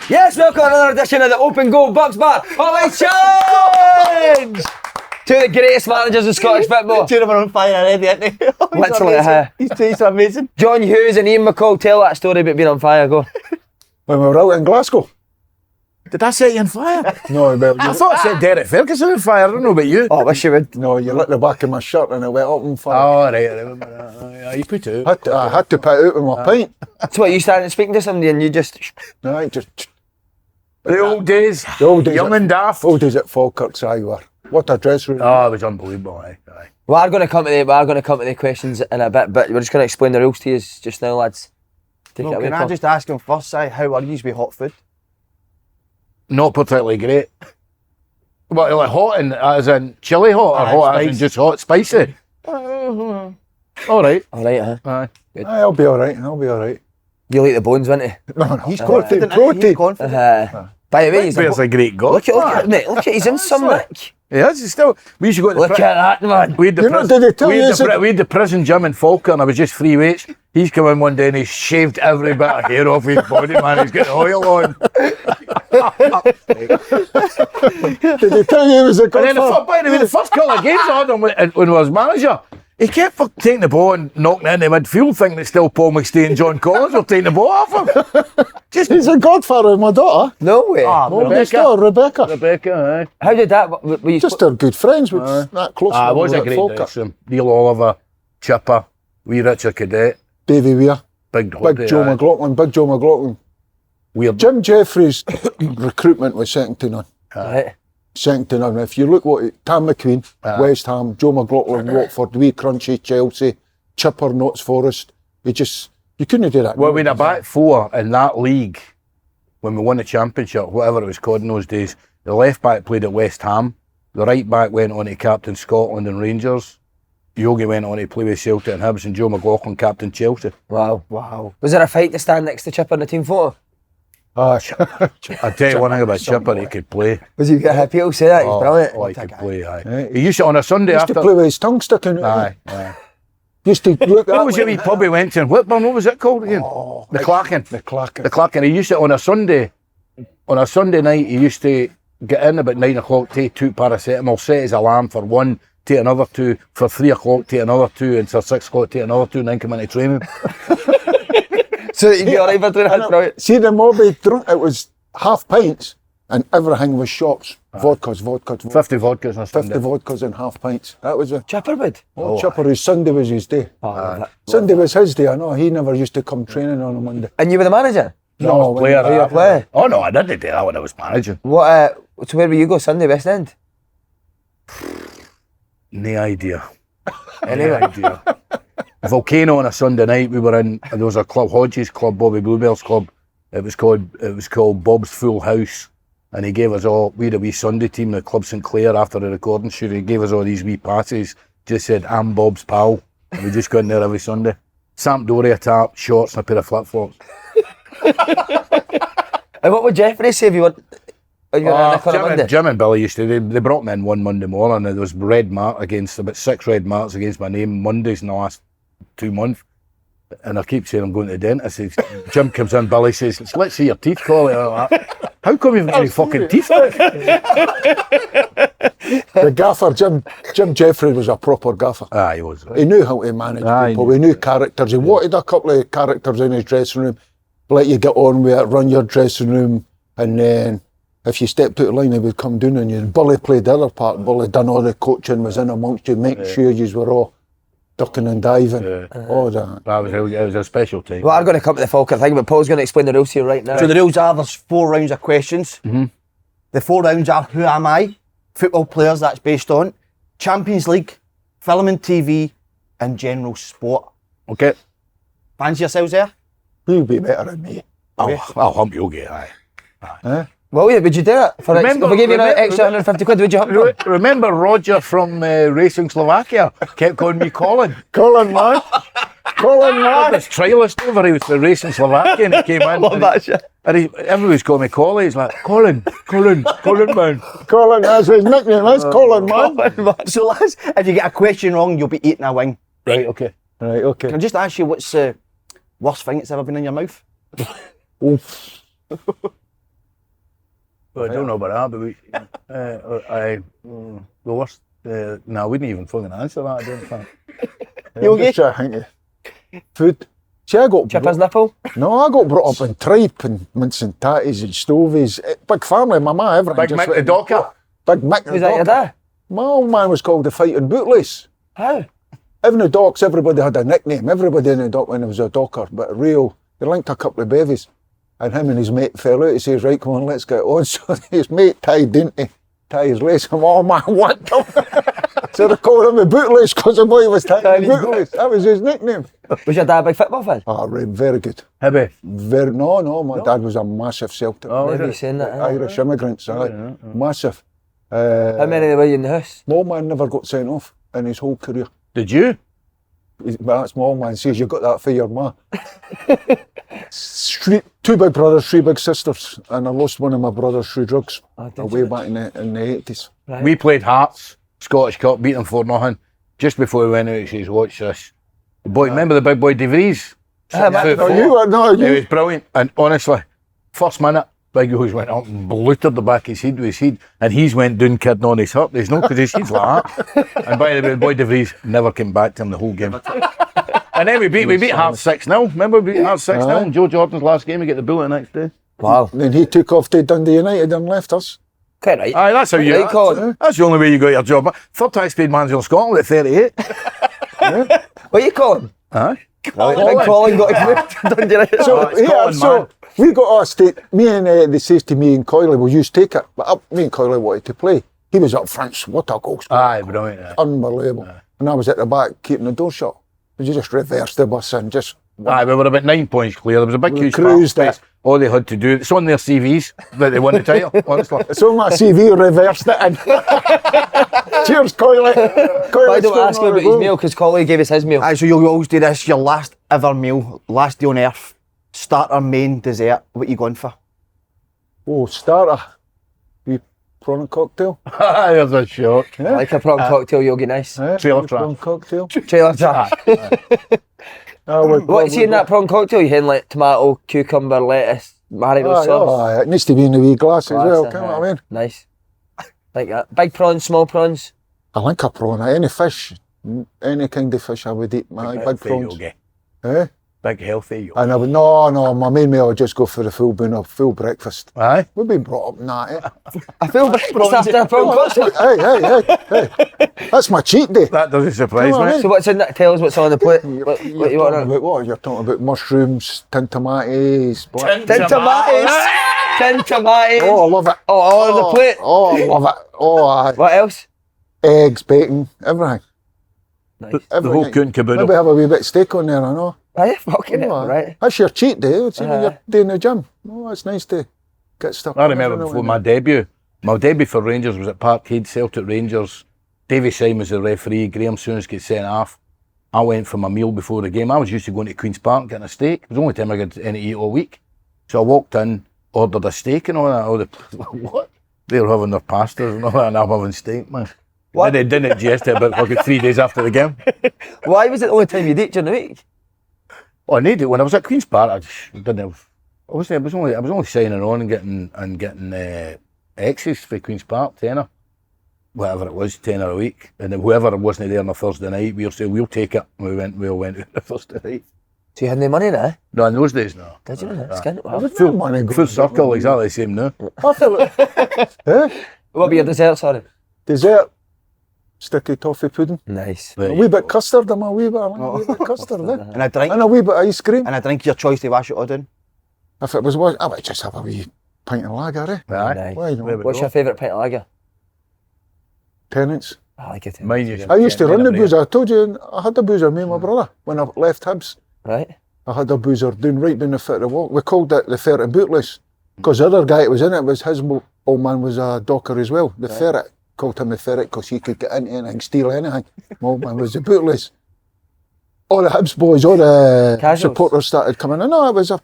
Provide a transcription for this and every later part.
Yes, welcome to another edition of the Open Goal Bucks Bar Hotline Challenge! Two of the greatest managers in Scottish football. Two of them are on fire already, aren't they? Literally, He's amazing. John Hughes and Ian McCall, tell that story about being on fire, go. When we were out in Glasgow. Did I set you on fire? No, well, I thought I set Derek Ferguson on fire. I don't know about you. Oh, I wish you would. no, you lit the back of my shirt and it went up on fire. Oh, right, I remember that. You put it out. I had to put it out with my pint. That's what you started speaking to somebody and you just... No, just The old days. the old days. Young and daft. Old days at Falkirk's, I were. What a dress room. Oh, it was unbelievable, aye. We are going to come to the questions in a bit, but we're just going to explain the rules to you just now, lads. Take it Well, away, can I Paul. just ask him first, Si, how are you with hot food? Not particularly great. Well, like hot and as in chili hot or hot as in spicy. just hot spicy? All right. All right, huh? Aye. Aye, I'll be all right. I'll be all right. You like the bones, won't you? No, He's no. confident. Protein. He's confident. By the way, he's Bear's a great god. look at mate, look at he's in some nick. Yeah, it's still. We used to go to the Look at that, man. We had the, You know, did they tell we you had is the, it- we had the prison gym in Falkirk and I was just free weights. He's come in one day and he's shaved every bit of hair off his body, man. He's got the oil on. Did they tell you he was a And then godfather? by the way, the first couple of games I had him when I was manager, he kept taking the ball and knocking it into midfield, thinking it's still Paul McStay and John Collins were taking the ball off him. Just He's a godfather of my daughter. No way. Next door, Rebecca. Rebecca, aye. How did that? Were you Just they're good friends. With that close. Ah, it when was we a were at great Falkirk. dressing room. Neil Oliver, Chipper, wee Richard Cadet, Davy Weir, Big Big Joe McLaughlin, Big Joe McLaughlin. Weird. Jim Jeffries' recruitment was second to none. right? Second to none. If you look Tam McQueen, West Ham, Joe McLaughlin, Watford, Wee Crunchy, Chelsea, Chipper, Notts Forest. You couldn't do that. Well, we had a back four in that league when we won the championship, whatever it was called in those days. The left back played at West Ham. The right back went on to captain Scotland and Rangers. Yogi went on to play with Celtic and Hibs, and Joe McLaughlin captain Chelsea. Wow. Was there a fight to stand next to Chipper in the team photo? Ah, I tell you one thing about Chipper, he could play. Was he get people say that? He's brilliant. Oh, he could play, aye. Aye. He used to on a Sunday used to after. play with his tongue sticking out. Aye, aye. Used to look What that was way. the wee pub we went to in Whitburn? What was it called again? The Clackin. The Clackin. The Clackin. He used to on a Sunday night. He used to get in about 9 o'clock, take 2 paracetamol, set his alarm for 1, take another 2, for 3 o'clock, take another 2, and for 6 o'clock, take another 2, and then come into training. So you'd be alright for doing that, right? See the Moby drunk, it was half pints and everything was shots. Vodkas. 50 vodkas on a 50 Sunday. vodkas and half pints. That was a Chipper would. Chipper. His Sunday was his day. Sunday was his day. I know he never used to come training on a Monday. And you were the manager? No, when- player. you a player? Oh no, I didn't do that when I was managing. What? So where will you go Sunday? West End? No idea. Anyway. No idea. Volcano on a Sunday night. We were in. There was a club, Hodges Club, Bobby Bluebell's club. It was called Bob's Full House, and he gave us all. We had a wee Sunday team, the Club St Clair, after the recording shoot. He gave us all these wee passes. Just said, "I'm Bob's pal," and we just go in there every Sunday. Sampdoria tap, shorts, and a pair of flip flops. And what would Jeffrey say if you were? On a Monday? Jim and Billy used to. They brought me in one Monday morning, and there was red mark against about 6 red marks against my name Mondays in the last 2 months. And I keep saying I'm going to the dentist. Jim comes in, Billy says, "Let's see your teeth, Collie." How come you've got any fucking teeth? The gaffer, Jim Jeffries was a proper gaffer. Ah, he was. He knew how to manage people. He knew characters. He wanted a couple of characters in his dressing room, let you get on with it, run your dressing room, and then if you stepped out of line, he would come down on you. And Bully played the other part. Bully done all the coaching, was in amongst you, making sure you were all ducking and diving. All that. It was a special time. Well, I'm going to come to the Falkirk thing, but Paul's going to explain the rules to you right now. So the rules are there's 4 rounds of questions. The 4 rounds are who am I, football players that's based on, Champions League, film and TV, and general sport. Okay. Fancy yourselves there? You'll be better than me. I'll hump Yogi, aye. Well, yeah, would you do it? If we gave you an extra 150 quid, would you hump him? Remember Roger from Racing Slovakia kept calling me Colin. Colin, man. Colin, man. This trialist over, he was for Racing Slovakia, and he came in. Love that shit. And everybody's calling me Colin. He's like, Colin, man. Colin, that's his nickname. That's Colin, man. So lads, if you get a question wrong, you'll be eating a wing. Right, okay. Right, okay. Can I just ask you what's the worst thing that's ever been in your mouth? Oof. Well, I don't know about that, but the worst. No, I wouldn't even fucking answer that. I don't think. Yogi? Just trying to think of food. See, I got Chip his nipple? No, I got brought up in tripe and mince and tatties and stovies. Big family, my ma, everything. Big just Mick went the in- Docker. Big Mick the Was that your Docker. dad? My old man was called the Fighting Bootlace. How? Even the docks, everybody had a nickname. Everybody in the dock when there was a docker, but real, they linked a couple of bevies. And him and his mate fell out. He says, right, come on, let's get on. So his mate tied, didn't he? Tie his lace. Come on, man, what the? So they called him the Bootlace because the boy was tying his bootlace. That was his nickname. Was your dad a big football fan? Oh, right, very good. Heavy. No, my dad was a massive Celtic. Oh, Maybe is he's it? saying that. Irish immigrants, massive. How many were you in the house? My old man never got sent off in his whole career. Did you? Well, that's my old man says you got that for your ma. Two big brothers, three big sisters, and I lost one of my brothers through drugs way back in the 80s. Right. We played Hearts, Scottish Cup, beat them 4-0. Just before we went out, he says, watch this. The boy, remember the big boy De Vries? No, you were, no, It you. was brilliant. And honestly, first minute, Big Hughes went up and blutered the back of his head with his head, and he's went down kidding on his hip. There's no, because his head's like that. And by the way, the boy De Vries never came back to him the whole game. And then we beat Hearts 6-0. Remember we beat Hearts 6-0 in Joe Jordan's last game, we get the bullet the next day. Wow. Then he took off to Dundee United and left us. Quite right. Aye, that's how you. Right, Colin. That's the only way you got your job. Third highest paid manager in Scotland at 38. What are you calling? Aye. Big Colin got to Dundee United. So, it's Scotland, man. we got asked to, me and they says to me and Coyley, will you take it? But me and Coyley wanted to play. He was up front, what a goal scorer. Aye, brilliant. Aye. Unbelievable. And I was at the back keeping the door shut. We just reversed the bus and just... Aye, we were about 9 points clear. There was a big huge cruised park it. space. All they had to do, it's on their CVs that they won the title, honestly. So my CV reversed it and... Cheers, Coyley. I don't ask him about his meal because Collie gave us his meal. Aye, so you always do this, your last ever meal, last day on earth, starter, main, dessert, what you going for? Oh, starter. Wee prawn and cocktail. Aye, there's a shock. I like a prawn cocktail, Yogi, nice. Trailer Wee trash. prawn cocktail. Trailer trash. What's in that prawn cocktail? You having like tomato, cucumber, lettuce, marinara sauce? It needs to be in the wee glass as well, Glass, you know what I mean? Nice. Like that. Big prawns, small prawns. I like a prawn. Any fish, any kind of fish I would eat. My big prawns. Yogi. Eh? Big healthy yogi. And I would, no, my main meal would just go for the full breakfast. Aye. We've been brought up in that, eh? I feel breakfast after a prawn cocktail. hey. That's my cheat day. That doesn't surprise Come on, me. eh? So what's in that? Tell us what's on the plate. You're What you talking want? about what? You're talking about mushrooms, tin tomatoes, black... Tin tomatoes. Tin tomatoes. Oh, I love it. Oh, all on the plate. Oh, I love it. Oh, aye. What else? Eggs, bacon, everything. Nice. The whole coon Maybe caboodle. have a wee bit of steak on there, I know. Aye, fucking it, Oh, right. That's your cheat day. It's when Uh-huh. you're doing the gym. Oh, it's nice to get stuff. I on remember every now before and my then. debut. My debut for Rangers was at Parkhead, Celtic Rangers. Davy Syme was the referee. Graham Souness gets sent off. I went for my meal before the game. I was used to going to Queen's Park getting a steak. It was the only time I got any to eat all week. So I walked in, ordered a steak and all that. All the what? They were having their pastas and all that, and I'm having steak, man. What? Then they didn't digest it about fucking 3 days after the game. Why was it the only time you'd eat during the week? Oh, I needed it. When I was at Queen's Park, I just didn't have. I was only signing on and getting X's for Queen's Park, tenner, whatever it was, tenner a week. And then whoever wasn't there on a Thursday night, we were saying we'll take it. We all went on a Thursday night. So you had no money now? No, in those days, no. Did you? That's kind of wow. Full money going. Full circle, exactly the same now. I feel it. Eh? What were your desserts, sorry? Dessert. Sticky toffee pudding. Nice. There A you wee go. bit custard. I'm a wee bit custard. Eh? And a drink, And a wee bit of ice cream. and a drink your choice to wash it all down. If it was, I would just have a wee pint of lager, eh? Aye. Nice. Why not? There we What's go. your favourite pint of lager? Tenants. I like it. Mine used I used to Yeah, run the never boozer. I told you, I had the boozer, me and my brother, when I left Hibs. Right? I had a boozer right down the foot of the wall. We called it the Ferret and Bootlace, because the other guy that was in it was his old man was a docker as well. The Ferret, called him the Ferret because he could get into anything, steal anything. My old man was the Bootlace. All the Hibs boys, all the Casuals. supporters started coming in. No, it was a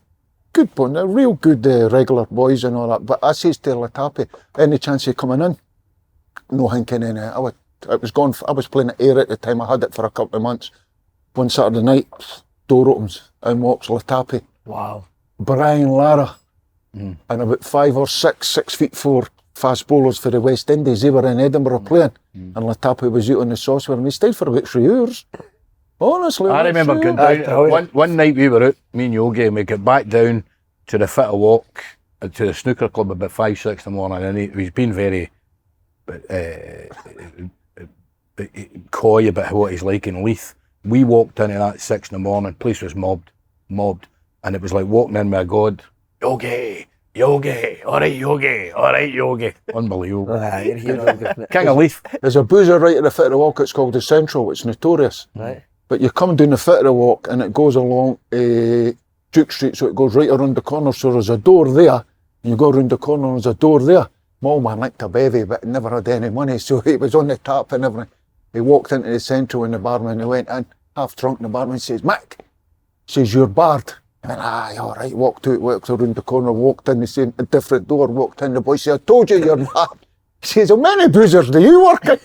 good one, a real good regular boys and all that. But I says to Latapi, any chance of coming in? No hinking in it. I was playing at Ayr at the time. I had it for a couple of months. One Saturday night, door opens and walks Latapi. Wow. Brian Lara, and about 5 or 6'4" fast bowlers for the West Indies. They were in Edinburgh playing, and Latapa was out on the saucer, and we stayed for about 3 hours. Honestly, I remember going down, one night we were out, me and Yogi, and we got back down to the Fit a Walk, to the snooker club about 5, 6 in the morning, and he's been very coy about what he's like in Leith. We walked into that 6 in the morning, place was mobbed, and it was like walking in with a god. Yogi, all right, Yogi. Unbelievable. King of Leith. There's a boozer right at the Fit of the Walk, it's called the Central, it's notorious. Right. But you come down the Fit of the Walk and it goes along Duke Street, so it goes right around the corner, so there's a door there, and you go around the corner and there's a door there. My old man liked a bevy, but never had any money, so he was on the tap and everything. He walked into the Central and the barman, he went in, half drunk, and the barman says, Mick, says, you're barred. I went, aye, all right, walked around the corner, walked in the same, a different door, walked in, the boy said, I told you you're barred. He says, how many boozers do you work in?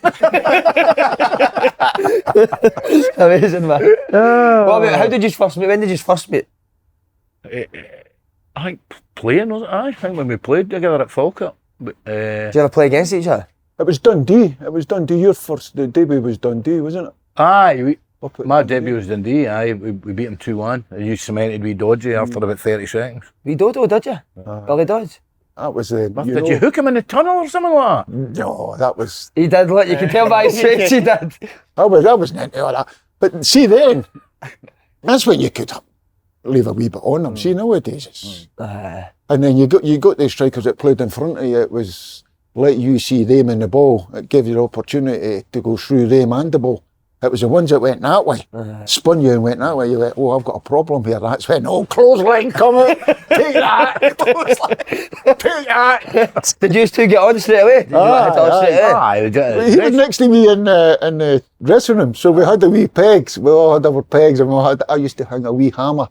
Amazing, man. What about, how did you first meet? When did you first meet? I think playing, was it? I think when we played together at Falkirk. But, Did you ever play against each other? It was Dundee. Your first debut was Dundee, wasn't it? Aye, my debut was Dundee. Aye, we beat him 2-1. You cemented wee Dodgy after about 30 seconds. Wee Dodo, did you? Billy Dodge? That was the. Did you hook him in the tunnel or something like that? No, that was. He did, look, you can tell by his face he did. I wasn't into all that. But see then, that's when you could leave a wee bit on them. See nowadays it's. And then you got the strikers that played in front of you. It was let you see them in the ball. It gave you the opportunity to go through them and the ball. It was the ones that went that way, spun you and went that way. You went, oh, I've got a problem here. That's when, clothesline coming. Take that. Take that. Did you two get on straight away? He was next to me in the dressing room, so we had the wee pegs. We all had our pegs, and I used to hang a wee hammer.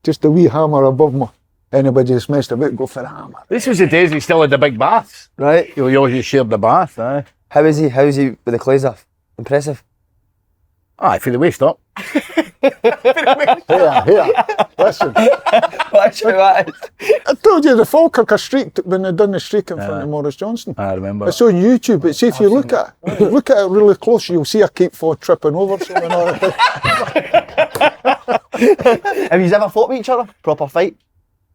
Just a wee hammer above me. Anybody just messed about, go for a hammer. This was the days he still had the big baths. Right. We always shared the bath, aye. How is he with the clothes off? Impressive. Aye, for the waist up. Here, listen. I told you the Falkirk streak when they done the streak in front of Maurice Johnson. I remember. It's on YouTube, but see if you look at it really close, you'll see a keep for tripping over something. Have you ever fought with each other? Proper fight?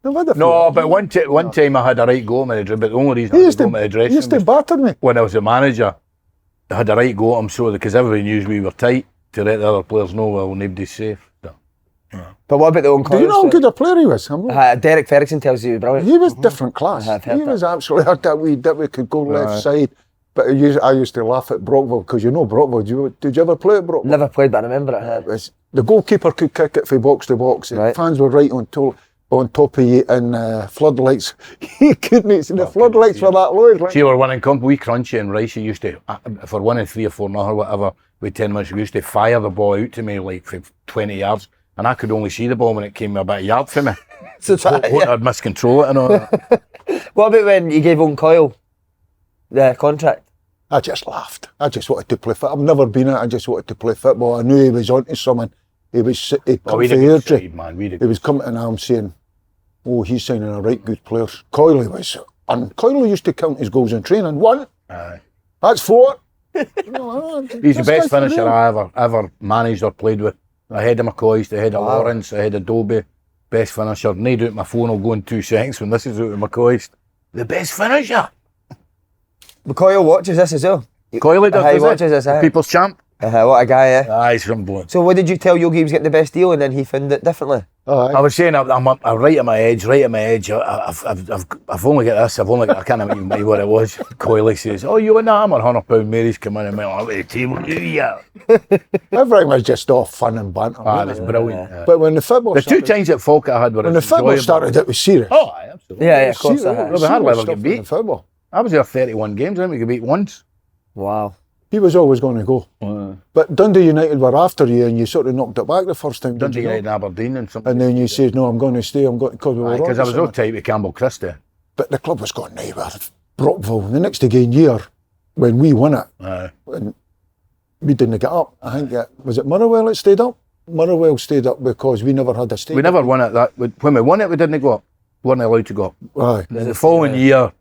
No, but one time I had a right go at him, but the only reason I had to go at the dressing room. He used to batter me. When I was the manager, I had a right go at him because everybody knew we were tight to let the other players know, well, nobody's safe. So. But what about the own Do you know how good a player he was? Derek Ferguson tells you he was brilliant. He was different class. He was absolutely hard that we could go left side. But I used to laugh at Brockville, because you know Brockville. Did you ever play at Brockville? Never played, but I remember it. The goalkeeper could kick it from box to box. Right. Fans were right on top of you, and floodlights. He couldn't see the floodlights were that low. See, we were winning comp. We Crunchy and Rice used to, if we're winning 3 or 4 or whatever, with 10 minutes, we used to fire the ball out to me like for 20 yards, and I could only see the ball when it came about a yard from me. So I'd miscontrol it and all that. What about when you gave Owen Coyle the contract? I just laughed. I just wanted to play football. I've never been it. I just wanted to play football. I knew he was onto something. He was coming and I'm saying, oh, he's signing a right good player. Coyle was, and Coyle used to count his goals in training. 1. That's 4. He's the best finisher I ever managed or played with. Ahead of McCoy, ahead of Lawrence, ahead of Dobie. Best finisher. No doubt my phone will go in 2 seconds when this is out of McCoy. The best finisher. Coyle watches this as well. Coyle does, he watches this. People's champ. What a guy, eh? Aye, he's some bloke. So what did you tell Yogi he was getting the best deal, and then he found it differently? I was saying I'm right at my edge. I've only got this. I can't even remember what it was. Coyle says, "Oh, you and I'm on £100." Mary's come in and went, "Oh, the table, yeah." Everything was just all fun and banter. It was brilliant. But when the football, the 2 times at Falkirk I had, when the football started, it was serious. Oh, absolutely. Yeah, of course. We hardly ever get beat. Football. I was there 31 games. I think we got beat once. Wow. He was always going to go. But Dundee United were after you, and you sort of knocked it back the first time. Dundee United and Aberdeen and something. And then you said, no, I'm going to stay. Because I was so tight with Campbell Christie. But the club was going nowhere. Brockville, the next again year, when we won it, and we didn't get up. I think was it Motherwell that stayed up? Motherwell stayed up because we never had a stadium. We never won it. When we won it, we didn't go up. weren't allowed to go up. Aye. The following year,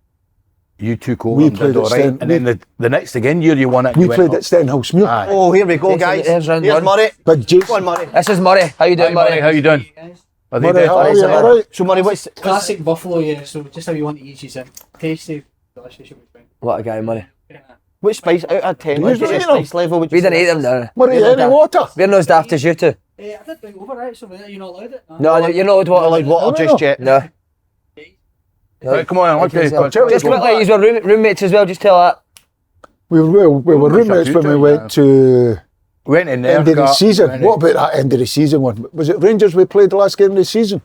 you took over We and played did all at right. Sten- And then the next again year you won it. and We you went played up. at Stenhouse-Muir. Aye. Oh, here we go, guys. Here's round one. Murray. Big Jason. Go on, Murray. This is Murray. How you doing, Hi, Murray, Murray? how you doing? Are they Murray, dead? how are you? Is it? All right? So, Murray, what's Classic Buffalo, yeah. So just how you want to eat is a tasty, delicious. You'll be fine. What a guy, Murray. what spice out of 10? Do What's you the eat them? spice level? Would you We didn't say? eat them, no. Murray, We're not any daft. water? We're not as daft as you two. I did bring over it, so you're not allowed it. No, you're not allowed Not allowed water. water No, just yet. No. Right, come on, okay. Just tell you quickly, you were roommates as well, just tell that. We were Well, roommates when we went to Went in there. end of the got- season. went What about that end of the season one? Was it Rangers we played the last game of the season?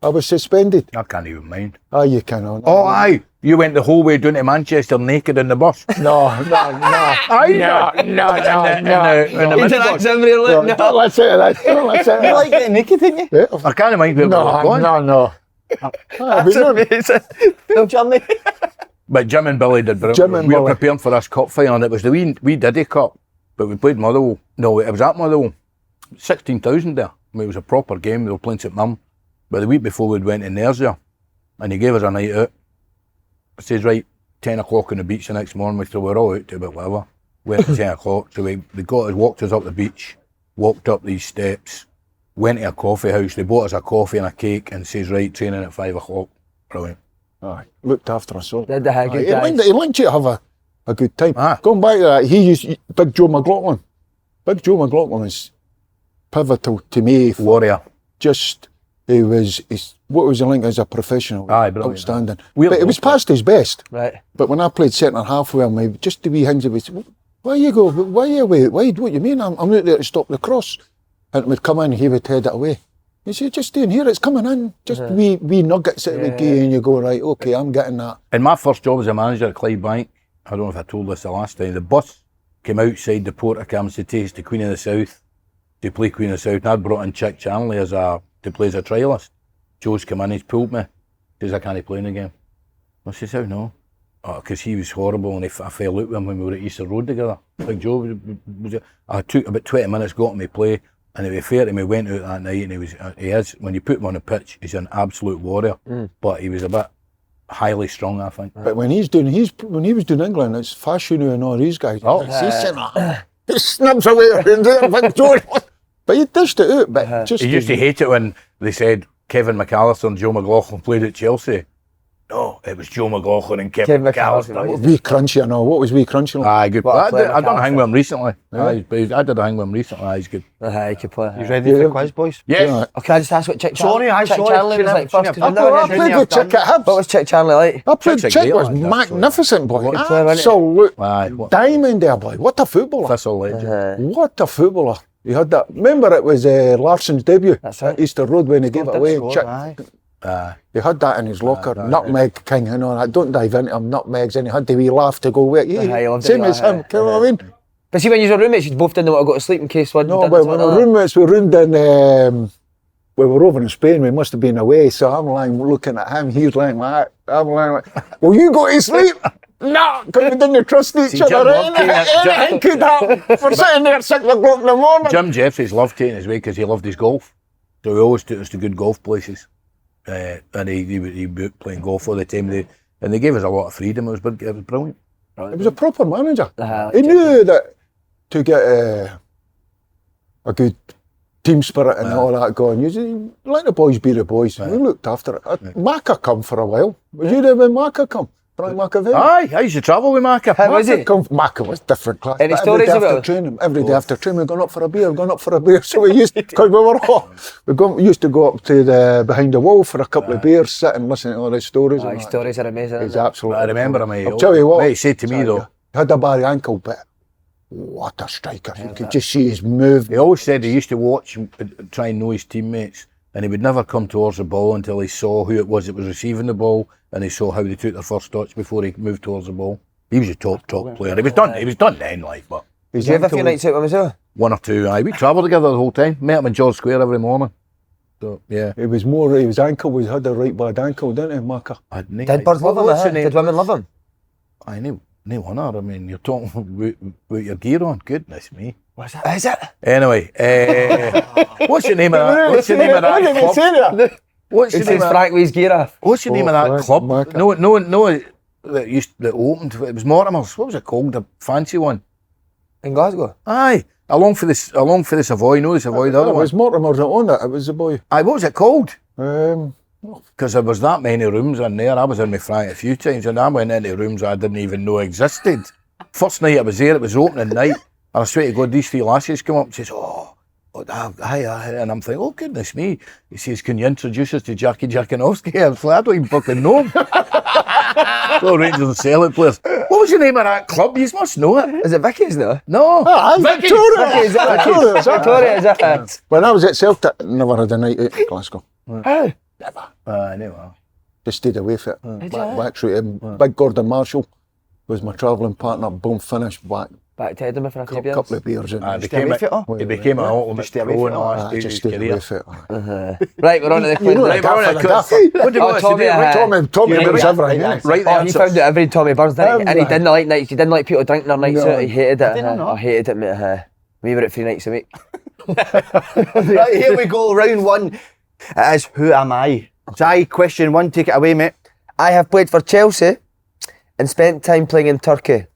I was suspended. I can't even mind. Ah, you cannot. Oh, aye. You went the whole way down to Manchester naked in the bus. No. Aye. No. He did that somebody like, no. Don't let's say that. Don't let's say You that. like getting naked, didn't you? Yeah. I can't mind where we were going. No. That's amazing. Full journey. But Jim and Billy did brilliant. Jim and We were Billy. preparing for this cup final, and it was the wee Diddy Cup. But we played Motherwell. No, it was at Motherwell. 16,000 there. I mean, it was a proper game. We were playing St Mirren. But the week before we'd went in theirs there, and he gave us a night out. He says, right, 10 o'clock on the beach the next morning. So we're all out to about whatever. Went at 10 o'clock. So they walked us up the beach, walked up these steps, went to a coffee house. They bought us a coffee and a cake and says, right, training at 5 o'clock. Brilliant. Aye, looked after us all. Did they have good He liked you to have a good time. Ah. Going back to that, he used Big Joe McLaughlin. Big Joe McLaughlin was pivotal to me. Warrior. Just what was he like as a professional? Aye, brilliant. Outstanding. We're But it was local. past his best. Right. But when I played centre half with him, just the wee things, it was, why you go? Why you away? Why? What you mean? I'm out there to stop the cross, and it would come in, he would head it away. You say, just stay in here, it's coming in. Just wee nuggets that would give you, and you go, right, okay, I'm getting that. And my first job as a manager at Clydebank, I don't know if I told this the last time, the bus came outside the Portakams to taste the Queen of the South to play Queen of the South. And I'd brought in Chick Chanley to play as a trialist. Joe's come in, he's pulled me. He says, I can't play in the game. I says, how no? Because he was horrible and I fell out with him when we were at Easter Road together. Big Joe, I took about 20 minutes, got him to play. And to be fair to me, went out that night and he is, when you put him on the pitch, he's an absolute warrior. But he was a bit highly strung, I think. But when he was doing England, it's Fashanu and all these guys. Oh. He snubs away and there, Big Joe. But he dished it out. But just He used to hate it when they said Kevin McAllister and Joe McLaughlin played at Chelsea. No, it was Joe McLaughlin and Kevin McAllister. Wee Crunchy and all. What was Wee Crunchy like? Aye, good. What a I player done a hang McAllister. with him recently. I did a hang with him recently. Aye, he's good. He could play. You ready for the quiz, boys? Yes. Yeah. Oh, can I just ask what Chick Sorry, Chanley was like first? 'Cause I've never I heard his played name. with Chick at Hibs. What was Chick Chanley like? I played Chick's a Chick great was lad, actually. magnificent, boy. What a player, wasn't he? Absolute Aye, what- diamond there, boy. What a footballer. Thistle legend. What a footballer. He had that. Remember, it was Larson's debut That's at it. Easter Road when he gave it away. Chick, Aye. he had that in his locker. Nutmeg King and all that. Don't dive into him, nutmegs. And he had the wee laugh to go with it. Aye, he loved it, Same as aye, him. You know what I mean? But see, when you were roommates, you both didn't want to go to sleep in case one. No, did but something when like our that. roommates were round in, we were over in Spain, we must have been away, so I'm lying looking at him, he's lying like that. I'm lying like, will you go to sleep? No, because we didn't trust each See, other. Jim loved Anything could happen. We're sitting there at 6 o'clock in the morning. Jim Jeffries loved taking his way because he loved his golf. So he always took us to good golf places. And he would playing golf all the time. And they gave us a lot of freedom. It was brilliant. He was a proper manager. Like He knew that to get a good team spirit and all that going, you let the boys be the boys. We looked after it. Macca come for a while. Was you there when Macca come? Brian Machiavelli? Aye, I used to travel with Macca. How was it? Macca was different class. Any But stories every day about after it? training? Every day after training, we're going up for a beer, So we used, because we were all, we used to go up to the behind the wall for a couple of beers, sit and listen to all the stories. and Aye, that. stories are amazing. He's aren't absolutely. I remember him. I'll tell you what. Mate, he said to me though, He had a bad ankle, but what a striker. You could just see his move. he always said he used to watch him, try and know his teammates, and he would never come towards the ball until he saw who it was that was receiving the ball, and he saw how they took their first touch before he moved towards the ball. He was a top player. He was done then, like, but His Did you have a few ankle- nights out with him as well? one or two. Aye, we travelled together the whole time. Met him in George Square every morning. So yeah, It was more, his ankle was had a right bad ankle, didn't he, Macca? I'd Did birds love him? What's the eh? name? Did women love him? I knew wonder. I mean, you're talking about your gear on. Goodness me. Is it? Anyway, what's the name of that? What's the name of What did he that say club? there? What's the It name says of Frank Weiss Gear. What's the name of that Frank club? Macca. No, that opened. It was Mortimer's. What was it called? The fancy one. In Glasgow. Aye, along for the Savoy. No, the Savoy. The other It one. was Mortimer that owned it. It was the boy. Aye, what was it called? Um, Because there was that many rooms in there. I was in my Frank a few times, and I went into rooms I didn't even know existed. First night I was there, it was opening night, and I swear to God, these three lasses come up and says, hi, and I'm thinking, oh goodness me. He says, can you introduce us to Jackie Jakinowski? I was like, I don't even fucking know him. So Rangers and Celtic players. What was the name of that club? You must know it. Is it Vicky's now? No. Victoria, is it? when I was at Celtic, I never had a night out in Glasgow. How? Never. Anyway. Just stayed away from it. Back through Big Gordon Marshall was my travelling partner. Boom, finished back. Back to Edinburgh for a few beers. Couple of beers in. He became an ultimate pro in the last stage of just his stayed away career. from it. Right, we're on to the quiz. know Right, the we're on to the gaffer, quiz. What do you want us to Tommy, do? Tommy Yeah, knows yeah. everything. Yeah. Right, the Oh, he answers. found out every Tommy Burns didn't he? And he didn't like nights. He didn't like people drinking their nights No. out. He hated it. Did I not? I hated it, mate. We were at 3 nights a week. Right, here we go, round one. It is Who Am I? Si, question one, take it away, mate. I have played for Chelsea and spent time playing in Turkey.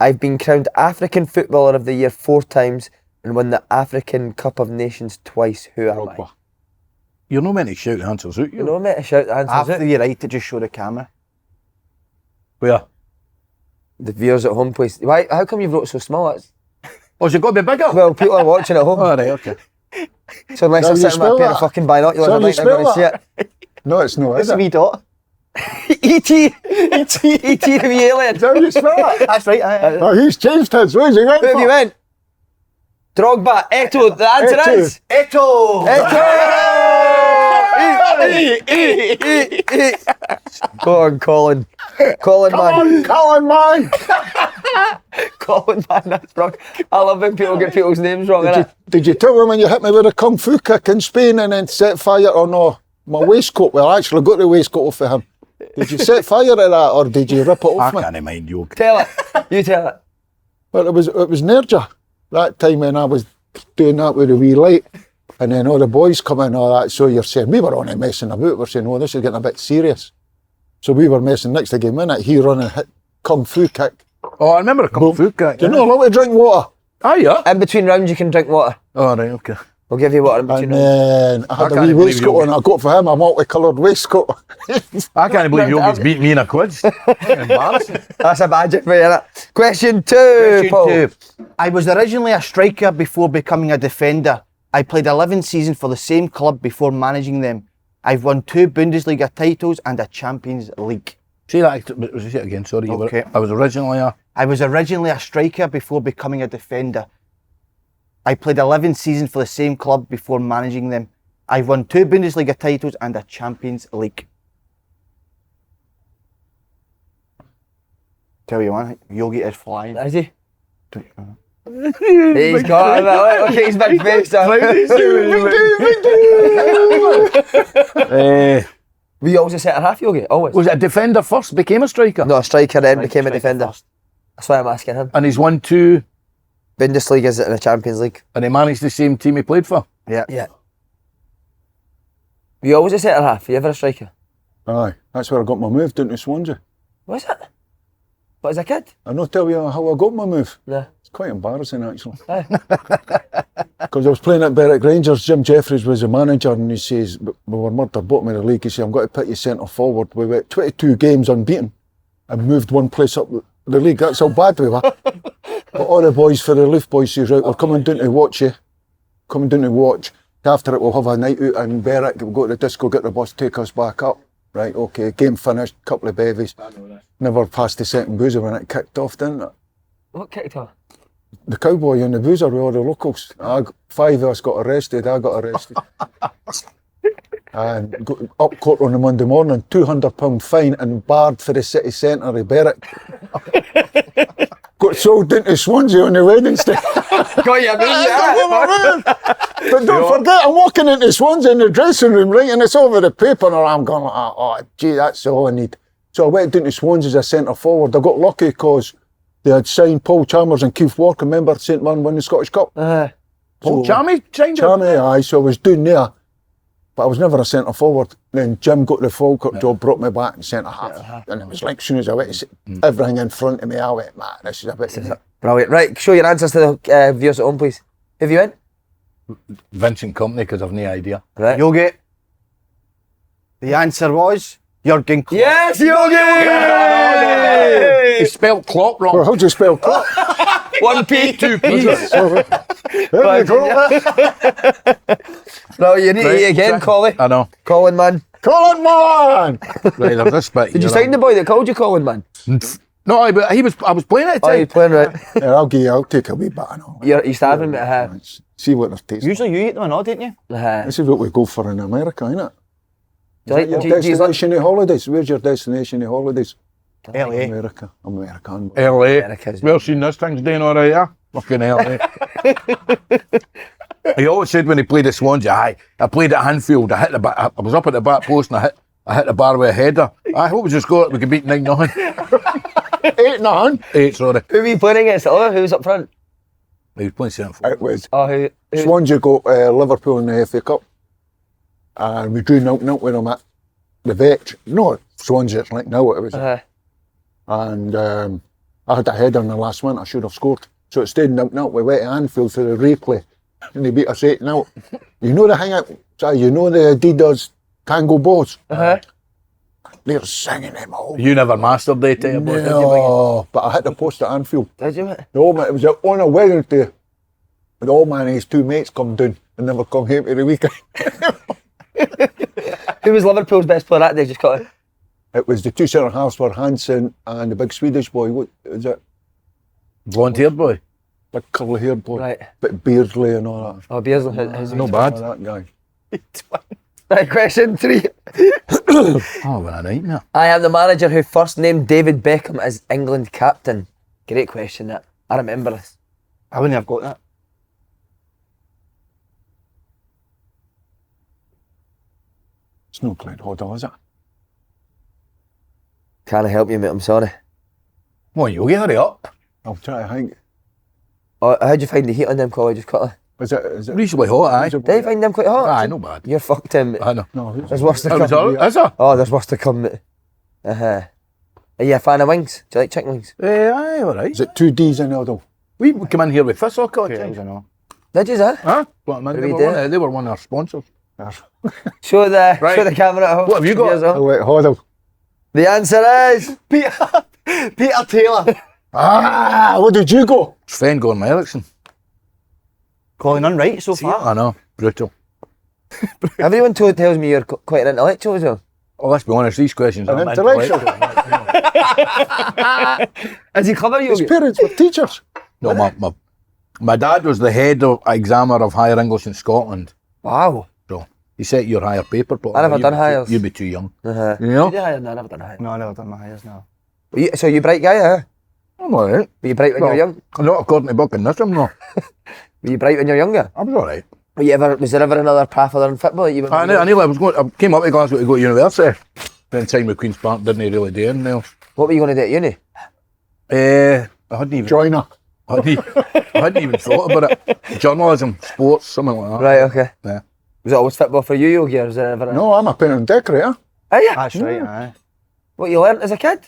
I've been crowned African Footballer of the Year 4 times and won the African Cup of Nations twice. Who am I? You're not meant to shout the answers out. You know, mate, shout the answers After out. you're right to just show the camera. Where? The viewers at home, please. Why? How come you've wrote so small? It's, Oh, has it got to be bigger? well, people are watching at home. All right, okay. So unless How I'm do sitting with you a spell pair of that? fucking binoculars, So I'm you not going to see spell it. No, it's not, is It's a it? wee dot. E.T. E.T. the wee alien. How do you spell it? That's right. aye. Oh, he's changed his. Where's he went Who have for? you went? Drogba. Eto. The answer Eto. is... Eto! Go on, Colin. Colin, man. Colin, man. Colin, man, that's wrong. I love when people get people's names wrong, innit? Did you tell him when you hit me with a kung fu kick in Spain and then set fire or no? My waistcoat, well, I actually got the waistcoat off of him. Did you set fire at that or did you rip it I off me? can't mind you. Tell it. You tell it. Well, it was Nerja that time when I was doing that with a wee light. And then all the boys come in and all that. So you're saying, we were only messing about. We're saying, oh, this is getting a bit serious. So we were messing next to game in it. He run and hit kung fu kick. Oh, I remember a kung fu kick. Do you know allowed to drink water? Ah, yeah. In between rounds, you can drink water. Oh, right, okay. We'll give you water in And between rounds. then I had I a can't wee believe waistcoat you- on. I got for him a multicoloured waistcoat. I can't believe Yogi's beat me in a quiz. Embarrassing. That's a badge for you, innit? Question 2, Question Paul. 2. I was originally a striker before becoming a defender. I played 11 seasons for the same club before managing them. I've won 2 Bundesliga titles and a Champions League. Say that say it again, sorry. Okay. I was originally a... I was originally a striker before becoming a defender. I played 11 seasons for the same club before managing them. I've won 2 Bundesliga titles and a Champions League. Tell you what, Yogi is flying. Is he? He's got it. Look at his big face. Were you always a centre half, Yogi? Always. Was it a defender first, became a striker? No, a striker then became a Striker defender. first. That's why I'm asking him. And he's won 2, Bundesliga and the Champions League. and he managed the same team he played for. Yeah. Yeah. Were you always a centre half? Were you ever a striker? Aye, that's where I got my move down to Swansea. Was it? But as a kid? I not tell you how I got my move. No. It's quite embarrassing actually. Aye. Because I was playing at Berwick Rangers, Jim Jeffries was the manager and he says, we were murdered bottom of the league, he said, I'm going to put you centre forward. We went 22 games unbeaten and moved one place up the league. That's how bad we were. But all the boys for the Leaf boys says, right, we're coming down to watch you. Coming down to watch. After it, we'll have a night out in Berwick, we'll go to the disco, get the bus, take us back up. Right, okay, game finished, couple of bevies. Never passed the second boozer when it kicked off, didn't it? What kicked off? The cowboy and the boozer with all the locals. 5 of us got arrested, I got arrested. And got up court on the Monday morning, £200 fine and barred for the city centre of Berwick. Got sold into Swansea on the Wednesday. Got you a But don't forget, I'm walking into Swansea in the dressing room, right, and it's over the paper, and I'm going like, oh, gee, that's all I need. So I went down to Swansea as a centre forward. I got lucky because they had signed Paul Chalmers and Keith Walker, remember St Mirren won the Scottish Cup? Paul Chammy signed him? Chammy, aye, so I was down there, but I was never a centre forward. Then Jim got the Falkirk job, brought me back and centre half. And it was like, as soon as I went to see everything in front of me, I went, man, this is a bit... Brilliant. Right, show your answers to the viewers at home, please. Who have you in? Vincent Company, because I've no idea. Right. Yogi. The answer was Jurgen Klopp. Yes, Yogi! He spelled Klopp wrong. Well, how do you spell Klopp? 1P, 2Ps. There you go. No, you need to eat again, Collie. I know. Colin, man. Colin, man! Right, there's this bit. Did you sign the boy that called you Colin, man? No, I was playing at the Oh, time. you're playing right. Yeah, I'll take a wee bit of all. You're starving, mate. See what they're tasting. Usually you eat them or not, didn't you? This is what we go for in America, isn't it? Do you like Your do you like- destination of holidays? Where's your destination of holidays? LA. America. American. LA. America's- Well, seen this thing's doing all right, yeah? Fucking LA. He always said when he played at Swansea, I played at Anfield, I was up at the back post and I hit the bar with a header. I hope we just got it, we could beat 9-0. 8-9. 8, sorry. Who were you playing against? Oh, who was up front? He was playing centre forward. It was Oh, who? Swansea got Liverpool in the FA Cup. And we drew 0-0 with them at the Vetch. No, Swansea, it's like now it was. And I had a header in the last one, I should have scored. So it stayed 0-0. We went to Anfield for the replay and they beat us 8-0. You know the you know the Adidas Tango balls? They're singing them all. You never mastered that, did you? No, but I hit the post at Anfield. Did you, mate? No, man, it was on a Wednesday. And all man and his two mates come down and never come home to the weekend. Who was Liverpool's best player that day? Just got it. It was the two centre halves were Hansen and the big Swedish boy. What is it? Blonde-haired boy. Big curly haired boy. Right. Bit Beardsley and all that. Oh, Beersley. His No bad. That guy. Right, question 3. Oh, what a nightmare. I am the manager who first named David Beckham as England captain. Great question, that. I remember this. I wouldn't have got that. It's no Glenn Hoddle, is it? Can't help you, mate. I'm sorry. Come on, Yogi, hurry up. I'll try to think. Oh, how'd you find the heat on them, Collie? Just quickly. Is it Reasonably hot, aye. Did you find them quite hot? Aye, no bad. You're fucked in, mate. I know. No, There's worse to That was come. all, is there? Oh, there's worse to come, mate. Are you a fan of wings? Do you like chicken wings? Aye, all right. is it 2 D's in Hoddle? We come in here with fish all the I time. don't know. Did you, sir? Huh? What, man, What they, do were we one do? of, they were one of our sponsors. Show the Right. camera at home. What have you got? Viewers at home. Oh, wait, Hoddle. The answer is Peter Taylor. What did you go? Sven Gordon Eriksson. Calling unright so far. I know. Brutal. Everyone tells me you're quite an intellectual as well. Oh, let's be honest, these questions An are intellectual. Is he clever, His you? parents were teachers. No, my dad was the head of examiner of higher English in Scotland. Wow. So he set your higher paper. But I never you'd done be too- hires. You'd be too young. Uh-huh. You know? Yeah, no, I never done high. No, I never done my hires now. So you bright guy, huh? I'm alright. Were you bright when you were young? Not according to Buck and this, I'm not. Were you bright when you were younger? I was alright. Was there ever another path other than football that you were? I came up to Glasgow to go to university. Spent time with Queen's Park, didn't really do anything else. What were you going to do at uni? I hadn't even Joiner. I hadn't even thought about it. Journalism, sports, something like that. Right, okay. Yeah. Was it always football for you, Yogi, or was there ever? No, I'm a painter and decorator. Are you? That's right, aye. What you learnt as a kid?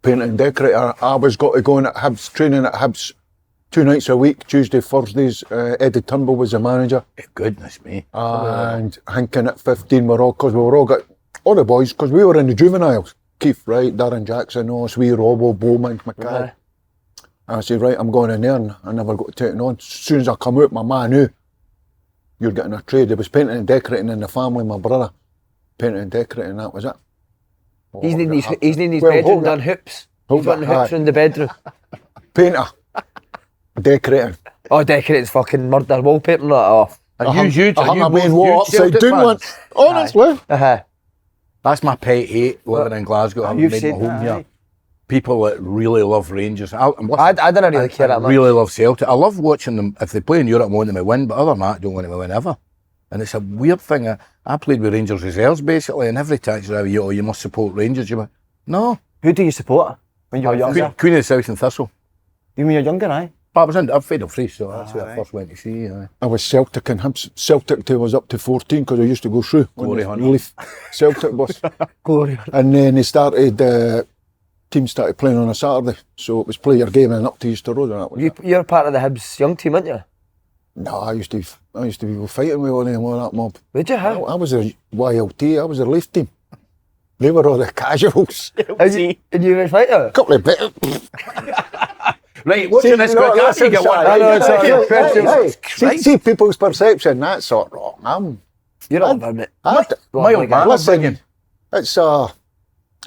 Painter and decorator. I was got to go in at Hibs, training at Hibs 2 nights a week, Tuesday, Thursdays. Eddie Turnbull was the manager. Goodness me. And Hankin at 15 were all, because we were all got, all the boys, because we were in the juveniles. Keith Wright, Darren Jackson, us, we, Robbo, Bowman, McCall. Aye. And I said, right, I'm going in there, and I never got to take it on. As soon as I come out, my man knew, you're getting a trade. There was painting and decorating in the family, my brother. Painting and decorating, that was it. He's needing his Well, bedroom hold done it. hoops. Hold He's wanting it, hoops aye. in the bedroom. Painter. Decorating. Oh, decorating's fucking murder wallpaper. Not off. And I hung my main wall upside down once. Honestly. Uh-huh. That's my pet hate living in Glasgow. I've You've made my said home that, here. aye. People that really love Rangers. I don't really care that much. really love Celtic. I love watching them. If they play in Europe, I want them to win, but other than that, I don't want them to win ever. And it's a weird thing. I played with Rangers reserves basically, and every time you must support Rangers. You went, no. Who do you support when you were younger? Queen of the South and Thistle. You mean you're younger, aye? But I was in Fatal Free, so that's where I first went to see. I was Celtic and Hibs. Celtic till I was up to 14 because I used to go through on Glory the hunter. Leaf Celtic bus. Glory. And then they started, team started playing on a Saturday. So it was play your game and up to Easter Road. And that was You're part of the Hibs young team, weren't you? No, I used to be fighting with all of them, all that mob. Would you? How? I was a YLT, I was a Leaf team. They were all the casuals. And you were a fighter? Couple of bit. Right, what's in this quick? I see you one. I know, it's a question. See people's perception, that's sort of wrong. You're not a bit. My old man was Listen, singing. it's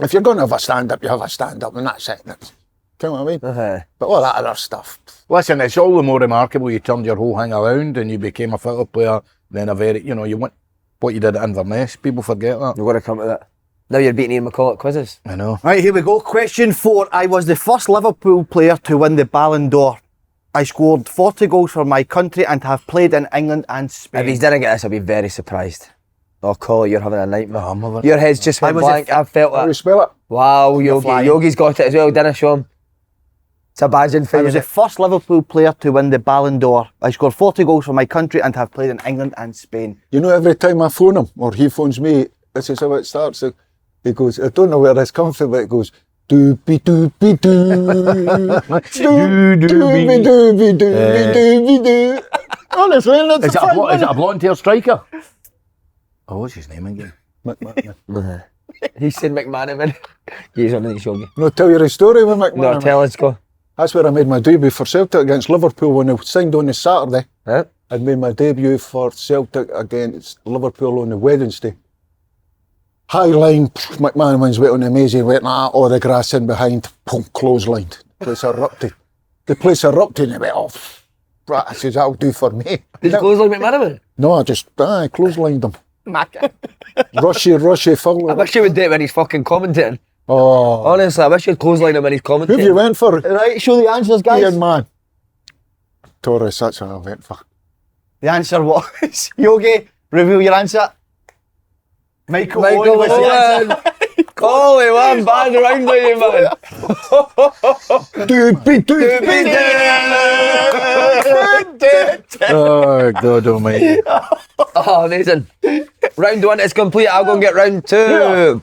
if you're going to have a stand-up, you have a stand-up and that's it. Do you know what I mean? But all that other stuff. Listen, it's all the more remarkable you turned your whole hang around and you became a football player, then you went, what you did at Inverness. People forget that. You're going to come to that. Now you're beating Ian McCall at quizzes. I know. Right, here we go. Question 4. I was the first Liverpool player to win the Ballon d'Or. I scored 40 goals for my country and have played in England and Spain. If he didn't get this, I'd be very surprised. Oh, Collie, you're having a nightmare. Oh, I'm having- Your head's just went blank. I felt How do you that. spell it? Wow, Yogi. flying. Yogi's got it as well, didn't I show him? It's a badging for I you. was the first Liverpool player to win the Ballon d'Or. I scored 40 goals for my country and have played in England and Spain. You know, every time I phone him or he phones me, this is how it starts. He goes, I don't know where this comes from, but it goes, doobie doobie doo, doobie doobie doobie doo. Honestly, that's Is it a blonde-haired striker? Oh, what's his name again? He said McManaman. He's on the Yogi. No, tell you a story with McMahon. No, tell us, go. That's where I made my debut for Celtic against Liverpool when I signed on the Saturday. Huh? I made my debut for Celtic against Liverpool on the Wednesday. High line, McManaman's went on the maze, he went, all the grass in behind, boom, clotheslined. The place erupted. The place erupted and he went off. Right, I says, that'll do for me. Did you close like McManaman? No, I just, clotheslined him. Rushy, full. I wish you would do it when he's fucking commentating. Oh, Honestly, I wish you'd clothesline him when he's who have commentating. you went for? Right, show the answers, guys. Ian Man. Torres, that's what I went for. The answer was Yogi. Reveal your answer. Michael Owen Michael was the answer. Owen. Collie, one bad round by you, man. Oh, God almighty. Oh, amazing. Round 1 is complete. I'll go and get round 2. Yeah.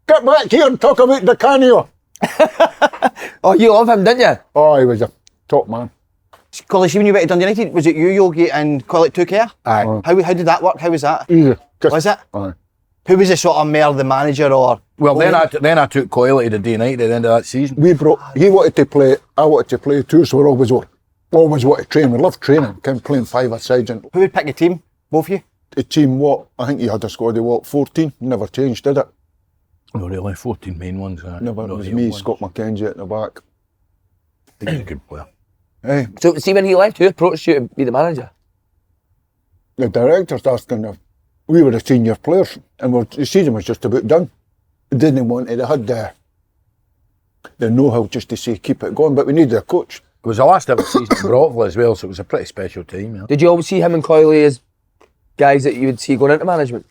Get back here and talk about the Canio. Oh, you love him, didn't you? Oh, he was a top man. Collie, see when you went to Dundee United, was it you, Yogi, and Collie took care? Aye. How did that work? How was that? Easy. Was it? Aye. Who was the sort of mayor, the manager, or? Well, then I took Coyle to the day night at the end of that season. He wanted to play, I wanted to play too, so we always wanted to train. We loved training, playing five-a-side. And Who would pick the team? Both of you? the team, I think he had a squad of 14? Never changed, did it? No, really, 14 main ones. Never, it was me, Scott McKenzie at the back. He's a good player. Hey, So, see, when he left, who approached you to be the manager? the director's asking if we were the senior players, and the season was just about done. They didn't want it. They had the know-how just to say keep it going, but we needed a coach. It was the last ever season at Brockville as well, so it was a pretty special time. Yeah. Did you always see him and Coyley as guys that you would see going into management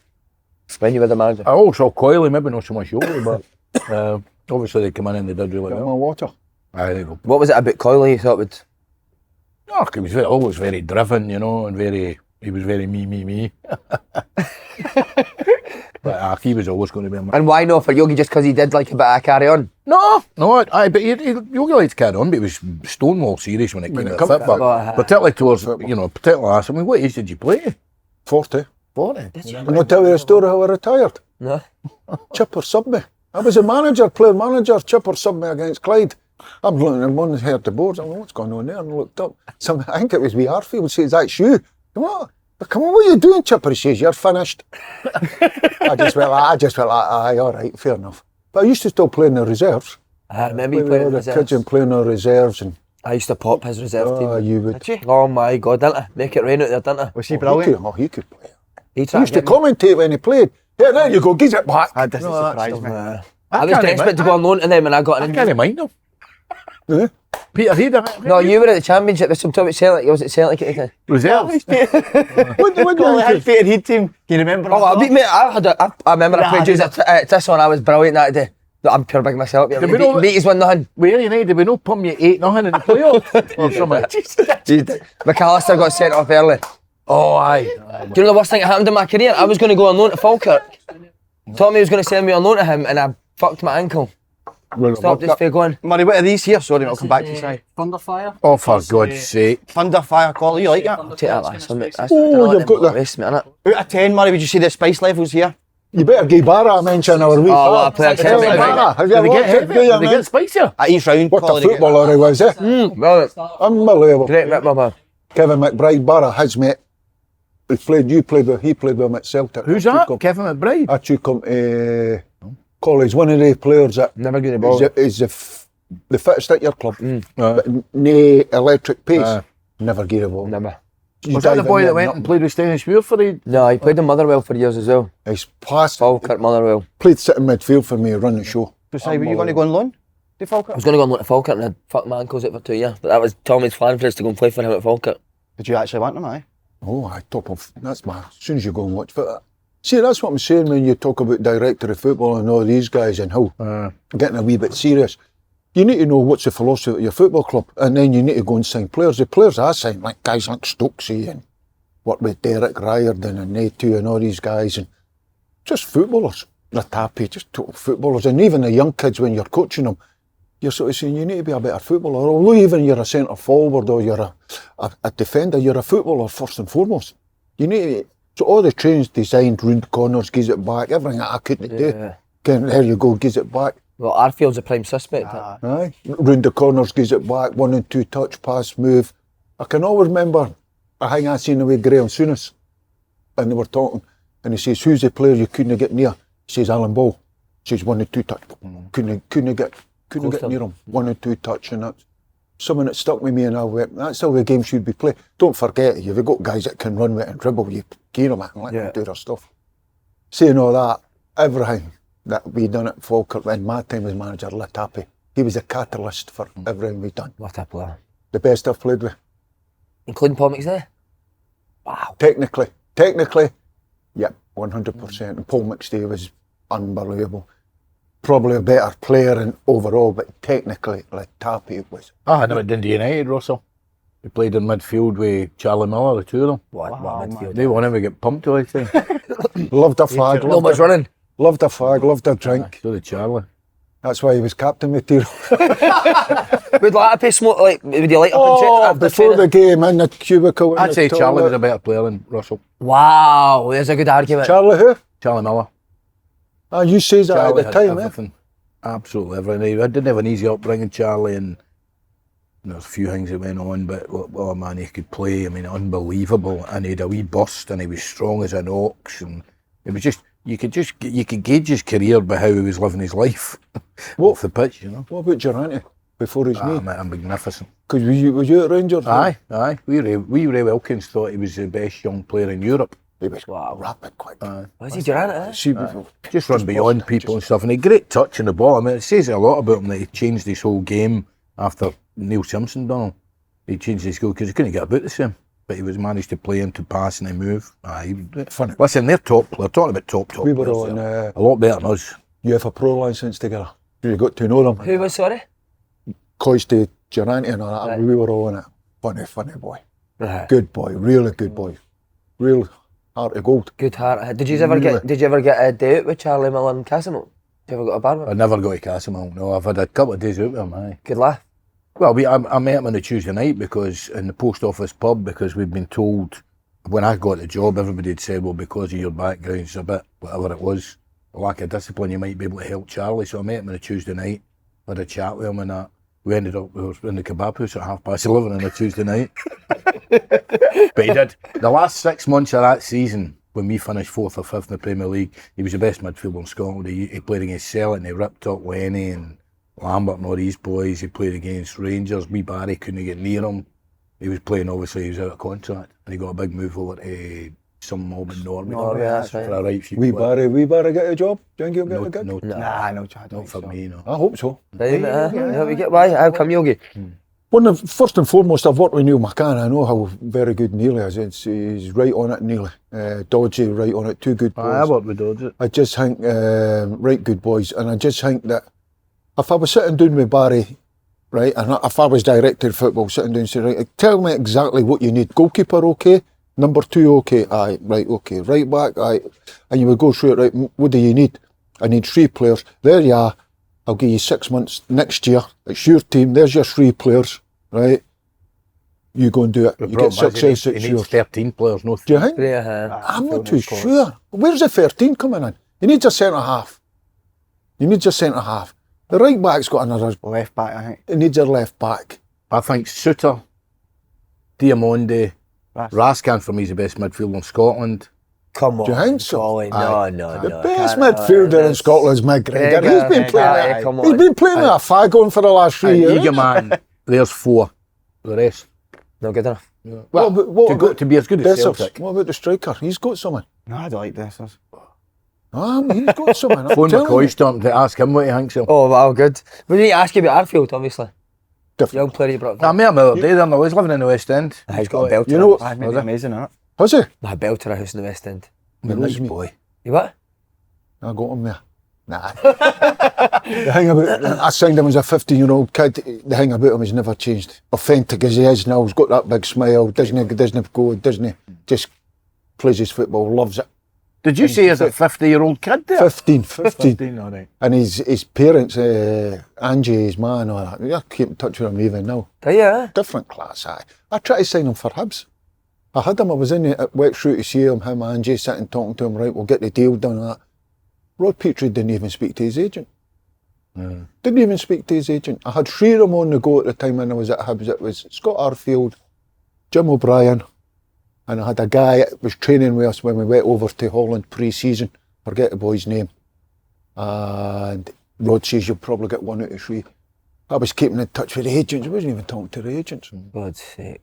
when you were the manager? I also Coyle, maybe not so much Yogi, but obviously they come in and they did really Get him well. on water. Aye, there you go. What was it about Coyley you thought would... Oh, he was always very driven, you know, and he was very me. But he was always going to be a man. And why not for Yogi, just because he did like a bit of carry on? No, but Yogi liked to carry on, but he was stonewall serious when it came to football. Particularly towards, particularly last. I mean, what age did you play? 40. 40. And I'll tell you a story how I retired. No. Chipper subbed me. I was a player manager, Chipper subbed me against Clyde. I'm looking and one heard the boards, I'm like, what's going on there? And I looked up. I think it was wee Harfield says, that's you. What? Come on, what are you doing, Chipper? He says, you're finished. I just went like, aye, all right, fair enough. But I used to still play in the reserves. I remember you Play playing with in all the reserves. kids and playing in the reserves. And I used to pop his reserve team. you would. Did you? Oh my God, didn't I? Make it rain out there, didn't I? Was he brilliant? He could play. He He tried used to get me. commentate when he played. Yeah, there you go, gives it back. That doesn't surprise me. I was desperate to go on loan to them and I got I an can't injury. mind him. Eh? Peter Heath. No, you were at the championship. There's some talk about Celtic. Was it Celtic at the time? Reserves. What do Collie you had think? Peter Heath team. Do you remember? Oh, I beat me. I remember I played you at this one. I was brilliant that day. I'm pure big myself. Yeah. Did we know- Beat us 1-0. Where you know, did we not pump you 8-0 in the playoffs? Or something? McAllister got sent off early. Oh, aye. Do you know the worst thing that happened in my career? I was going to go on loan to Falkirk. Tommy was going to send me on loan to him and I fucked my ankle. Stop this for going. Murray, what are these here? Sorry, I'll come back to you. Si. Thunderfire. Oh, for God's sake. Thunderfire call, you like that? Take that last one, mate. You've got the... Waste, mate, innit? Out of 10, Murray, would you see the spice levels here? You better give Barra a mention our week. Oh, what a player. Barra, have you Did they watched it? Do you, Did they man? get spicier? At each round, What call a it again. footballer he was, eh? Well, Unbelievable. great rip, my man. Kevin McBride, Barra, his mate. He played with him at Celtic. Who's that? Kevin McBride? I took him to college. One of the players that Never get the ball. is the fittest at your club. But no electric pace. Never get a ball. Never. You Was that the dive in boy there, that went and played with Stennis Muir for the... No, he played in Motherwell for years as well. He's passed. Falkirk, Motherwell. Played sitting midfield for me, run the show. So, Si, were you going to go on loan to I Falkirk? was going to go on loan to Falkirk and I'd fucked my ankles out for 2 years. But that was Tommy's plan for us to go and play for him at Falkirk. Did you actually want them, aye? Oh, I top of. That's my. As soon as you go and watch foot. See, that's what I'm saying when you talk about director of football and all these guys and how getting a wee bit serious. You need to know what's the philosophy of your football club, and then you need to go and sign players. The players I sign, like guys like Stokesy and work with Derek Riordan and they two and all these guys, and just footballers. They're happy, just total footballers. And even the young kids, when you're coaching them, you're sort of saying you need to be a better footballer. Although even you're a centre forward or you're a defender, you're a footballer first and foremost. You need to, so all the training's designed, round corners, gives it back, everything that I couldn't do. Again, there you go, gives it back. Well, Arfield's a prime suspect. Aye. Round the corners, gives it back, 1 and 2 touch, pass, move. I can always remember a thing I seen with Graham Souness, and they were talking, and he says, who's the player you couldn't get near? He says, Alan Ball. He says, 1 and 2 touch. Couldn't get near him. 1 and 2 touch, and that's something that stuck with me, and I went, that's how the game should be played. Don't forget, you've got guys that can run with it and dribble, you gear them and let them do their stuff. Saying all that, everything that we done at Falkirk when my time as manager, Latapi, he was a catalyst for everything we done. What a player. The best I've played with. Including Paul McStay? Wow. Technically, yep, 100%. And Paul McStay was unbelievable. Probably a better player and overall, but technically, Latapi was. I never did United, Russell. We played in midfield with Charlie Miller, the two of them. What midfield. They won't ever get pumped all the time. Loved a fag, No much running. loved a fag, loved a drink. So did Charlie. That's why he was captain material. Would Latapi smoke, like, would you light up and Oh, after before the game in the cubicle. in I'd the say Charlie toilet. was a better player than Russell. Wow, there's a good argument. Charlie who? Charlie Miller. Ah, you says that Charlie at the had time, eh? everything. Absolutely everything. I didn't have an easy upbringing, Charlie, and there's a few things that went on, but oh man, he could play. I mean, unbelievable. And he had a wee burst, and he was strong as an ox, and it was just you could gauge his career by how he was living his life off the pitch, you know. What about Durante before his knee? Man, magnificent. Because was you at Rangers? Aye. We Ray Wilkins thought he was the best young player in Europe. He was rapid, quick. Was he Durant? Eh? See, Just run beyond people and stuff, and he had great touch in the ball. I mean, it says a lot about him that he changed his whole game after Neil Simpson done him. He changed his goal because he couldn't get about the same, but he was managed to play him to pass and then move. Funny. Listen, they're top. We're talking about top. we were players on there. A lot better than us. UEFA Pro license together. You got to know them. Who was, sorry? Coisty, Durante and all that. Right. We were all in it. Funny boy. Right. Good boy, really good boy. Real heart of gold. Good heart. Did you ever get a day out with Charlie Miller and Casimir? Did you ever got a bar with I him? never got to Casimir. No, I've had a couple of days out with him. Aye. Good laugh. Well, I met him on a Tuesday night because in the post office pub because we'd been told when I got the job, everybody had said, well, because of your background, it's a bit whatever it was, a lack of discipline, you might be able to help Charlie. So I met him on a Tuesday night, had a chat with him, and that. We ended up we were in the kebab house at 11:30 on a Tuesday night. But he did. The last 6 months of that season, when we finished 4th or 5th in the Premier League, he was the best midfielder in Scotland. He played against Celtic and he ripped up Lenny and Lambert and all these boys. He played against Rangers. Wee Barry couldn't get near him. He was playing, obviously, he was out of contract. And he got a big move over to some mob in Norway. Norway, that's right. For a right few Wee quid. Barry get a job? Do you think he'll No, get a gig? no, No chance. not for me, no. I hope so. Why? How come Yogi? First and foremost, I've worked with Neil McCann. I know how very good Neil is. He's right on it, Neil. Dodgy, right on it. Two good boys. I worked with Dodge. I just think, right good boys. And I just think that if I was sitting down with Barry, right, and if I was directing football, sitting down and saying, right, tell me exactly what you need. Goalkeeper, okay. Number 2, okay. Aye, right, okay. Right back, aye. And you would go through it, right, what do you need? I need 3 players. There you are. I'll give you 6 months next year. It's your team. There's your 3 players, right? You go and do it. You get success, it's He yours. needs 13 players, no Do you think? Yeah. I'm not too sure. Where's the 13 coming in? He needs a centre-half. He needs a centre-half. The right back's got another. Left back, I think. He needs a left back. I think Suter, Diamonde, Raskin for me is the best midfielder in Scotland. Come on. Do you think so? Colin, no. The best midfielder in Scotland is McGregor. He's been playing. come He's on. been playing with a fag on for the last 3 years. Egerman, there's 4. The rest. Not good enough. Well, to be as good as Dessers? Celtic. What about the striker? He's got something. No, I don't like Dessers. He's got something. I'm Phone telling McCoy you. starting to ask him what he thinks of. Oh, well, good. We need to ask you about Arfield, obviously. Different. Young player you brought. I met him the other day, I was living in the West End. He's got a belter. You know what? I've made it amazing, isn't it? Has he? A belter a house in the West End. Nice boy. You what? I got him there. Nah. The thing about I signed him as a 15-year-old kid. The thing about him has never changed. Authentic as he is now, he's got that big smile. Doesn't go, doesn't just plays his football, loves it. Did you say as a 50-year-old kid there? 15. All right. And his parents, Angie, his man, all that. I keep in touch with him even now. Do you? Different class, aye. I tried to sign him for Hibs. I had him, I was in at Wexford to see him, Angie, sitting talking to him, right, we'll get the deal done and that. Rod Petrie didn't even speak to his agent. Didn't even speak to his agent. I had 3 of them on the go at the time when I was at Hibs. It was Scott Arfield, Jim O'Brien, and I had a guy that was training with us when we went over to Holland pre-season. Forget the boy's name. And Rod says you'll probably get 1 out of 3. I was keeping in touch with the agents. I wasn't even talking to the agents. God's sake.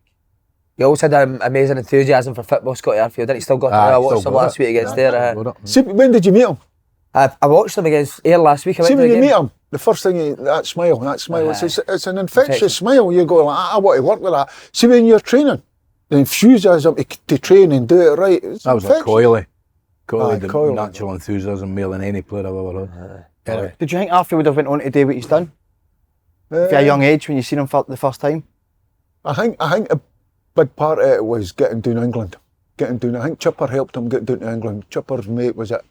You always had an amazing enthusiasm for football, Scotty Arfield. Didn't he still got I watched him last week against Ayr. See, when did you meet him? I watched him against Ayr last week. See, when you meet him, the first thing, that smile, it's an infectious smile. You go, I want to work with that. See, when you're training, the enthusiasm to train and do it right. That was like Coyley. Coyley, the Coyley. natural enthusiasm more than any player I've ever had. Anyway. Did you think Arthur would have went on to do what he's done? At a young age when you seen him for the first time? I think a big part of it was getting down to England. I think Chipper helped him get down to England. Chipper's mate was at...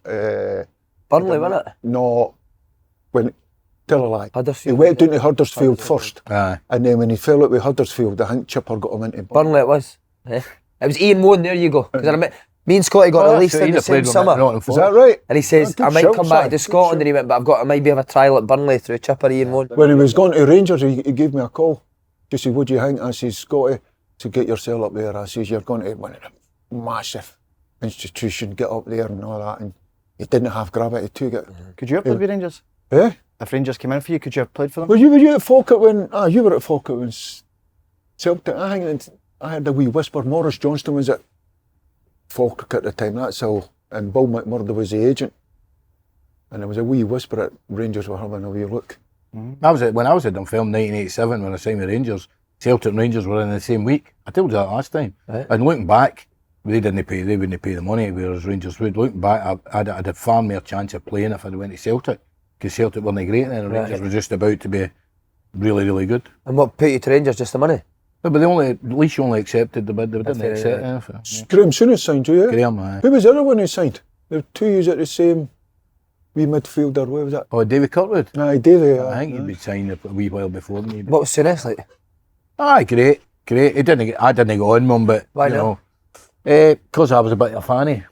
Burnley, wasn't it? No, tell a lie. Huddersfield. He went down to Huddersfield first. Aye. And then when he fell out with Huddersfield, I think Chipper got him into Burnley it was. It was Ian Moan, there you go. Because me and Scotty got released in the same summer. Is that right? And he says, Good I might shout, come back Si. to Scotland. And he went, but I might be have a trial at Burnley through Chipper, Ian Moan. When he was going to Rangers, he gave me a call. He said, what do you think? I says, Scotty, to get yourself up there. I says, you're going to one of the massive institution, get up there and all that. And he didn't have gravity to get. Could you have played with Rangers? Eh? If Rangers came in for you, could you have played for them? Were you at Falkirk when... you were at Falkirk when Celtic... I think I had a wee whisper. Maurice Johnston was at Falkirk at the time, that's all. And Bill McMurdo was the agent. And there was a wee whisper at Rangers were having a wee look. When I was at Dunfermline 1987 when I signed with Rangers, Celtic and Rangers were in the same week. I told you that last time. Right. And looking back, they wouldn't pay the money, whereas Rangers would. Looking back, I'd had far more chance of playing if I'd went to Celtic, because Celtic weren't great then, and Rangers were just about to be really, really good. And what put you to Rangers? Just the money? But at least you only accepted the bid, they didn't fair, accept yeah. anything. Graham Souness signed you, yeah? Graham, aye. Who was the other one who signed? There were 2 years at the same wee midfielder. Where was that? Oh, David Kirkwood? Aye, Davey. I think he'd been signed a wee while before me. What was Souness like? Aye, great. I didn't get on with him, but Why you not? know, because I was a bit of a fanny.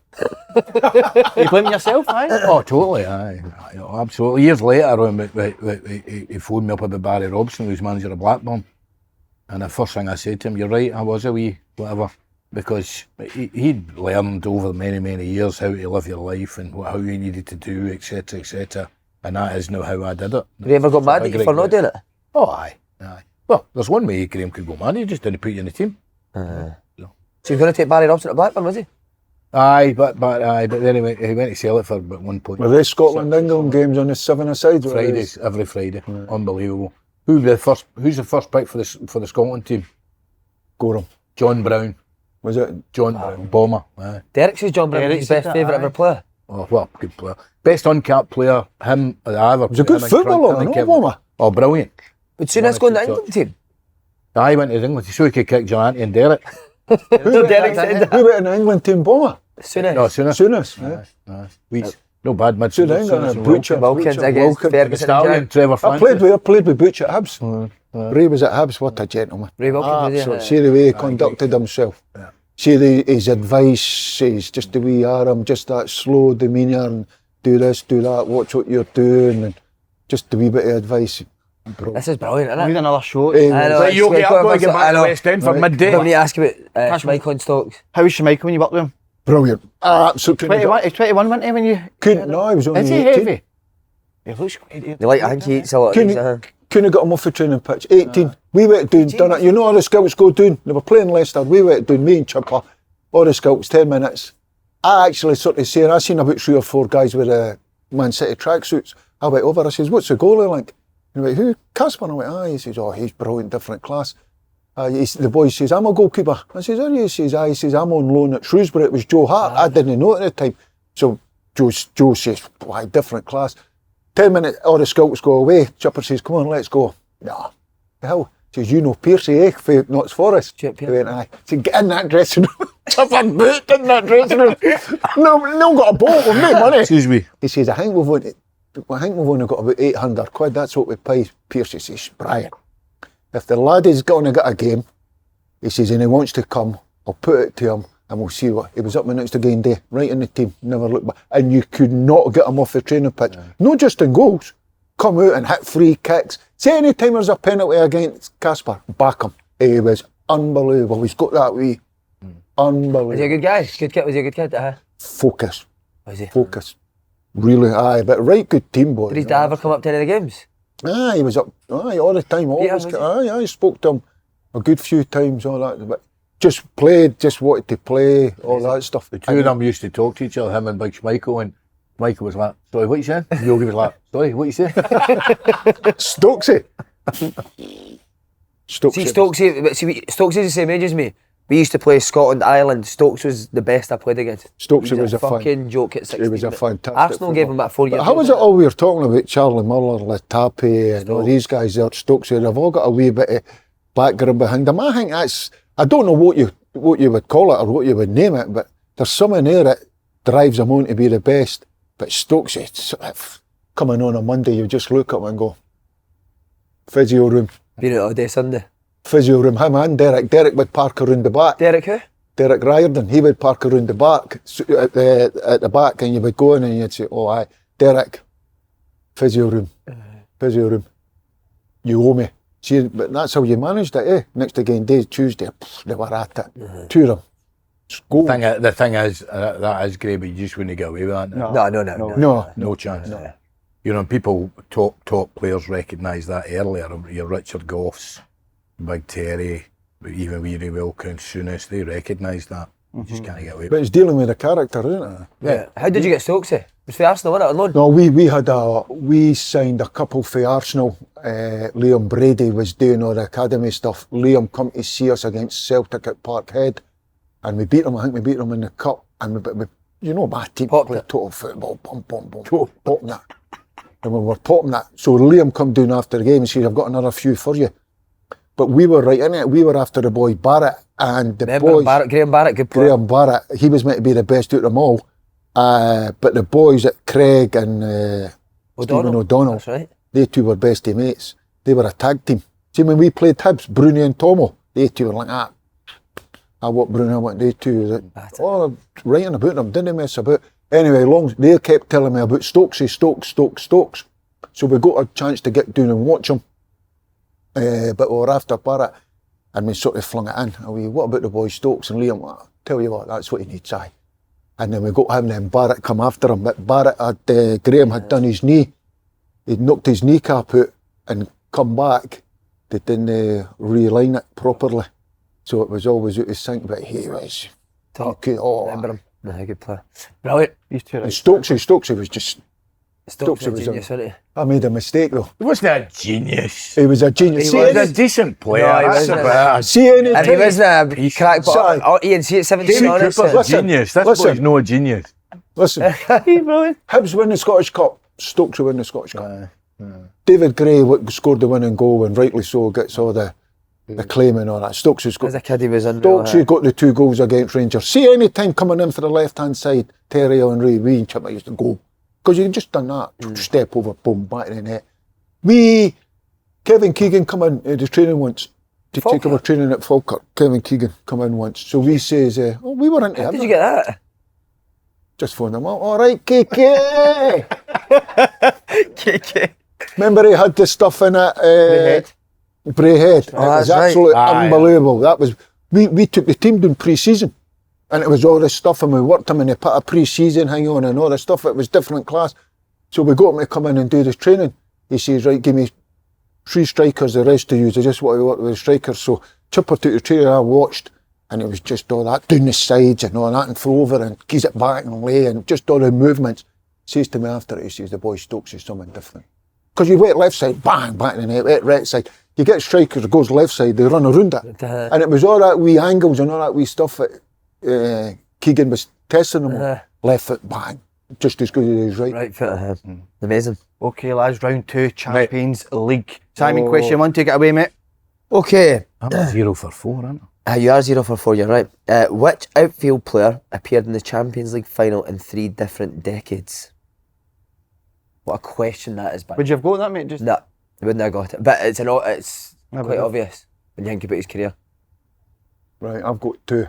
You blaming yourself, aye? Oh, totally, aye. Absolutely. Years later, when he phoned me up about Barry Robson, who was manager of Blackburn, and the first thing I said to him, you're right, I was a wee whatever, because he'd learned over many, many years how to live your life and how you needed to do, etc., etc., and that is now how I did it. Have you ever got mad at you for not doing it? Oh, aye. Well, there's one way Graham could go mad, he just didn't put you in the team. So you're going to take Barry Robson to Blackburn, was he? Aye, but then he went to sell it for about 1 point. Were they Scotland-England games on the 7-a-side? Fridays, every Friday. Unbelievable. Who's the first pick for the Scotland team? Gorham. John Brown. Was it? John Brown. Bomber. Aye. Derek says John Brown is his best favourite ever player. Oh, well, good player. Best uncapped player, him. I was a good footballer, no? Oh, brilliant. But Souness going to the England team? I went to England so he could kick Gianni and Derek. Who went in the England team, Bomber? Souness. No, Souness. Nice. No bad midfield. Wilkins, I guess. Ferguson, Trevor I played with Butch at Hibs. Ray was at Hibs, what a gentleman. Ray Wilkins, absolutely. See the way he conducted himself. Yeah. See his advice, he's just the way you are, I'm just that slow demeanour and do this, do that, watch what you're doing, and just a wee bit of advice. This is brilliant, isn't it? We need another show. I know. But Yogi, I've got to get back to West End for midday. I need to ask about Schmeichel and Stokes. How was Schmeichel when you worked with him? Brilliant. Absolutely. 21, he's 21, wasn't he, when you... No, he was only Is he 18. heavy? He looks quite... I think he eats a lot of things. Couldn't got him off the training pitch. 18. We went down, done it. You know all the scouts go down. They were playing Leicester. We went down, me and Chipper, all the scouts, 10 minutes. I actually sort of saying, I seen about 3 or 4 guys with Man City tracksuits. I went over, I says, what's the goalie like? And he went, who? Casper? And I went, he says, oh, he's brilliant, different class. The boy says, I'm a goalkeeper. I says, are you? He says, he says, I'm on loan at Shrewsbury. It was Joe Hart. I didn't know at the time. So Joe says, why, different class. 10 minutes, all the scouts go away. Chipper says, come on, let's go. No, the hell. Says, you know Piercy, for Notts Forest. He went, aye. Said, get in that dressing room. Chipper boot in that dressing room. No got a ball, we've made money. Excuse me. He says, I think we've only got about 800 quid. That's what we pay. Piercy says, Brian, if the lad is going to get a game, he says, and he wants to come, I'll put it to him and we'll see what. He was up my next game day, right in the team, never looked back. And you could not get him off the training pitch. Yeah. Not just in goals. Come out and hit free kicks. Say any time there's a penalty against Casper, back him. He was unbelievable. He's got that way. Unbelievable. Was he a good guy? Was he a good kid? Focus. Was he? Focus. Really, but right good team, boy. Did his dad ever come up to any of the games? He was up all the time. Always. I spoke to him a good few times, all that. But just played, just wanted to play, all that stuff. The two of them used to talk to each other, him and Big Schmeichel, and Michael was like, sorry, what you saying? Yogi was like, sorry, what you saying? Stokesy. Stokesy is the same age as me. We used to play Scotland, Ireland. Stokes was the best I played against. Stokesy was a fucking joke at 16. He was a fantastic Arsenal gave him about 4 years. How was it all we were talking about? Charlie Muller, Latapi, and all these guys there, Stokesy, they've all got a wee bit of background behind them. I think I don't know what you would call it or what you would name it, but there's something there that drives them on to be the best. But Stokesy, coming on a Monday, you just look at him and go, physio room. Been out all day Sunday. Physio room, him and Derek. Derek would park around the back. Derek who? Derek Riordan. He would park around the back, at the back, and you would go in and you'd say, oh, aye, Derek, physio room. Physio room. You owe me. See, but that's how you managed it, eh? Next again, day Tuesday, they were at it. Two of them. The thing is, that is great, but you just wouldn't get away with that. No chance. No. You know, people, top players recognise that earlier. Your Richard Goffs, Big Terry, even Weary Wilkins, Souness, they recognise that. You just can't get away with it. But it's dealing with the character, isn't it? Yeah. How did you get Stokesy? It was for Arsenal, wasn't it, on loan? No, we signed a couple for Arsenal. Liam Brady was doing all the academy stuff. Liam come to see us against Celtic at Parkhead, and we beat them. I think we beat them in the cup. And we you know, my team played total football, popping that. And we were popping that. So Liam come down after the game and said, I've got another few for you. But we were right in it. We were after the boy Barrett, and the boys. Graham Barrett, good player. Graham Barrett, he was meant to be the best out of them all. But the boys at Craig and Stephen O'Donnell, that's right. They two were bestie mates. They were a tag team. See, when we played Hibs, Bruni and Tomo, they two were like that. I walked Bruni, I went, they two. Writing about them, didn't mess about. Anyway, they kept telling me about Stokes. So we got a chance to get down and watch them. But we were after Barrett, and we sort of flung it in. What about the boys Stokes and Liam? Well, tell you what, that's what he needs, aye. And then we got him, then Barrett come after him. But Barrett Graham had done his knee. He'd knocked his kneecap out and come back. They didn't realign it properly. So it was always out of sync, but he was... Remember him? Good player. Brilliant. Stokesy was just... Stokes was a genius, wasn't he? I made a mistake though. He wasn't a genius. He was a genius. He was a decent player. No, he wasn't. And he wasn't a crack, but Ian, see it 17 David Cooper's a genius. This boy's no a genius. Listen, Hibs win the Scottish Cup, Stokes will win the Scottish Cup. David Gray scored the winning goal, and rightly so, gets all the claim and all that. Stokes has got, As a kid, he was unreal. Stokes has got the 2 goals against Rangers. See, any time coming in for the left-hand side, Terry and Ray, we and Chipper used to go. Because you just done that. Step over, boom, back in the net. Kevin Keegan come in the training once to take over training at Falkirk. Kevin Keegan come in once. So we says, we were into How him. did you get that? Just phone them up. All right, KK. KK. Remember he had the stuff in it? Brayhead. Oh, It was that's right. absolutely unbelievable. That was we took the team down pre-season. And it was all this stuff, and we worked him, and he put a pre-season hang on and all this stuff. It was different class. So we got him to come in and do this training. He says, right, give me 3 strikers, the rest of you. I just want to work with the strikers. So Chipper took the training, I watched, and it was just all that, down the sides and all that, and throw over and keys it back and lay, and just all the movements. Says to me after it, he says, the boy Stokes is something different. Because you wait left side, bang, back in the net, wait right side. You get strikers that goes left side, they run around it. And it was all that wee angles and all that wee stuff that Keegan was testing them on. Left foot, bang. Just as good as his right. Right foot. Amazing. Okay, lads, round 2, Champions League. Simon, question 1, take it away, mate. Okay. I'm 0 for 4, aren't I? You are 0 for 4, you're right. Which outfield player appeared in the Champions League final in 3 different decades? What a question that is, by Would you have got that, mate? No, I wouldn't have got it. But it's Never quite have. obvious when you think about his career. Right, I've got 2.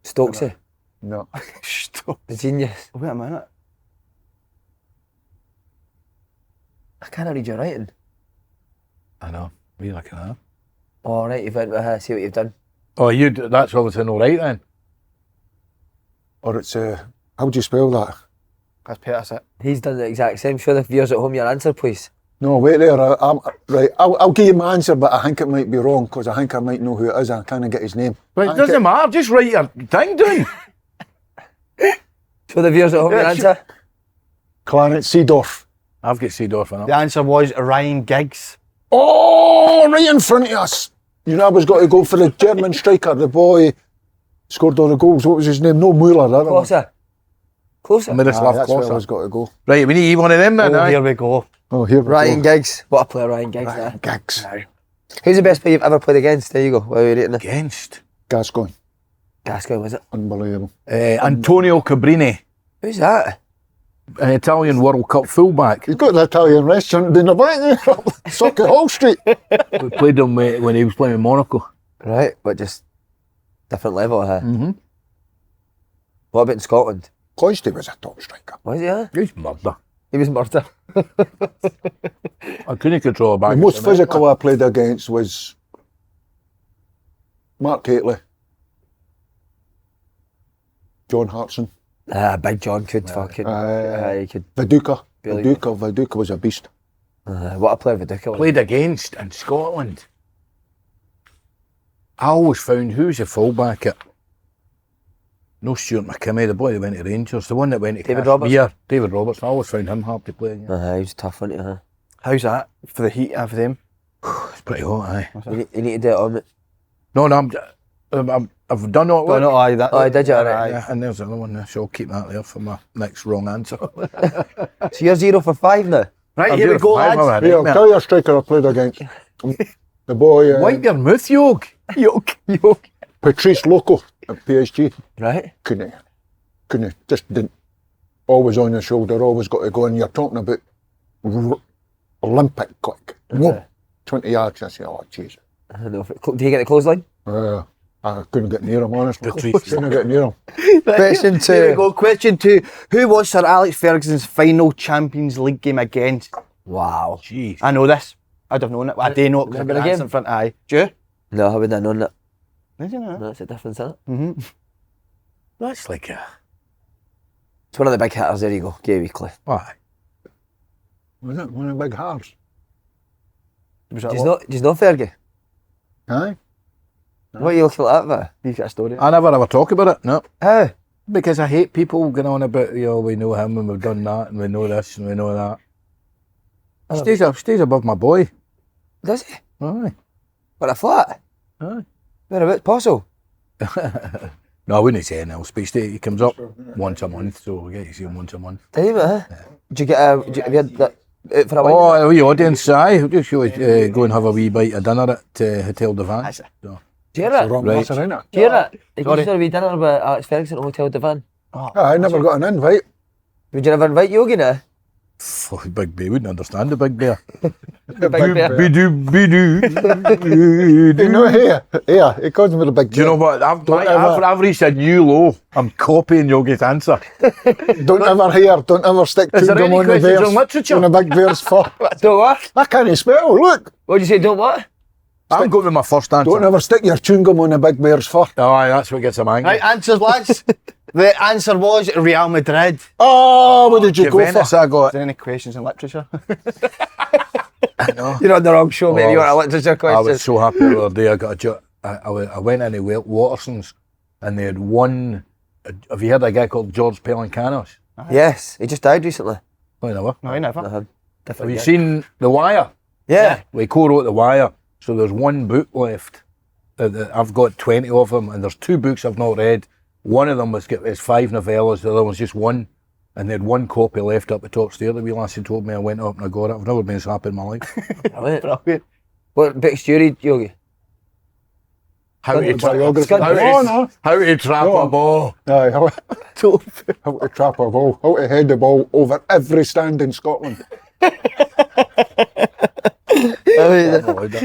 Stokesy, No. Stop. the genius. Wait a minute. I can't read your writing. I know. What are you looking at? All right, you've went with see what you've done. Oh, that's obviously no right then. Or it's, how do you spell that? That's Peter's it. He's done the exact same. Show the viewers at home your answer, please. No, wait there. Right, I'll give you my answer, but I think it might be wrong, because I think I might know who it is. I can't get his name. But it doesn't matter, just write your thing down. Show the viewers at home your answer. Clarence Seedorf. I've got Seedorf in The it. answer was Ryan Giggs. Oh, right in front of us. You know, I was got to go for the German striker, the boy scored all the goals. What was his name? No, Mueller. That one. Closer. Miroslav That's where I Klose. was got to go. Right, we need one of them then, Oh, aye? here we go. Oh, here we Ryan go. Giggs. What a player, Ryan Giggs. Ryan Giggs. Who's the best player you've ever played against? There you go. What are we rating it? Against Gascoigne. Gascoigne, was it? Unbelievable. Antonio Cabrini, Who's that? an Italian World Cup fullback. He's got the Italian restaurant in the back there. Socket Hall Street. We played him when he was playing in Monaco. Right, but just different level, huh? Mm-hmm. What about in Scotland? Cloyster was a top striker. Was he, huh? He's murder. He was murder. I couldn't control a bag. The most physical I played against was Mark Haitley, John Hartson, Big John could fucking... he could... Viduka. Really? Viduka was a beast. what a player Viduka was. Played against in Scotland. I always found who's the fullback at. No Stuart McKimmie, the boy that went to Rangers, the one that went to David Kashmir. David Robertson. I always found him hard to play against. He was tough, wasn't he, huh? How's that for the heat of them? It's pretty hot, aye. You need to do it on it. No, I've done all Oh, no, aye, that. Oh, did you? Alright. Yeah, and there's another one there, so I'll keep that there for my next wrong answer. So you're 0 for 5 now? Right, I'm here we doing go, five lads. already. Yeah, I'll tell you a striker I played against. The boy, Wipe your mouth, Yog. Yoke. Patrice Loco at PSG. Right? Couldn't, just didn't. Always on your shoulder, always got to go, and you're talking about Olympic quick. Whoa, 20 yards. I say, oh, jeez. Do you get the clothesline? I couldn't get near him, honestly. Patrice. Couldn't get near him. Question Here we 2. go. Question 2. Who was Sir Alex Ferguson's final Champions League game against? Wow. Jeez. I know this. I'd have known it. I do know it because I've Remember got the answer game? in front. Aye. Do you? No, I wouldn't have known that. Did you know? No, it's a difference, isn't it? Mm-hmm. That's like a... It's one of the big hitters. There you go. Gay Weekly. Aye. Was it one of the big halves? Was Do that you what? know Fergie? Aye. What are you looking at that for? You've got a story. I never ever talk about it, no. How? Because I hate people going on about, we know him and we've done that and we know this and we know that. Stays above my boy. Does he? Aye. What, a flat? Aye. Whereabouts? Postle? No, I wouldn't say anything else, but he comes up once a month, so we get to see him once a month. Damn it, huh? Do you get have you had that out for a while? Oh, a wee audience, aye. We'll just go and have a wee bite of dinner at Hotel Divan. So. Do you hear it? Wrong Right. answer, innit? Do you hear it? You Sorry. used to have a wee dinner with Alex Ferguson at Hotel Divan. I never got an invite. Would you never invite Yogi now? Fuck, Big Bear wouldn't understand the Big Bear. The big bear. You know, here, he calls me the big Do you know what? I've reached a new low. I'm copying Yogi's answer. Don't ever stick Is there chewing gum any on the questions bears. on literature? On the big bear's fur. Don't what? I can't spell, look. What did you say? Don't what? I'm going with my first answer. Don't ever stick your chewing gum on the big bear's fur. Oh, aye, that's what gets him angry. Right, answers, lads. The answer was Real Madrid. Is Oh, what did you go Juventus, for? I got. there any questions in literature? You're on the wrong show, mate. Oh, You want a literature I was question? so happy the other day. I got a I went into Waterson's and they had one. Have you heard of a guy called George Pelancanos? Yes, he just died recently. Oh, never. No, never. Different Have you guy. seen The Wire? Yeah. We co-wrote The Wire, so there's one book left. I've got 20 of them, and there's 2 books I've not read. One of them is 5 novellas, the other one's just one, and they had one copy left up the top stair. The wee lassie told me I went up and I got it. I've never been so happy in my life. Brilliant. Brilliant. What books do you read, Yogi? How to biography. how to trap a ball. Aye, how to trap a ball, how to head the ball over every stand in Scotland.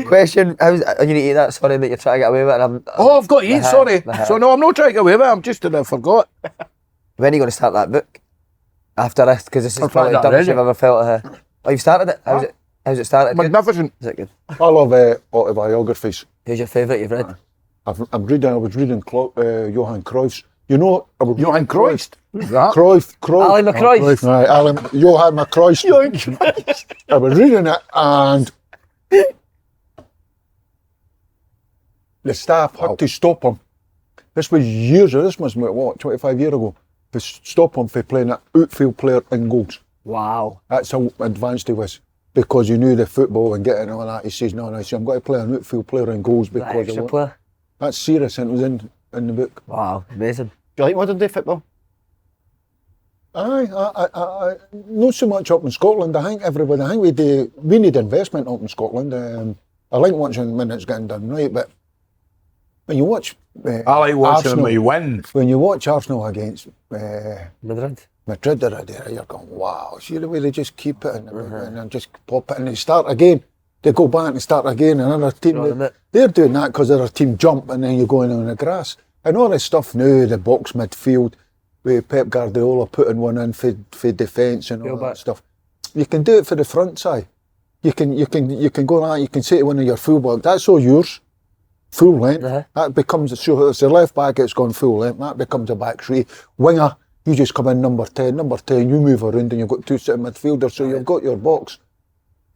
Question: you need to eat that? Sorry that you're trying to get away with it. And Oh, I've got to eat, sorry. the So no, I'm not trying to get away with it, I'm just I forgot. when are you going to start that book? After this, because this is I've probably the started that dumbest you've ever felt. Oh, you've started it. How's it started? Good? Magnificent. Is it good? I love autobiographies. Who's your favourite you've read? I was reading Johan Cruyff's. You know, Johan Cruyff. Who's that? Cruyff. Alan McCroy. Right, Johan McCroy. I was reading it and the staff had to stop him. This was years ago, this must be what, 25 years ago. To stop him from playing an outfield player in goals. Wow. That's how advanced he was. Because he knew the football and getting all that. He says, no, I'm going to play an outfield player in goals That because extra player. that's serious and it was in the book. Wow, amazing. Do you like modern day football? I not so much up in Scotland. I think we need investment up in Scotland. I like watching when it's getting done right, but when you watch I like watching Arsenal, them you win. when you watch Arsenal against Madrid. Madrid the other day, you're going, wow, see the way they just keep it and then just pop it and they start again. They go back and start again. Another team, they're doing that because their team jump and then you're going on the grass. And all this stuff now, the box midfield, with Pep Guardiola putting one in for defence and all that stuff. You can do it for the front side. You can go on that, you can say to one of your fullback, that's all yours. Full length. That becomes, so it's the left back, it's gone full length. That becomes a back three. Winger, you just come in number 10. Number 10, you move around and you've got 2 sitting midfielders, so you've got your box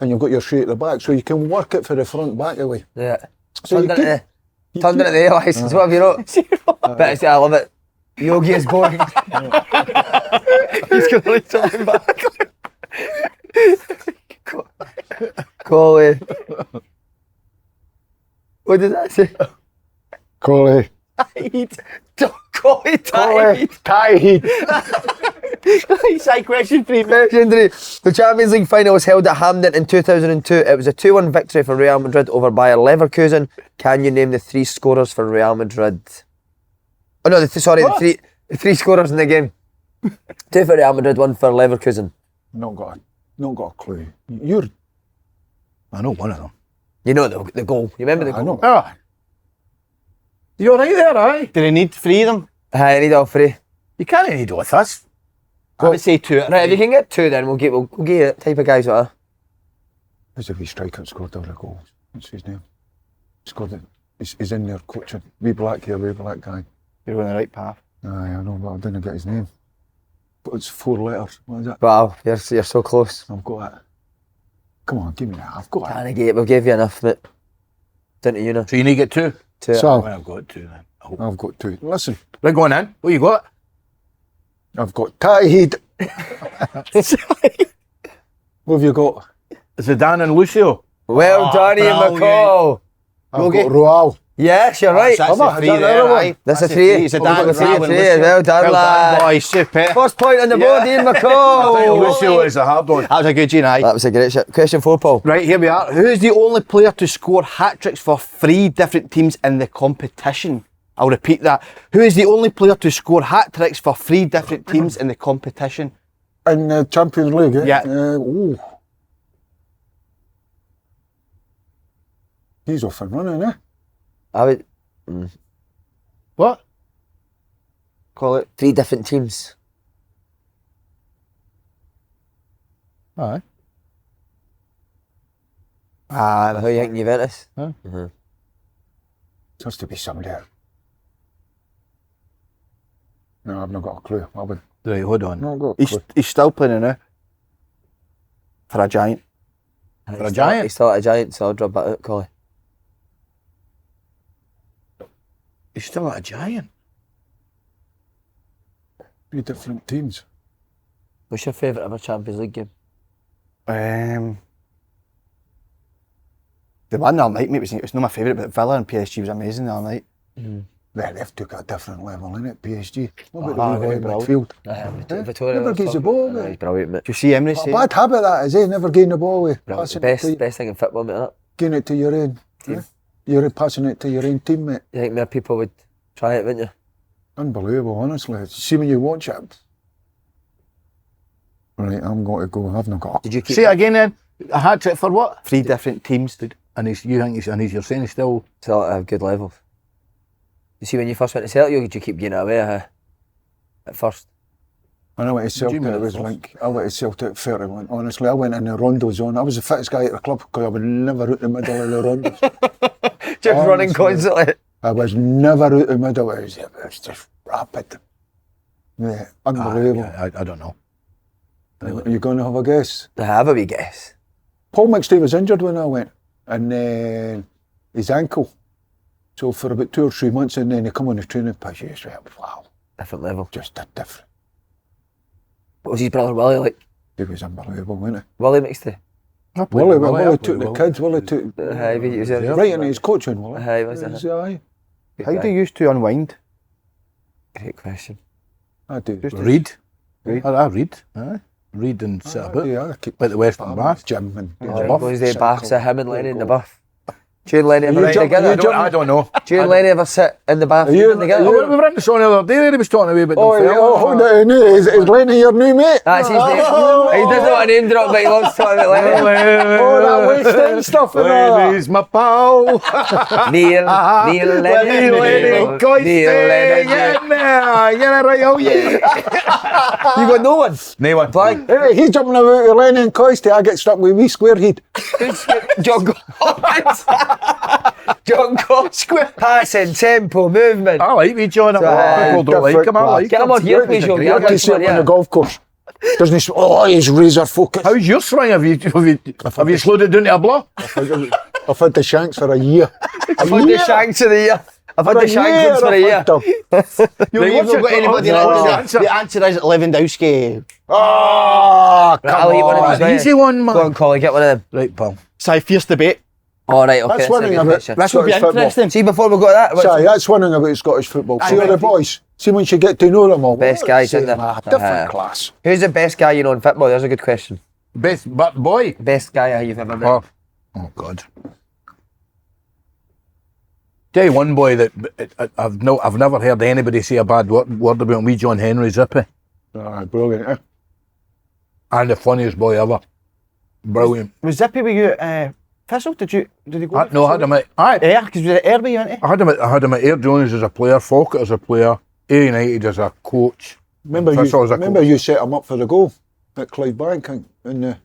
and you've got your straight at the back, so you can work it for the front back away. Yeah. So Turned into the A license. What have you wrote? But I love it. Yogi is boring. He's going to leave something back. Coley. What did that say? Coley. Don't call it Tied. Side question 3. Question 3. The Champions League final was held at Hamden in 2002. It was a 2-1 victory for Real Madrid over Bayer Leverkusen. Can you name the 3 scorers for Real Madrid? Oh no, the 3 scorers in the game. 2 for Real Madrid, 1 for Leverkusen. Not got a clue. I know one of them. You know the goal. You remember the goal? I know. You're right there, aye. Do they need 3 of them? I need all 3. You can't need with us. I would say 2. Right, if you can get 2 then we'll give you the type of guys that are. Who's the wee striker that scored all the goals? What's his name? Scored it. He's in there coaching. Wee black hair, wee black guy. You're on the right path. Aye, I know, but I didn't get his name. But it's 4 letters. What is it? Wow, you're so close. I've got it. Come on, give me that. I've got it. Can't get it, we'll give you enough, mate. Down to you now. So you need to get 2. 2. So, Well, I've got 2 then. I hope. I've got 2. Listen, Right, go on then. What you got? I've got Tahid. What have you got? Zidane and Lucio. Well done, Ian brilliant. McCall. I've got Royal. Yes, you're right. That's Come the on, three is that there, another aye. one? That's a the three. It's a We've got Dan the three, Rowan, three. Lucio. Well done, lad. boys, super. First point on the board, Ian I think McCall. Lucio is a hard one. That was a good gene, aye. That was a great shot. Question 4, Paul. Right, here we are. Who is the only player to score hat-tricks for 3 different teams in the competition? I'll repeat that. Who is the only player to score hat-tricks for 3 different teams in the competition? In the Champions League, eh? Yeah. Ooh. He's off and running, eh? I would What? Call it. 3 different teams. Aye. Ah, Who you think Juventus? It has to be somebody else. No, I've not got a clue. I would Right, hold on. not got a clue. he's still playing now. For a giant. For a giant? He's still at a giant, so I'll drop that out, Collie. He's still at a giant. 3 different teams. What's your favourite ever Champions League game? The one the other night, mate, it's not my favourite, but Villa and PSG was amazing the other night. Well, they've took a different level, innit, PSG. What Ah, about the wee boy brilliant. midfield? Vittoria. Never gives the ball away. He's brilliant, mate. Do you see Emery A say? bad habit that is, eh? Never gain the ball away. Brilliant. Passing Best, it to, best thing in football, mate, that. gain it to your own. Team. You're passing it to your own teammate. You think more people would try it, wouldn't you? Unbelievable, honestly. See when you watch it. Right, I'm going to go. I've not got. Did you keep Say it again then. A hat trick for what? 3 different teams. And you think you're saying he's still. still at a good level? You see, when you first went to Celtic, did you keep getting it away at first? When I went to Celtic, mean it was at like, I went to Celtic at 31. Honestly, I went in the rondo zone. I was the fittest guy at the club because I was never out the middle of the rondos. Just running Honestly. constantly. I was never out the middle. It was just rapid. Yeah, unbelievable. I don't know. Are you going to have a guess? I have a wee guess. Paul McStay was injured when I went, and then his ankle. So for about 2 or 3 months, and then he come on the training pitch. He just went, wow, Different level. just a different. What was his brother Willie like? He was unbelievable, wasn't Willie McStay? Willie took the kids. Willie took Aye, he was there. right into his coaching. Willie. Aye, was it? Aye. How do you used to unwind? Great question. I do. Read. I read. Aye. Read and sit about. Yeah, I keep Like the Western Bath. gym and Goes there, baths at him and Lenny in the bath. Do you and Lenny ever You sit jump- together? you jump- I don't know. Do you and Lenny ever sit in the bath you- together? are We were in the song the other day. He was talking away about Oh, them yeah, fellas. hold on. Is Lenny your new mate? That's his name. He doesn't want to name drop, but he loves talking about Lenny. Oh, that West End stuff and all that. Lenny's my pal. Neil Lenny. Lenny, Coy, Neil Lenny. get in there. Get it right, oh yeah. You got no one? No one. Blank. Hey, he's jumping about with Lenny and Coisty. I get stuck with wee Squarehead. John Collins. John Collins. Passing, tempo, movement. I like me, John. People don't like him. I like Get him on here, please, John. You have to see him on the golf course. Doesn't he? Oh, he's razor focused. How's your swing? Have you slowed it down to a blow? I've had the shanks for a year. I've had the shanks of the year. I've had the shanks for a year. You've not got anybody like answer. The answer is Lewandowski. Oh, come I'll eat one of on. these, right? Easy one, man. Go on, Collie, get one of them. Right, pal. Si, fierce debate. All right, okay. That's one a thing good about question. This will be Scottish football. interesting. See, before we go to that, Sorry, that's one thing about Scottish football. See all the boys. See once you get to know them all. Best guys in there. Different class. who's the best guy you know in football? There's a good question. Best but boy. Best guy you've ever met. Oh God. Tell you one boy that I've never heard anybody say a bad word about him. We John Henry Zippy, Oh, brilliant. Eh? and the funniest boy ever. Brilliant. Was Zippy with you at Thistle? Did he go? No, I had him at Yeah, because we were at Airby, weren't he? I had him at Air Jones as a player, Falkett as a player, A United as a coach. Remember Thistle as a you coach. set him up for the goal at Clydebank in the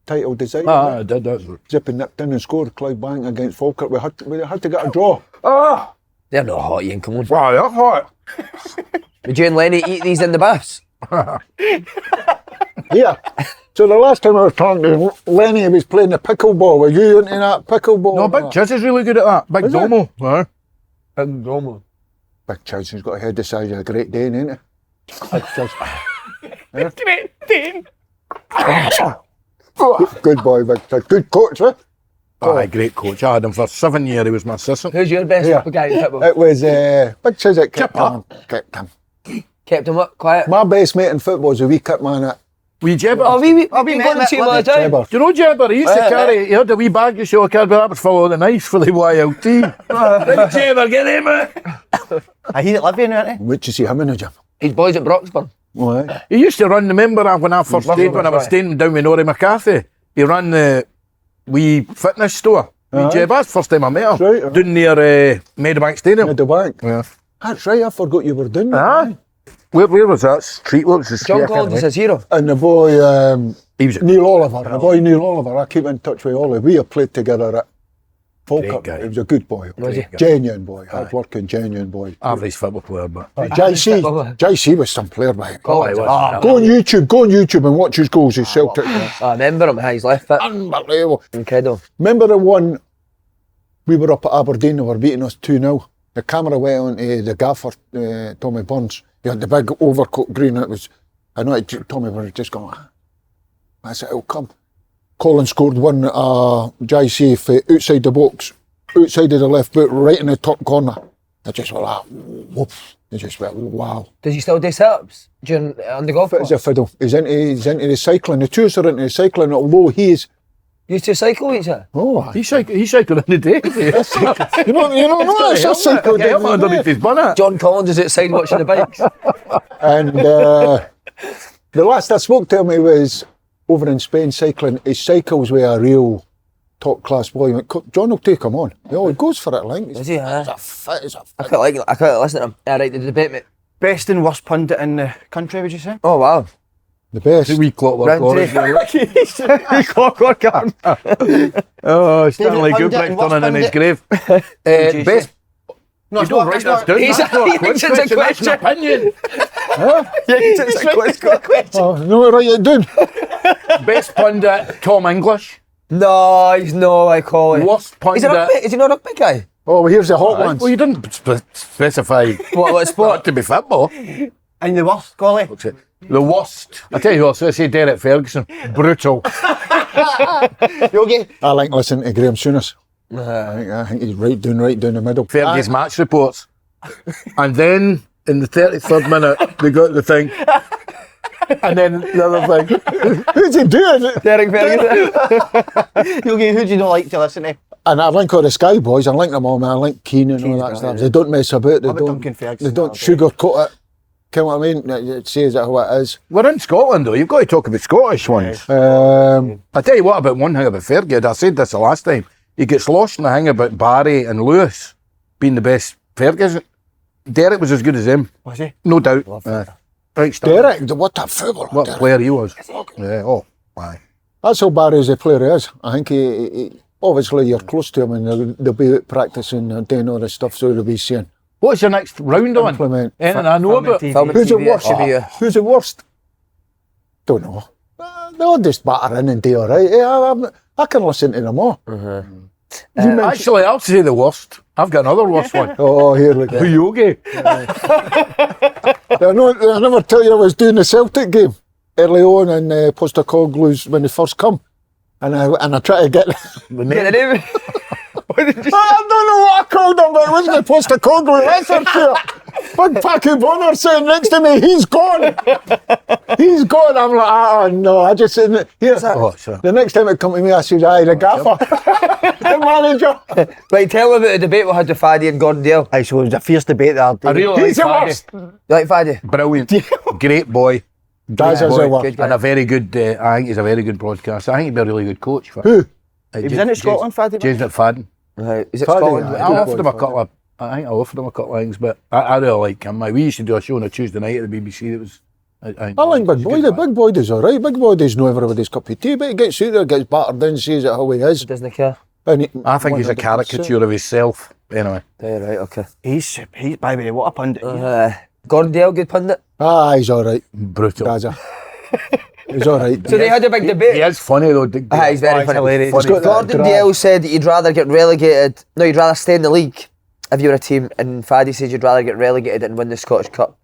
title design. I did that. Zippy nipped in and scored Clydebank against Falkirk. We had to get a draw. They're not hot, Ian, come on. Wow, that's hot. Would you and Lenny eat these in the baths? Yeah. So the last time I was talking to Lenny, he was playing the pickleball. Were you into that pickleball? No, Big Chiz is really good at that. Big Is he? Domo. Aye. Big Domo. Big Chiz, he's got a head the size of a Great Dane, ain't he? Big Chiz. Great Dane. Good boy, Big Chiz. Good coach, eh? Oh, great coach. I had him for 7 years. He was my assistant. Who's your best guy in football? It was, big says it kept him. Kept him up, quiet. My best mate in football was a wee kit man at Wee Jebber. Oh, we've been going to see him all the time. Jebber. Do you know Jebber? He used to carry, he had a wee bag you show a card, but that was full of the knives for the YLT. Right, Jebber, get him out. I hear it living, aren't he? Would you see him in the gym? His boys at Broxburn. Right. He used to run, remember when I first stayed, when I was staying down with Norrie McCarthy, he ran the wee fitness store. Wee Jebber, that's the first time I met him. That's right, Down near Meadowbank Stadium. At the bank. Yeah. That's right, I forgot you were doing that. Ah. Where was that? Street Looks? John Collins is his hero. And the boy, He was Neil Oliver, I keep in touch with Ollie. We have played together at Falkirk. guy. He was a good boy. Was he? Genuine boy, hard working, genuine boy. average football player, but JC was some player, mate. Oh, he was. Go on YouTube and watch his goals, his Celtic. I remember him, he's left foot. Unbelievable. Incredible. Remember the one, we were up at Aberdeen, they were beating us 2-0. The camera went on to the gaffer, Tommy Burns. He had the big overcoat green, it was, I know Tommy Burns just going, I said, it'll come. Colin scored one, JC for outside the box, outside of the left boot, right in the top corner. I just went, whoops. I just went, wow. Does he still do sit-ups on the golf Fit course? as a fiddle. He's into the cycling. The two are into the cycling, although he's, Used to cycle each other? he cycled in the day. you know, it's a cycle. Get him underneath his bonnet. John Collins is outside watching the bikes. And the last I spoke to him, he was over in Spain cycling. He cycles with a real top class boy. He went, John will take him on. He goes for it, like. Is he? He's a fit. I quite listen to him. Right, the debate, mate. Best and worst pundit in the country, would you say? Oh, wow. The best. The wee clockwork orange. Clockwork arm. Oh, Stanley Favourite Kubrick pundit and worst turning in his pundit? grave. Best. No, You don't write that down. He's That's not a quiz it's a question, that's an opinion. It's a question. Oh, no, write it down. Best pundit, Tom English. No, he's no, I call it. Worst pundit. Is he not a big guy? Oh, well, here's the hot ones. Well, you didn't specify What sport? to be football. And the worst, Golly? The worst. I tell you what, so I say Derek Ferguson. Brutal. Yogi? I like listening to Graham Souness. I think he's right down the middle. Fergie's match reports. And then in the 33rd minute, they got the thing. And then the other thing. Who's he doing? Derek Ferguson. Yogi, who do you not like to listen to? And I like all the Sky boys. I like them all, man. I like Keane and all that stuff. They don't mess about. They don't sugarcoat it. You know what I mean? It says it how it is. We're in Scotland though, you've got to talk about Scottish ones. I tell you what about one thing about Fergie, I said this the last time. He gets lost in the thing about Barry and Lewis being the best Ferguson. Derek was as good as him. Was he? No doubt. Right, Derek, what a footballer. What Derek. player he was. Yeah, oh, aye. That's how Barry as a player he is. I think he obviously you're close to him and they'll be out practicing and doing all this stuff, so they'll be saying, What's your next round on? implement. Anything I know about? Who's the worst? TV. Who's the worst? Don't know. They'll just batter in and do all right. Yeah, I can listen to them all. Actually, I'll say the worst. I've got another worst one. Oh, here we go. Yogi. I never tell you I was doing the Celtic game early on in Postacoglu's when they first come. And I try to get Get the name. What did you say? I don't know what I called him, but it wasn't Postacoglu, that's for sure. Big Packy Bonner sitting next to me, he's gone. He's gone. I'm like, oh no, I just said, here's sorry. the next time it come to me, I said, aye, the gaffer, the manager. Right, tell me about the debate we had with Faddy and Gordon Dale. Aye, so it was a fierce debate there. I really like He's the Faddy. worst. You like Faddy? Brilliant. Great boy. That's as it Good guy. And a very good, I think he's a very good broadcaster. I think he'd be a really good coach. Who? He was in Scotland, Faddy. James McFadden. Right. Is it Faddy, Scotland? aye. I Good offered boy, him a Faddy. couple of, I think I offered him a couple of things, but I really like him. We used to do a show on a Tuesday night at the BBC that was... I like Big Boy. The Big Boy does all right. Big Boy does know everybody's cup of tea, but he gets out there, gets battered down, says it how he is. Doesn't care. And I think he's a caricature of himself. Anyway. Yeah, right, okay. He's by the way, what a pundit. Gordon Dale, good pundit. Ah, he's all right. Brutal. Gaza. He's all right. So they had a big debate. He is funny though. He's very funny. hilarious. He's got that Gordon drag. Dale said that you'd rather get relegated. No, you'd rather stay in the league if you were a team. And Faddy said you'd rather get relegated and win the Scottish Cup.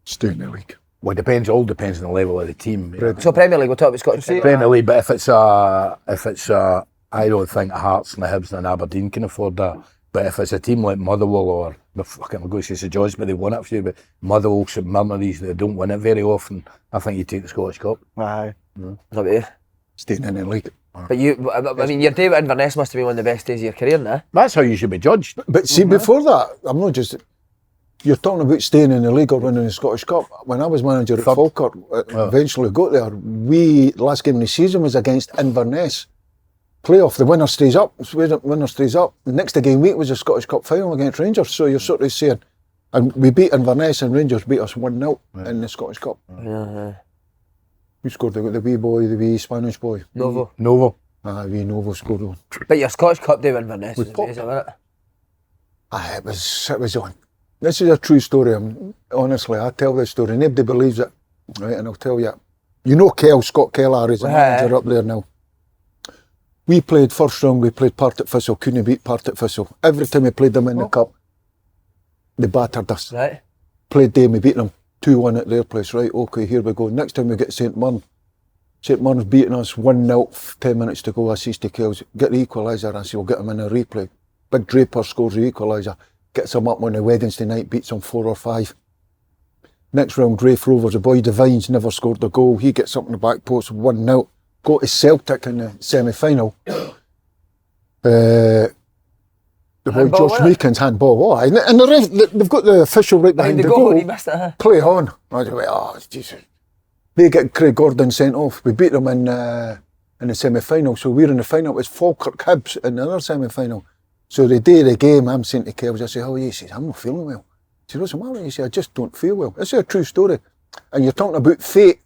Stay in the league. Well, it all depends on the level of the team. So Premier League, we'll talk about Scottish Cup. Premier League, but if it's a I don't think Hearts and the Hibs and Aberdeen can afford that. But if it's a team like Motherwell or, I'm going to say St John's, but they won it a few, but Motherwell, St Mirren's, they don't win it very often, I think you take the Scottish Cup. Aye. Is that what you? Staying in the league. But I mean, your day with Inverness must have been one of the best days of your career, nah? That's how you should be judged. But see, before that, I'm not just... You're talking about staying in the league or winning the Scottish Cup. When I was manager at Falkirk, eventually got there, last game of the season was against Inverness. Playoff, the winner stays up. Winner stays up. The next game week was a Scottish Cup final against Rangers. So you're sort of saying, and we beat Inverness and Rangers beat us 1-0 in the Scottish Cup. Who scored? The wee boy, the wee Spanish boy. Novo. Wee Novo scored one. But your Scottish Cup day with Inverness was amazing, wasn't it? It was on. This is a true story. Honestly, I tell this story. Nobody believes it, right? And I'll tell you. You know Scott Kellar is the manager up there now. We played first round, we played Partick Thistle, couldn't beat Partick Thistle. Every time we played them in the cup, they battered us. Right. Played them, we beat them 2-1 at their place, right? Okay, here we go. Next time we get St Mirren. St Mirren's beating us 1-0, 10 minutes to go. I says to Kells, get the equaliser. I say, we'll get him in a replay. Big Draper scores the equaliser, gets him up on the Wednesday night, beats him 4 or 5. Next round, Grafe Rovers, the boy Devines never scored a goal. He gets up in the back post, 1-0. Go to Celtic in the semi-final. The boy Josh Meekins handball. And the ref, they've got the official right behind the goal. He missed it, Play on. I was like, oh, Jesus. They get Craig Gordon sent off. We beat them in the semi-final. So we're in the final. It was Falkirk Hibs in the other semi-final. So the day of the game, I'm saying to Kells, I say, how are you? He says, I'm not feeling well. He says, what's the matter? He says, I just don't feel well. This is a true story. And you're talking about fate,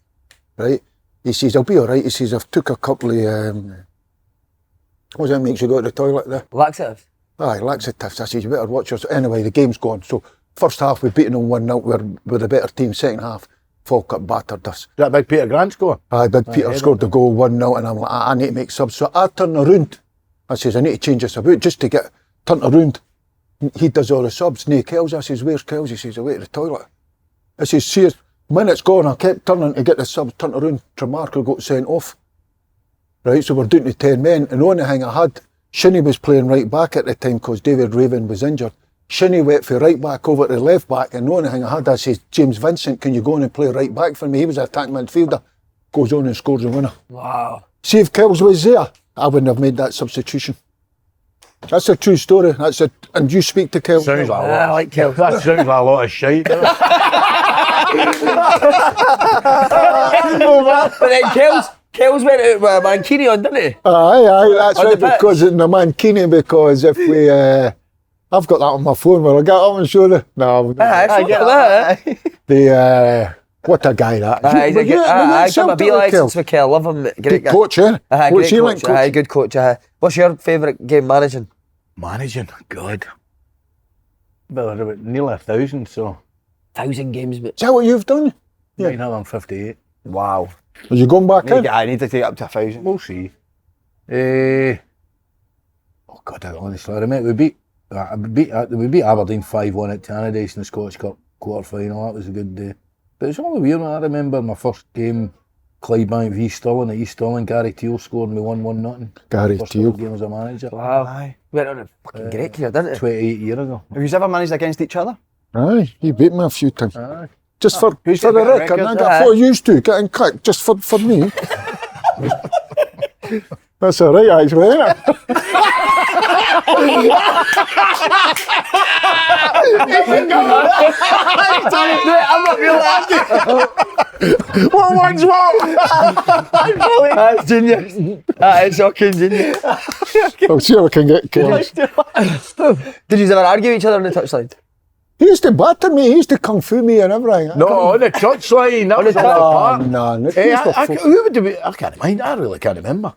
right? He says, I'll be all right. He says, I've took a couple of, what that makes you go to the toilet there? Laxatives? Aye, laxatives. I says, you better watch yourself. Anyway, the game's gone. So, first half, we've beaten them 1-0. We're the better team. Second half, Falkirk battered us. That big Peter Grant score? Aye, big Peter scored the goal 1-0, and I'm like, I need to make subs. So I turn around. I says, I need to change this about just to get turned around. He does all the subs. Nay, Kells. I says, where's Kells? He says, away to the toilet. I says, see, minutes gone, I kept turning to get the subs turned around. Tremarco got sent off. Right, so we're down to 10 men. And the only thing I had, Shinnie was playing right back at the time because David Raven was injured. Shinnie went for right back over to left back, and the only thing I had, I says, James Vincent, can you go on and play right back for me? He was an attacking midfielder. Goes on and scores the winner. Wow. See, if Kells was there, I wouldn't have made that substitution. That's a true story. That's it. And you speak to Kells? Sounds like a lot. I like Kells. That sounds like a lot of shite. But then Kells went out with Mancini on, didn't he? Aye, that's On right, the pitch. because in the Mancini, because if we, I've got that on my phone, will I get up and show you? No, I get that. What a guy that is. He's a good, I got my B licence with Kel, love him. Great guy. Coach, yeah? Great he like coach. Good coach. What's your favourite game managing? Managing? God. Well, about nearly 1,000, so. 1,000 games, but Is that what you've done? Yeah. 958. wow. Are you going back in? I need to take it up to 1,000. We'll see. Oh God, honestly, I remember we beat Aberdeen 5-1 at Tannadice in the Scottish Cup quarter final. That was a good day. But it's only weird. I remember my first game, Clydebank v Stirling at East Stirling. Gary Teal scored me 1-0. Gary First Teal. game as a manager. Wow. Aye. Went on a fucking great career, didn't it? 28 years ago. Have you ever managed against each other? Aye, he beat me a few times. Aye. Just for Who's the got better record, I records? got 4 used to getting cut just for me. That's all right, actually, isn't it? I'm not real laughing. What one's what? That's genius. That is shocking genius. I'll see if I can get Kells. Did you ever argue with each other on the touchline? He used to batter me, he used to kung fu me and everything. No, on the touchline. That was the all the part. No, Hey, who would we? I can't mind. I really can't remember.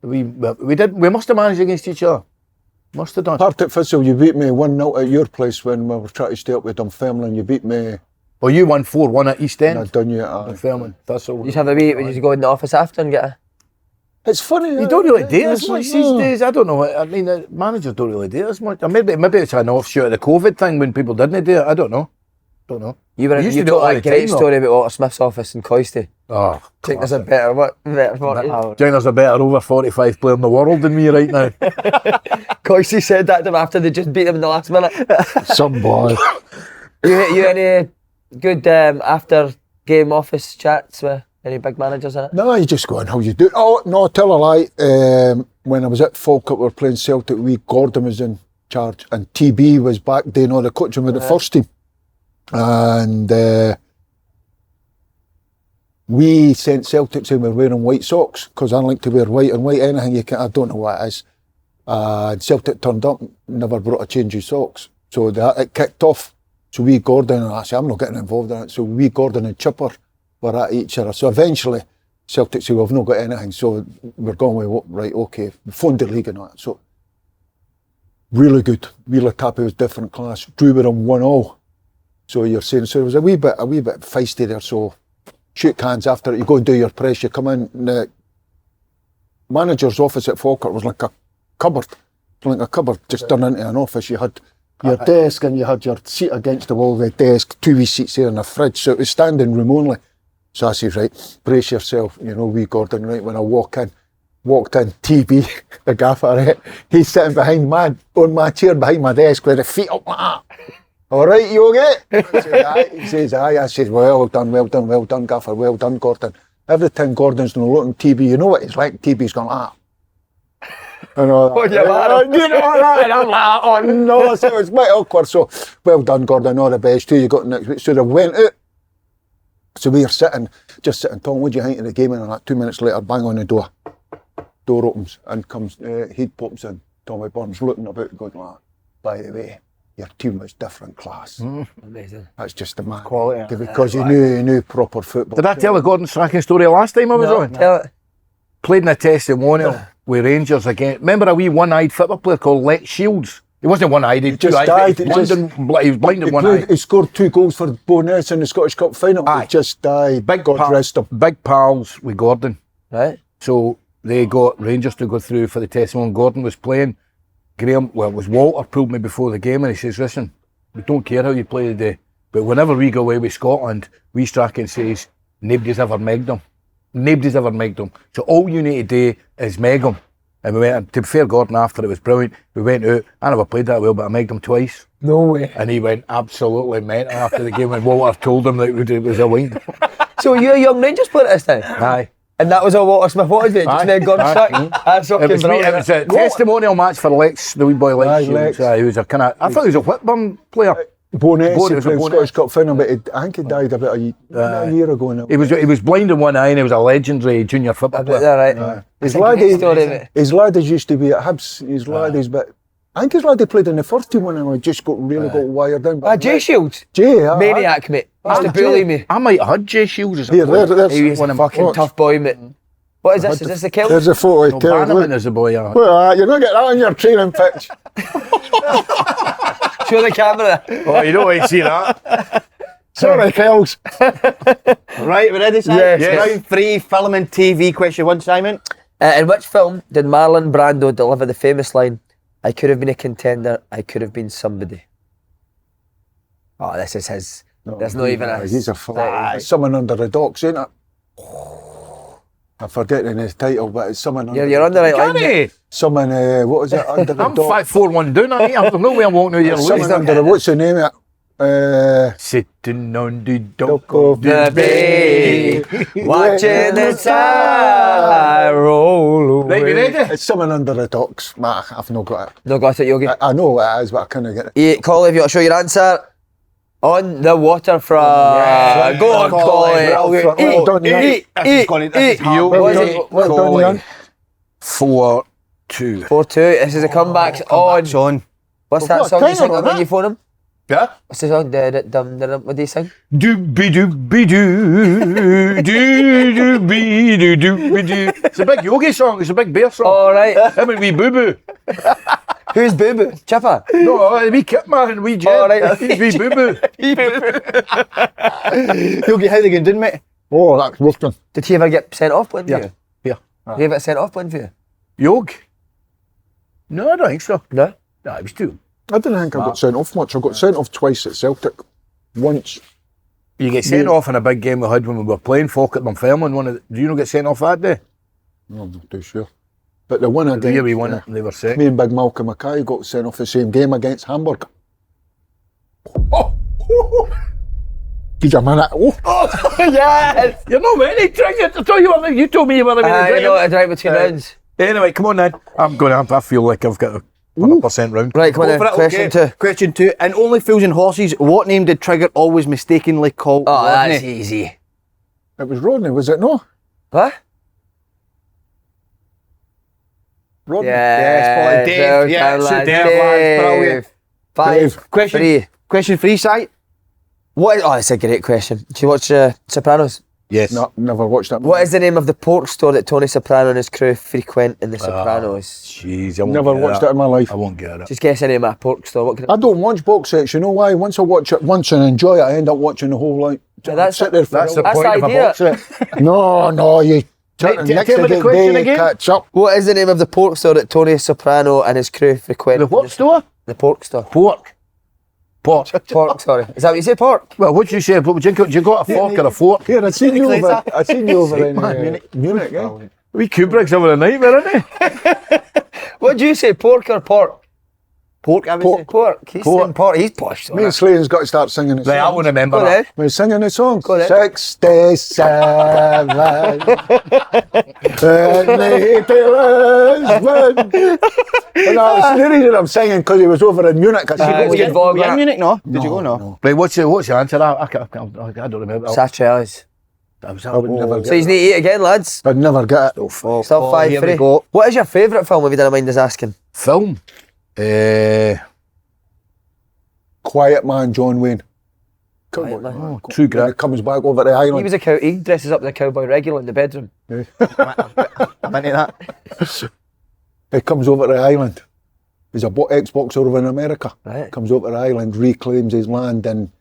We must have managed against each other. Must have done. Partick Thistle, you beat me 1-0 at your place when we were trying to stay up with Dunfermline. You beat me. Well, you won 4-1 at East End. I've done you. Dunfermline. That's all. You just have a wee, you go in the office after and get a... It's funny. You don't really do it as much these days. I don't know. I mean, the managers don't really do it as much. Or maybe it's an offshoot of the COVID thing when people didn't do it. I don't know. You used to told do it all a the great time, story about Walter Smith's office in Coisty. Oh, think there's a better what? Better 40. do you think there's a better over 45 player in the world than me right now? Coisy said that to him after they just beat him in the last minute. Some boy. You any good after game office chats with any big managers in it? No, you just go on how you do. Oh, no, tell a lie. When I was at Falkirk, we were playing Celtic, Gordon was in charge, and TB was back doing all the coaching with the first team. And we sent Celtic saying we're wearing white socks, because I like to wear white and white, anything you can, I don't know what it is. Celtic turned up, never brought a change of socks. So it kicked off. So Gordon, and I said, I'm not getting involved in it. So Gordon and Chipper were at each other. So eventually, Celtic said, we've not got anything. So we're going with, right, okay. We phoned the league and that. So really good. Wheeler Tappy was different class. Drew with him 1-0. So you're saying, so it was a wee bit feisty there. So shook hands after it. You go and do your press. You come in. The manager's office at Falkirk was like a cupboard. Like a cupboard just turned into an office. You had your desk and you had your seat against the wall, the desk, 2 wee seats there and a fridge. So it was standing room only. So I said, right, brace yourself, Gordon, right, when I walked in, TB, the gaffer, right, he's sitting on my chair behind my desk with the feet up like that. All right, Yogi? He says, aye. I said, well done, gaffer, well done, Gordon. Every time Gordon's not looking TB, you know what it's like, TB's gone like that. And all that. And I'm like, oh no, so it's quite awkward. So, well done, Gordon, all the best too. You got next week. So they went out. So we were just sitting, Tom, what do you think of the game? And like 2 minutes later, bang on the door. Door opens and comes, head pops in. Tommy Burns looking about, going like, by the way, your team was different class. Amazing. That's just the man. Quality. Because he knew proper football. Did I tell the Gordon Strachan story last time I was on? Tell it. Played in a testimonial with Rangers again. Remember a wee one-eyed football player called Lex Shields? He wasn't one-eyed, he just died. He was blind in one eye. He scored 2 goals for Bo'ness in the Scottish Cup final. He just died. God rest him. Big pals with Gordon. Right. So they got Rangers to go through for the testimonial. Gordon was playing. It was Walter pulled me before the game and he says, listen, we don't care how you play today, but whenever we go away with Scotland, Strachan says, nobody's ever megged him. Nobody's ever megged him. So all you need to do is meg him. And we went, and to be fair, Gordon, after it was brilliant, we went out. I never played that well, but I megged him twice. No way. And he went absolutely mental after the game when Walter told him that it was a win. So you're a young Rangers player at this time? Aye. And that was all Walter Smith wanted, it? Just then Gordon Strachan? That's fucking brilliant. It was a testimonial match for Lex, the wee boy Lex. He was a kind of, I thought he was a Whitburn player. Bo'ness, he played Scottish Cup final, but I think he died about a year ago now. He was blind in one eye and he was a legendary junior football player. Right. His laddies used to be at Hibs, his laddies, but I think his laddie played in the first team when he just got wired in. Jay Shields? Maniac, mate. Used to bully me. I might have had Jay Shields as a player. He was a fucking tough boy, mate. What is this? Is this the Celtic? There's a photo of Bannerman as a boy. Well, you're not getting that on your training pitch. Show the camera. Oh, you don't want to see that. Sorry, Kels. Right, we ready, Simon? Yes. Round 3, film and TV. Question 1, Simon. In which film did Marlon Brando deliver the famous line, I could have been a contender, I could have been somebody? Oh, this is his. There's not even a... He's a Someone Under the Docks, ain't it? I'm forgetting his title, but it's Someone Under You're on the right line. Someone, what was it, Under the Docks? I'm 5'4" down, I don't know where I'm walking out here. Someone Under the... What's the name of it? Sitting on the dock of the bay, watching the tide roll away. Right, you ready? It's Someone Under the Docks. I've not got it. No got it, Yogi. I know what it is, but I can't get it. Yeah, Collie, have you got to show your answer? On the waterfront. Go on, Collie. Well done, Ian. Well done, Ian. 4-2. 4-2. This is a comeback on. What's that song you sing when you phone him? Yeah? What's the song? What do you sing? It's a big Yogi song, it's a big bear song. All right. Him and wee Boo Boo. Who's Boo Boo? Chipper? No, wee Kit Man and wee Jim. All right. He's wee Boo Boo. Yogi Heidigan, didn't mate? Oh, that's roasting. Did he ever get sent off playing for you? Yeah. Did he ever get sent off playing for you? Yog? No, I don't think so. No? No, it was too. I didn't think I got sent off much. I got sent off twice at Celtic. Once You get sent off in a big game we had when we were playing Falk at Dunfermline. Do you not get sent off that day? No, I'm not too sure. But the winner The year we won it, they were second. me and Big Malcolm Mackay got sent off the same game against Hamburg. Oh. Give you a minute. Oh. Yes! You're not many triggers. I told you told me you were the I know, I drive with 2 rounds. Anyway, come on then. I feel like I've got a 100% round. Right, come on then. Question 2. Question 2. In Only Fools and Horses, what name did Trigger always mistakenly call Oh, Rodney? that's easy. It was Rodney, was it no? What? Rodney. Yeah, Dave. Yeah, well done, Dave, lads. lads, brilliant. 5, Dave. Question 3. Question 3, Si. Oh, that's a great question. Do you watch Sopranos? Yes. No, never watched that. What is the name of the pork store that Tony Soprano and his crew frequent in The Sopranos? Jeez, I won't Never get watched that. it in my life. I won't get it. Just guess the name of a pork store. What can I don't watch box sets. You know why? Once I watch it once and enjoy it, I end up watching the whole like. Yeah, that's sit there for That's the a while. That's point the of a box idea. set. No, you. Tell me Next the question day, again. catch up. What is the name of the pork store that Tony Soprano and his crew frequent? The what store? The pork store. Pork. Pork. Pork, sorry. Is that what you say, pork? Well, what did you say? You got a fork or a fork? Here, I seen you over. I seen you over in Munich. Eh? We Kubrick's having a nightmare, isn't he? What do you say, pork or pork? Pork, I would say. Pork. He's saying pork. He's posh. Me and Slane's got to start singing the song. Right, I won't remember Go that. then. We're singing the song. Go then. 67. And the reason I'm singing because he was over in Munich. I seen it's him. good vlog, Were you in innit? Munich, no? Did you go, no? Right, what's the answer? I don't remember. Sachelas. I was I would never So you get need to eat again, lads. I'd never get it. Still oh, 5, here we 3. go. What is your favourite film, if you don't mind us asking? Film. Quiet Man, John Wayne. Come Quiet on. Man. Oh, True when he Grit. comes back over the He island. was he dresses up as a cowboy regular in the bedroom. I'm into that. He comes over the island. He's a ex-boxer over in America. Right. Comes over the island, reclaims his land, and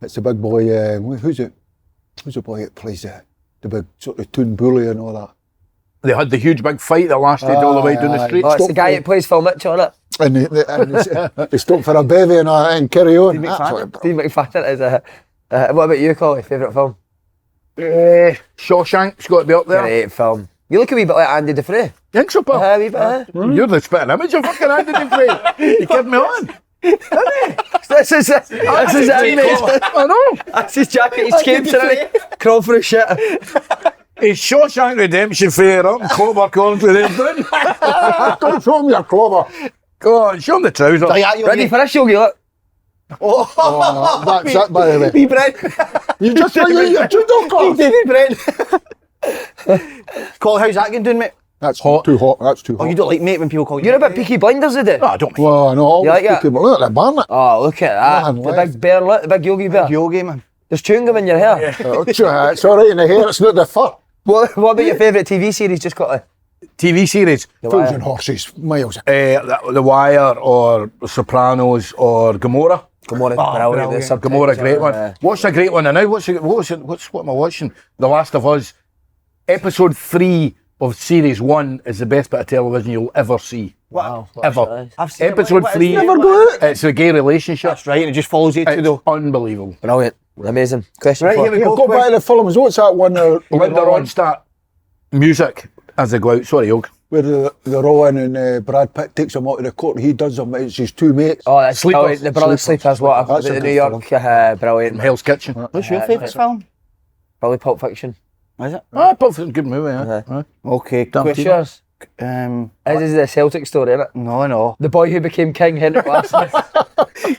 it's a big boy. Who's it? Who's the boy that plays the big sort of toon bully and all that? They had the huge big fight that lasted all the way down the street. Oh, it's the Stop guy it. that plays Phil Mitchell, innit? And they stop for a bevy and carry on. Steve That's McFadden. what- Steve McFadden is a... what about you, Collie? Favourite film? Shawshank's got to be up there. Great film. You look a wee bit like Andy Dufresne. Think so, pal? A wee bit, You're the spitting image of fucking Andy Dufresne. You kidding me on? This is it, mate. I know. That's his jacket, his capes and it. Crawl for a shit. It's Shawshank Redemption fair up and Clover Country then. Don't show me your clover. Go on, show him the trousers. Ready for this, Yogi? Look. Oh, that's it, by the way. Wee Brent. You just say you're judo David Brent. Call, how's that going doing, mate? That's hot. Too hot. That's too hot. Oh, you don't like mate when people call you. You're a bit Peaky Blinders, is it? No, I don't. Well, no, You like that? people look at the barnet. Oh, look at that. Man, The left. big bear, look, the big Yogi bear. Yogi, man. There's chewing gum in your hair. It's all right in the hair. It's not the fur. What about your favourite TV series? Just got a... TV series. Fools and horses, miles. The Wire or Sopranos or Gomorrah. Gomorrah, brilliant. The subtitles Gomorrah, great are, one. What's a great one now? What am I watching? The Last of Us. Episode 3 of Series 1 is the best bit of television you'll ever see. Wow. Ever. I've seen Episode it. 3. Never go out. It's a gay relationship. That's right, and it just follows you to It's the... unbelievable. Brilliant. Amazing. Question Right, 4. here we Yeah, go. go back to the films. What's that one? Linda Ronstadt. Music as they go out. Sorry, Yogi. Where they're all in and Brad Pitt takes them out to the court. He does them. It's his two mates. Oh, that's Sleepers. brilliant. The Brother Sleepers, what? That's a The good New York, brilliant. From Hell's Kitchen. What's your favourite film? Probably Pulp Fiction. Is it? Pulp Fiction, good movie. Uh-huh. Okay, Damn question. Yours? Um, This is the Celtic story, isn't it? no. The boy who became king, Henrik Larsson.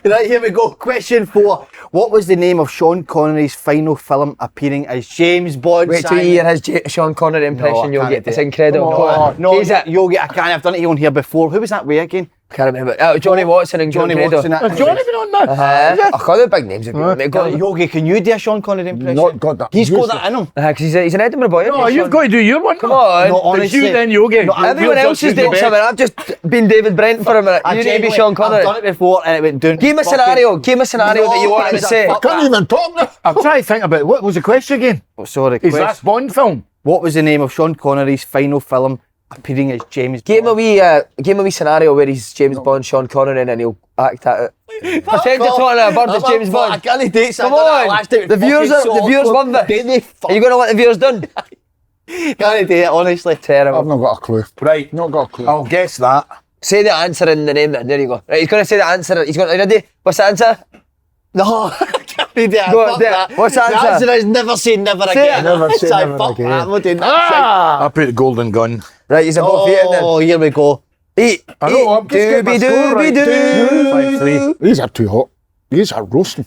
Right, here we go. Question 4. What was the name of Sean Connery's final film appearing as James Bond? Wait till you hear his Sean Connery impression, you'll can't get do it's it. incredible. No, He's it. Yogi, I can't. I've done it on here before. Who was that way again? Can't remember. Johnny Watson and Johnny Grado. Watson. Has Johnny been on that? I got the big names. Yogi, can you do a Sean Connery impression? Not got that. He's got Useless. that in him. Because he's an Edinburgh boy. Oh, isn't he, you've Sean? got to do your one. Come on. No, It's honestly. you then, Yogi. No, Everyone else is doing something. I've just been David Brent for a minute. You need to be Sean I've done Connery. it before and it went down. Give me a scenario. Give me a scenario that you want to it's a say. fuck- Can't even talk now. I'm trying to think about what was the question again? Oh, sorry. His Quest. last Bond film. What was the name of Sean Connery's final film appearing as James Give him Bond? a wee scenario where he's James Bond, Sean Connery, and then he'll act at it. Pretend you're talking to a bird as James I Bond. can't date Come on, the viewers love it. Are you going to want the viewers done? Can't do it, honestly. Terrible. I've not got a clue. Right, Not got a clue. I'll guess that. Say the answer in the name. There you go. Right, he's going to say the answer. He's going to, ready? What's the answer? No, I can't do it. Go on, Fuck do it. that. What's the answer? The answer is never say never Say again. it. Never say So never fuck again. that, I'm not doing that. I put the golden gun. Right, he's above eating then. Oh, here we go. Eat. I know, I'm just getting my score right. 5-3. These are too hot. These are roasting.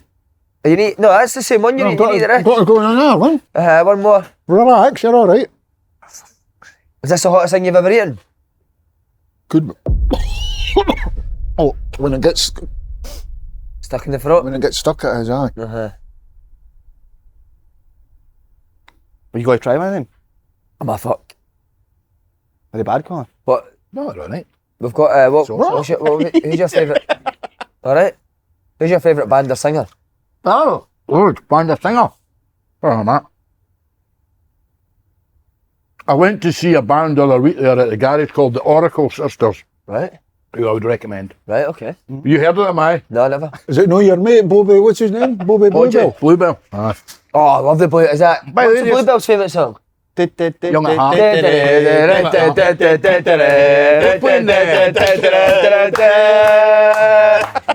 You need, no, that's the same one. You need the rest. Got to go on another one. One more. Relax, you're all right. Is this the hottest thing you've ever eaten? Good. Oh, when it gets Stuck in the throat? when it gets stuck, it is, aye. Uh-huh. Are you going to try one then? I'm a fuck. Are they bad, Colin? What? No, all right. We've got, who's your favourite? Alright. Who's your favourite band or singer? Oh, good. Band of singer. Oh, Matt. I went to see a band the other week there at the garage called the Oracle Sisters, Right. who I would recommend. Right, okay. You heard of them, aye? No, never. Is it no your mate, Bobby? What's his name? Bobby Bluebell. Bluebell. Aye. Oh, I love the Blue. Is that, By the what's way, the Bluebell's favourite song? Young at heart.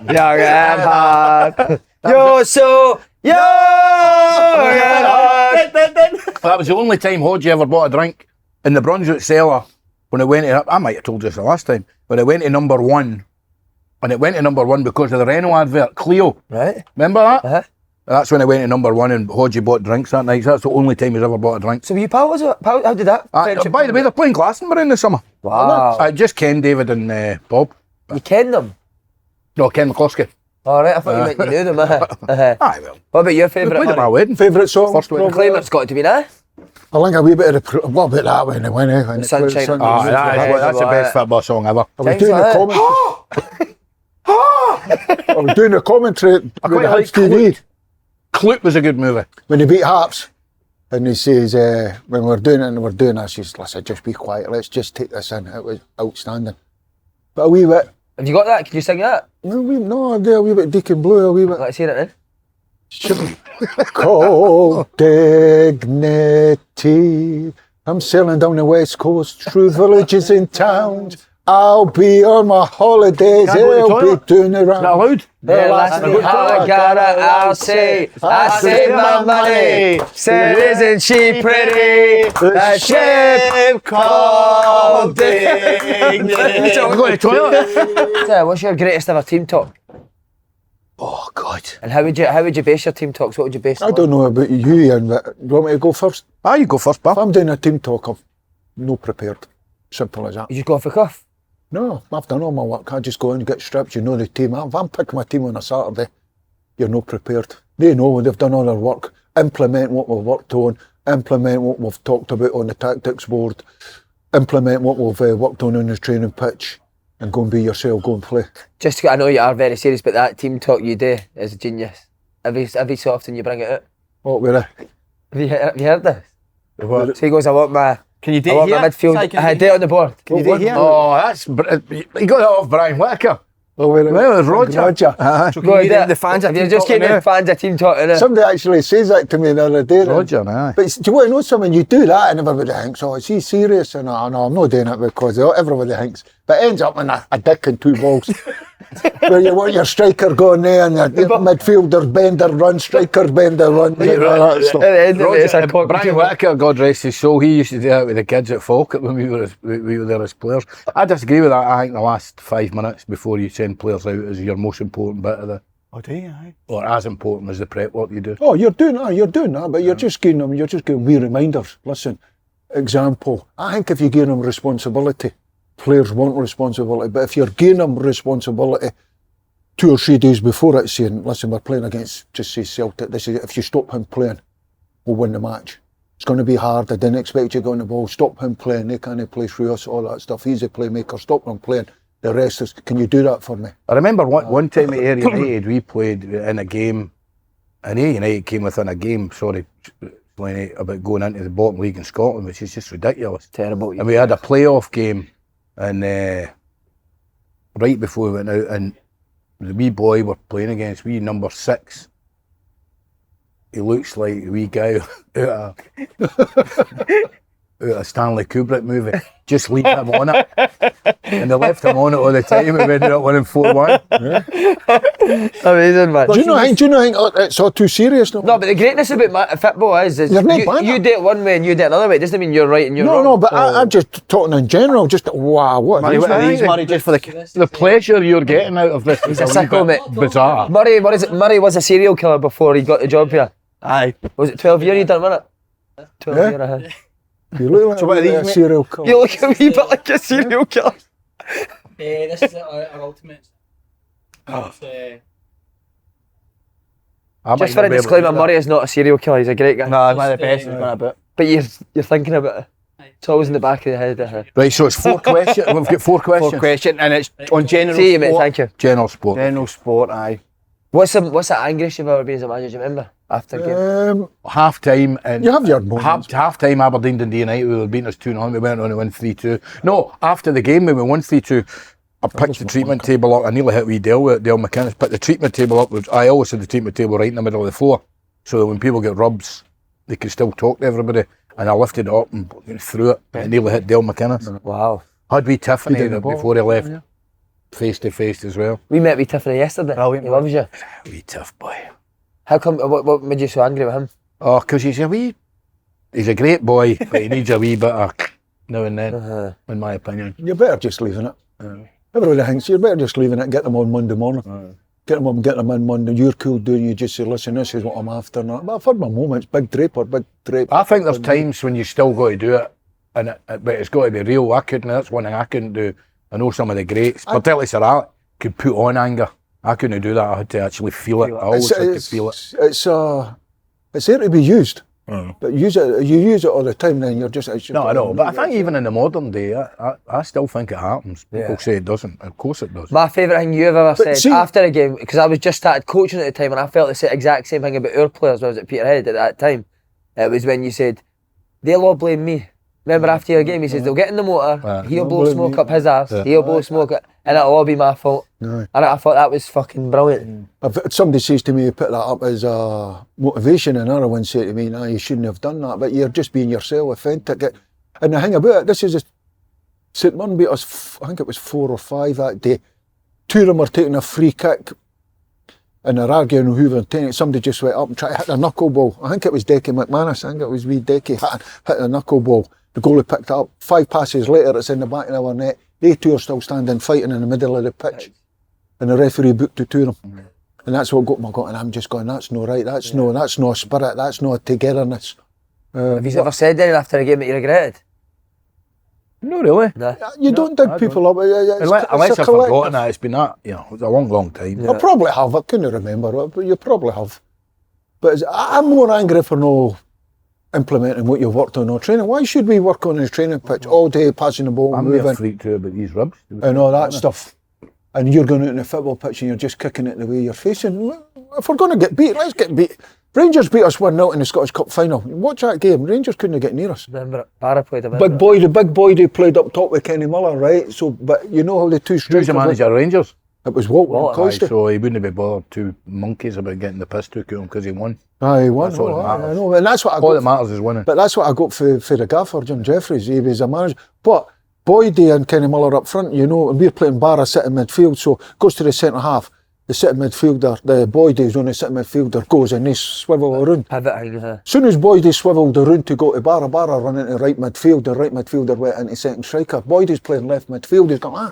Young at heart. You're so young at heart. That was the only time Hodgie ever bought a drink in the Brunswick cellar when it went to, I might have told you this the last time, when it went to number one. And it went to number one because of the Renault advert, Clio. Right. Remember that? Uh-huh. That's when it went to number one and Hodgie bought drinks that night. So that's the only time he's ever bought a drink. So were you pals? How did that? friendship By the way, they're playing Glastonbury in the summer. Wow. I just Ken, David and Bob. You ken them? No, Ken McCloskey. All right, I thought you meant you knew them. Uh-huh. Aye, well. What about your We favourite? played at my Manny? wedding. Favourite song? First wedding. Claimer's got to be now. I think a wee bit of the. What about that when they went? When The Sunshine. That's the best football song ever. I was Thanks doing for the that. commentary. I was doing the commentary with quite the like Hibs TV Clute was a good movie. when they beat Harps, and he says when we're doing it and we're doing this, he says, "Listen, just be quiet. Let's just take this in." It was outstanding. But a wee bit. Have you got that? Can you sing that? No, I do a wee bit Deacon Blue, a wee bit. Let's hear it then. Cold dignity. I'm sailing down the west coast through villages and towns. I'll be on my holidays. Can't go to the I'll be toilet. doing Is that around. allowed? The last thing I gotta, I'll say, I saved my money. Said, isn't she pretty? The ship called Dignity. I'm going to the toilet. Yeah, what's your greatest ever team talk? Oh, God. And how would you base your team talks? What would you base? I it on? don't know about you, Ian, but do you want me to go first? Ah, you go first, If pal. I'm doing a team talk, I'm no prepared. Simple as that. You just go off the cuff. No, I've done all my work. I just go in and get stripped. You know the team. If I'm picking my team on a Saturday, you're not prepared. They know they've done all their work. Implement what we've worked on. Implement what we've talked about on the tactics board. Implement what we've worked on the training pitch. And go and be yourself. Go and play. Just, I know you are very serious, but that team talk you do is genius. Every so often you bring it out. What with it? Have you heard this? What? So he goes, I want my Can you I date want here? my midfield. Sorry, can I you date on the board. Can you date here? Oh, that's... You got that off Brian Whittaker. Oh, with it? Well, it was Roger. Aye. So Go can you on, date the fans at You're Team just Talk keeping now? fans of team talk in it. Somebody actually says that to me the other day. Roger, aye. But do you want to know something? You do that and everybody thinks, oh, is he serious? And no, I'm not doing it because everybody thinks. But it ends up in a dick and two balls. Where you want your striker going there and your midfielder bender run, striker bender run. At the end of it, it's a Brian Whittaker, God rest his soul, he used to do that with the kids at Falkirk when we were there as players. I disagree with that. I think the last 5 minutes before you send players out is your most important bit of the, Oh, do you? Aye. or as important as the prep work you do. Oh, you're doing that, but you're just giving them, you're just giving wee reminders. Listen, example, I think if you give them responsibility, players want responsibility, but if you're giving them responsibility 2 or 3 days before it, saying, listen, we're playing against, just say Celtic, this is it. If you stop him playing, we'll win the match. It's going to be hard, I didn't expect you to go on the ball, stop him playing, they can't play through us, all that stuff, he's a playmaker, stop him playing. The rest is, can you do that for me? I remember one time at Ayr United, we played in a game, and Ayr United came within a game, Slaney, about going into the bottom league in Scotland, which is just ridiculous. Terrible. And we had a playoff game, and right before we went out, and The wee boy we're playing against, wee number 6. He looks like a wee guy out of a Stanley Kubrick movie. Just leave him on it. And they left him on it all the time and we ended up winning 4-1. Amazing, man. Do you know think it's all too serious? No, but the greatness about football is You're not bad, you do it one way and you do it another way. It doesn't mean you're right and you're wrong. No, but I'm just talking in general. Just wow, what? Murray, what are these, Murray, just for The pleasure you're getting out of this is a sicko, mate. bizarre. Murray was a serial killer before he got the job here. Aye. Was it 12 years he done, wasn't it? 12 Yeah. years, You look like So what are these, a mate? serial killer. You look a wee bit like a serial killer. This is our ultimate. It's, Just for a disclaimer, Murray is not a serial killer, he's a great guy. No, one of the best he's been about. But you're thinking about it. It's always in the back of the head. Right, so it's 4 questions. We've got 4 questions. 4 question, and it's on general See you, mate, sport. thank you. General sport. General sport, aye. What's the angriest you've ever been as a manager, do you remember? After a game? Half time and You have your moments. half time Aberdeen Dundee United, we were beating us 2-0, we went on to win 3-2. No, after the game when we won 3-2, I picked the treatment table up. I nearly hit wee Dale McInnes, picked the treatment table up. I always had the treatment table right in the middle of the floor, so that when people get rubs, they could still talk to everybody. And I lifted it up and threw it. I nearly hit Dale McInnes. Wow. Had wee Tiffany before he left, face to face as well. We met with Tiffany yesterday. Brilliant, He loves you. Wee tough boy. How come, what made you so angry with him? Oh, because he's a great boy, but he needs a wee bit of now and then, in my opinion. You're better just leaving it. Everybody thinks you're better just leaving it. Get them on Monday morning. Get them up and get them in Monday. You're cool doing. You just say, listen, this is what I'm after. And but I've had my moments. Big draper. I think there's times when you still got to do it, but it's got to be real. That's one thing I couldn't do. I know some of the greats, particularly Sir Alec, could put on anger. I couldn't do that. I had to actually feel it. I always had to feel it. It's there to be used. But you use it all the time, then you're just... No, I know, but I think even in the modern day, I still think it happens. People say it doesn't. Of course it does. My favourite thing you've ever said after a game, because I was just started coaching at the time and I felt the exact same thing about our players when I was at Peterhead at that time. It was when you said, they'll all blame me. Remember after your game, he says, they'll get in the motor, he'll blow smoke up his ass, he'll blow smoke up, and it'll all be my fault. And I thought that was fucking brilliant. Somebody says to me, put that up as a motivation, and another one say to me, no, you shouldn't have done that, but you're just being yourself, authentic. And the thing about it, this is St Mirren beat us, I think it was 4 or 5 that day. 2 of them were taking a free kick, and they're arguing who were taking it. Somebody just went up and tried to hit a knuckleball. I think it was Decky McManus, I think it was wee Decky, hit a knuckleball. The goalie picked it up. 5 passes later, it's in the back of our net. They 2 are still standing fighting in the middle of the pitch. And the referee booked the 2 of them. And that's what got me going. And I'm just going, that's no right. That's no spirit. That's no togetherness. Have you ever said anything after a game that you regretted? No, really. No. You don't dig people up. Unless I've forgotten that. It's been that, it's a long time. I probably have. I couldn't remember it, but you probably have. But I'm more angry for no implementing what you've worked on or training. Why should we work on the training pitch all day, passing the ball, I'm moving, freaked out about these rubs and all that stuff? And you're going out in the football pitch and you're just kicking it the way you're facing. If we're going to get beat, let's get beat. Rangers beat us 1-0 in the Scottish Cup final. Watch that game. Rangers couldn't get near us. Remember it? Barra played a bit. The big boy they played up top with Kenny Miller, right? So, but you know how the 2 strikers... Who's the manager of Rangers? It was Walter Costa. So he wouldn't be bothered 2 monkeys about getting the piss took out of him because he won. Aye, he won. That's all that I matters. know, and that's what I All got. that matters is winning. But that's what I got for the gaffer, Jim Jeffries. He was a manager. But Boydie and Kenny Miller up front, and we're playing Barra sitting midfield, so goes to the centre half. The sitting midfielder, the Boydie's on the sitting midfielder, goes and they swivel around. As soon as Boydie swivelled around to go to Barra run into right midfield, the right midfielder went into second striker. Boydie's playing left midfield, he's going,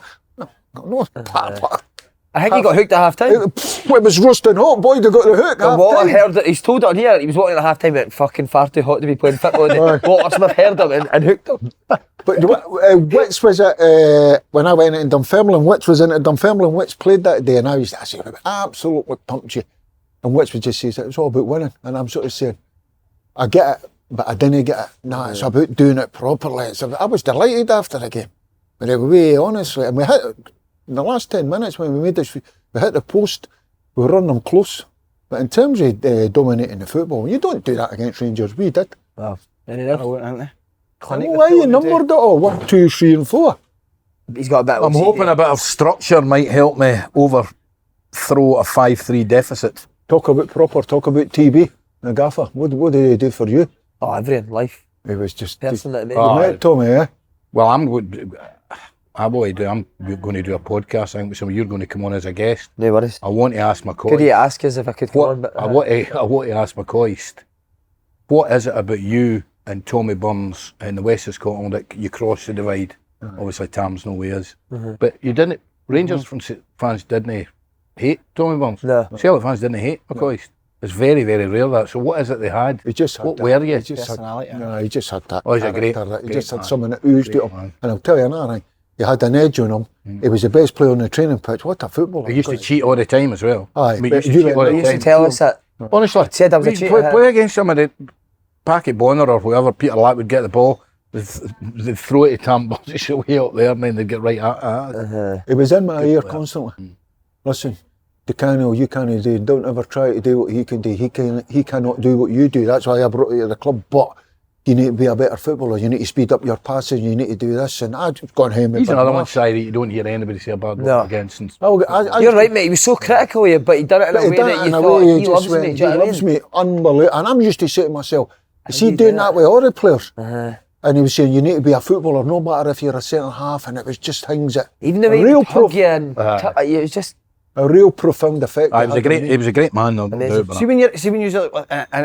I think he got hooked at half time. It was roasting hot, Boydie got the hook. Water heard it, he's told it on here, he was walking at half time, it fucking far too hot to be playing football. Water Smith heard him and hooked him. But Wicks was at, when I went into Dunfermline, Wicks was into Dunfermline, Wicks played that day, and I said, absolutely pumped you. And Wicks would just say, it was all about winning. And I'm sort of saying, I get it, but I didn't get it. No, it's about doing it properly. I was delighted after the game. But anyway, honestly, and we hit, in the last 10 minutes when we made this, we hit the post, we were running them close. But in terms of dominating the football, you don't do that against Rangers. We did. Wow. Why you numbered it all? 1, 2, 3 and 4. He's got a bit of I'm hoping a bit of structure might help me over throw a 5-3 deficit. Talk about TB, the gaffer. What did he do for you? Oh, everything, life. He was just... Person that made You met Tommy, eh? Well, I'm going to do a podcast. I think with some of you're going to come on as a guest. No worries. I want to ask McCall. Could you ask us if I could come on? But, I want to ask McCoy, what is it about you and Tommy Burns in the west of Scotland that you cross the divide? Obviously, Tam's no way is. But you didn't. Rangers fans didn't hate Tommy Burns. No. Celtic fans didn't hate McCoy. It's very, very rare that. So what is it they had? He just had what that. were you? He just Personality. he just had that. Oh, he's a great He just had man. something that oozed Great out of him. man. And I'll tell you another thing. He had an edge on him. He was the best player on the training pitch. What a footballer. He used to cheat all the time as well. Aye, I mean, but he used to cheat all he the used to time. tell us that. Honestly, Said I was a we cheater. play against somebody, Packet Bonner or whoever, Peter Lack would get the ball, they'd throw it to Tam Burns way up there and then they'd get right at it. He was in my ear player. constantly. Listen, you can't do. Don't ever try to do what he can do. He cannot do what you do. That's why I brought you to the club. But you need to be a better footballer. You need to speed up your passing. You need to do this. And I've gone home. He's another one side that you don't hear anybody say a bad word against. And You're right, mate. He was so critical of you, but he done it in a way that you thought he loves me. He loves me, unbelievable. And I'm used to say to myself, is he doing that with all the players? And he was saying, you need to be a footballer, no matter if you're a centre half. And it was just things that even the way he hug you and it was just a real profound effect. he was a great man. No doubt about See when you're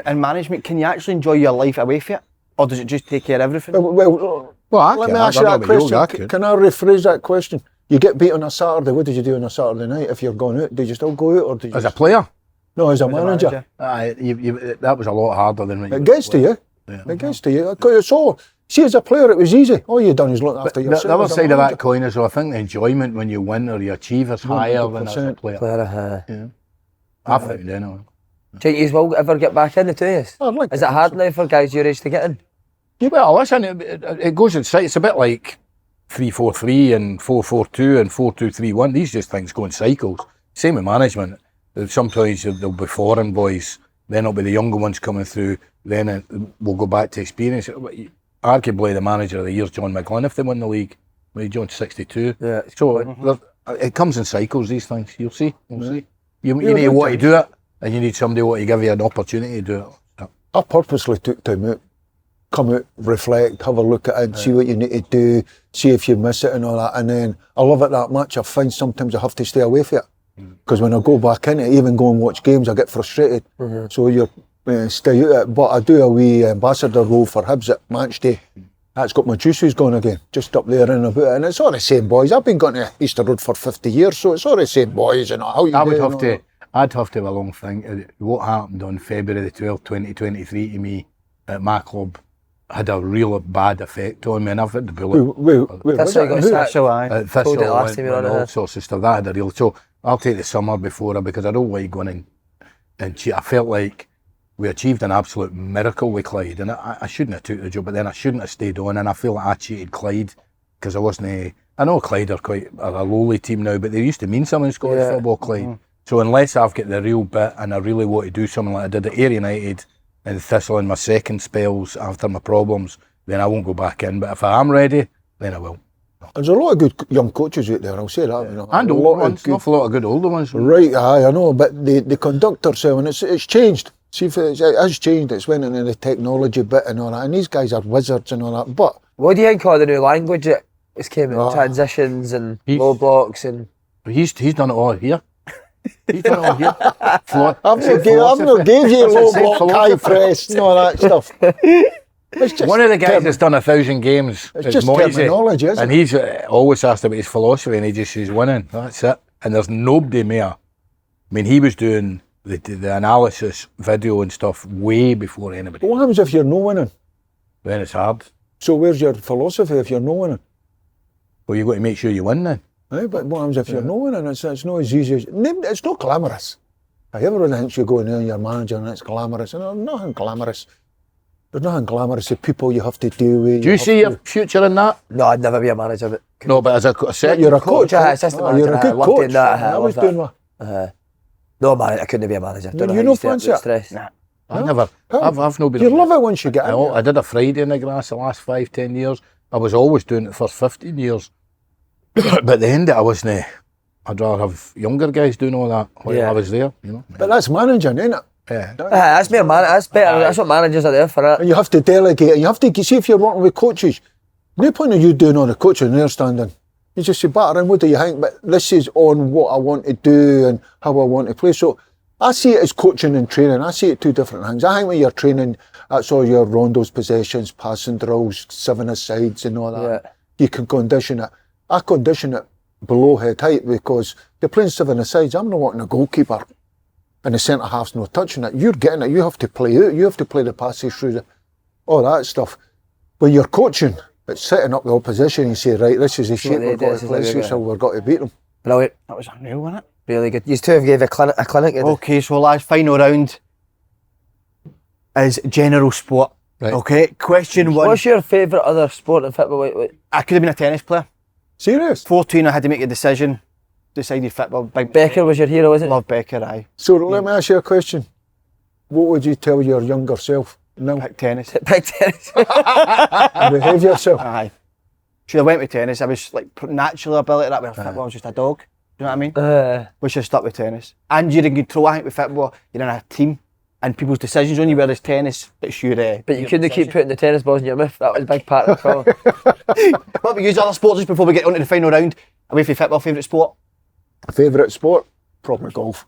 in management, can you actually enjoy your life away from it, or does it just take care of everything? Well, let me ask you that question. Can I rephrase that question? You get beat on a Saturday. What did you do on a Saturday night if you're going out? Did you still go out, or did you as a player? No, as a manager. That was a lot harder than when It gets to you. Yeah. It gets to you. So, see, as a player, it was easy. All you done is look after yourself. The other as a side of manager. that coin is, I think the enjoyment when you win or you achieve is higher than as a 100%. player. Yeah. I found anyway. do you think you will ever get back in the 2 years? I'd like Is to it hard now for guys your age to get in? Yeah, well, listen, it goes in sight. It's a bit like 3-4-3 and 4-4-2 and 4-2-3-1. These just things go in cycles. Same with management. Sometimes there'll be foreign boys, then it'll be the younger ones coming through, then we'll go back to experience. Arguably the manager of the year is John McCall if they win the league. Well, John's 62. Yeah. So it comes in cycles, these things. You'll see. You need to want to do it, and you need somebody who want to give you an opportunity to do it. I purposely took time out, come out, reflect, have a look at it, see what you need to do, see if you miss it and all that. And then I love it that much. I find sometimes I have to stay away from it. Because when I go back in it, even go and watch games, I get frustrated. So you're stay out of it. But I do a wee ambassador role for Hibs at match day. That's got my juices going again, just up there and about. And it's all the same boys. I've been going to Easter Road for 50 years, so it's all the same boys. And how you doing? I'd have to have a long thing. What happened on February the 12th, 2023 to me at my club had a real bad effect on me, and I've had the bullet. That's how you got sacked. Thistle Told it last time you were on all it. sorts of stuff. That had a real. So I'll take the summer before it because I don't like going and cheat. I felt like we achieved an absolute miracle with Clyde, and I shouldn't have took the job, but then I shouldn't have stayed on, and I feel like I cheated Clyde because I wasn't. I know Clyde are quite a lowly team now, but they used to mean something in Scottish football, Clyde. So unless I've got the real bit and I really want to do something like I did at Ayr United and Thistle in my second spells after my problems, then I won't go back in. But if I am ready, then I will. There's a lot of good young coaches out there, I'll say that. You know, And older ones, an awful lot of good older ones. Right, I know, but the conduct themselves, and it's changed. See, it has changed. It's went into the technology bit and all that, and these guys are wizards and all that. But what do you think of the new language that has came in? Transitions and low blocks and... He's done it all here. He's done it all here. I've not gave you low block, high press and all that stuff. It's just one of the guys that's done 1,000 games it's is just Moisey, terminology, isn't and he's always asked about his philosophy, and he just says winning. That's it. And there's nobody more. I mean, he was doing the analysis video and stuff way before anybody. What happens if you're no winning? Then it's hard. So where's your philosophy if you're no winning? Well, you've got to make sure you win then. Right, but what happens if you're no winning? It's not as easy as... It's not glamorous. Everyone thinks you go in there and you're manager and it's glamorous. And there's nothing glamorous. There's nothing glamorous. The people you have to deal with. Do you see your future in that? No, I'd never be a manager, but... No, but as a set, you're a coach. Assistant manager. You're a good I coach. doing that. I was doing that. No, man, I couldn't be a manager. Don't know You how no stay up fancy with it? stress. Nah. I've no been. You love it once you get in. I did a Friday in the grass the last 5-10 years. I was always doing it for 15 years. But at the end of it, I wasn't. I'd rather have younger guys doing all that while I was there, you know. But that's managing, ain't it? Yeah. That's more that's better. That's what managers are there for. That. And you have to delegate, and you have to see if you're working with coaches. No point of you doing all the coaching and they're standing. You just say, batter in, what do you think? But this is on what I want to do and how I want to play. So I see it as coaching and training. I see it two different things. I think when you're training, that's all your rondos, possessions, passing drills, 7-a-sides and all that. Yeah. You can condition it. I condition it below head height because they're playing 7-a-sides. I'm not wanting a goalkeeper and the centre half's not touching it. You're getting it. You have to play out. You have to play the passes through all that stuff. When you're coaching, it's setting up the opposition and say, right, this is the shape we've got to play. This is how we've got to beat them. Brilliant. That was unreal, wasn't it? Really good. You two have gave a clinic. Okay, so last final round is general sport. Right. Okay, question one. What's your favourite other sport in football? Wait. I could have been a tennis player. Serious? 14, I had to make a decision. Decided football. Becker was your hero, wasn't it? Love Becker, aye. So let me ask you a question. What would you tell your younger self now? Pick tennis. Pick tennis. Behave yourself. Aye. Should have went with tennis. I was like natural ability that, where football was just a dog. Do you know what I mean? We should have stuck with tennis. And you're in control. I think with football, you're in a team and people's decisions on you, whereas tennis, it's your But you couldn't keep putting the tennis balls in your mouth. That was a big part of the problem. What about you other sports just before we get on to the final round? Away from football, favourite sport? Favourite sport? Probably golf.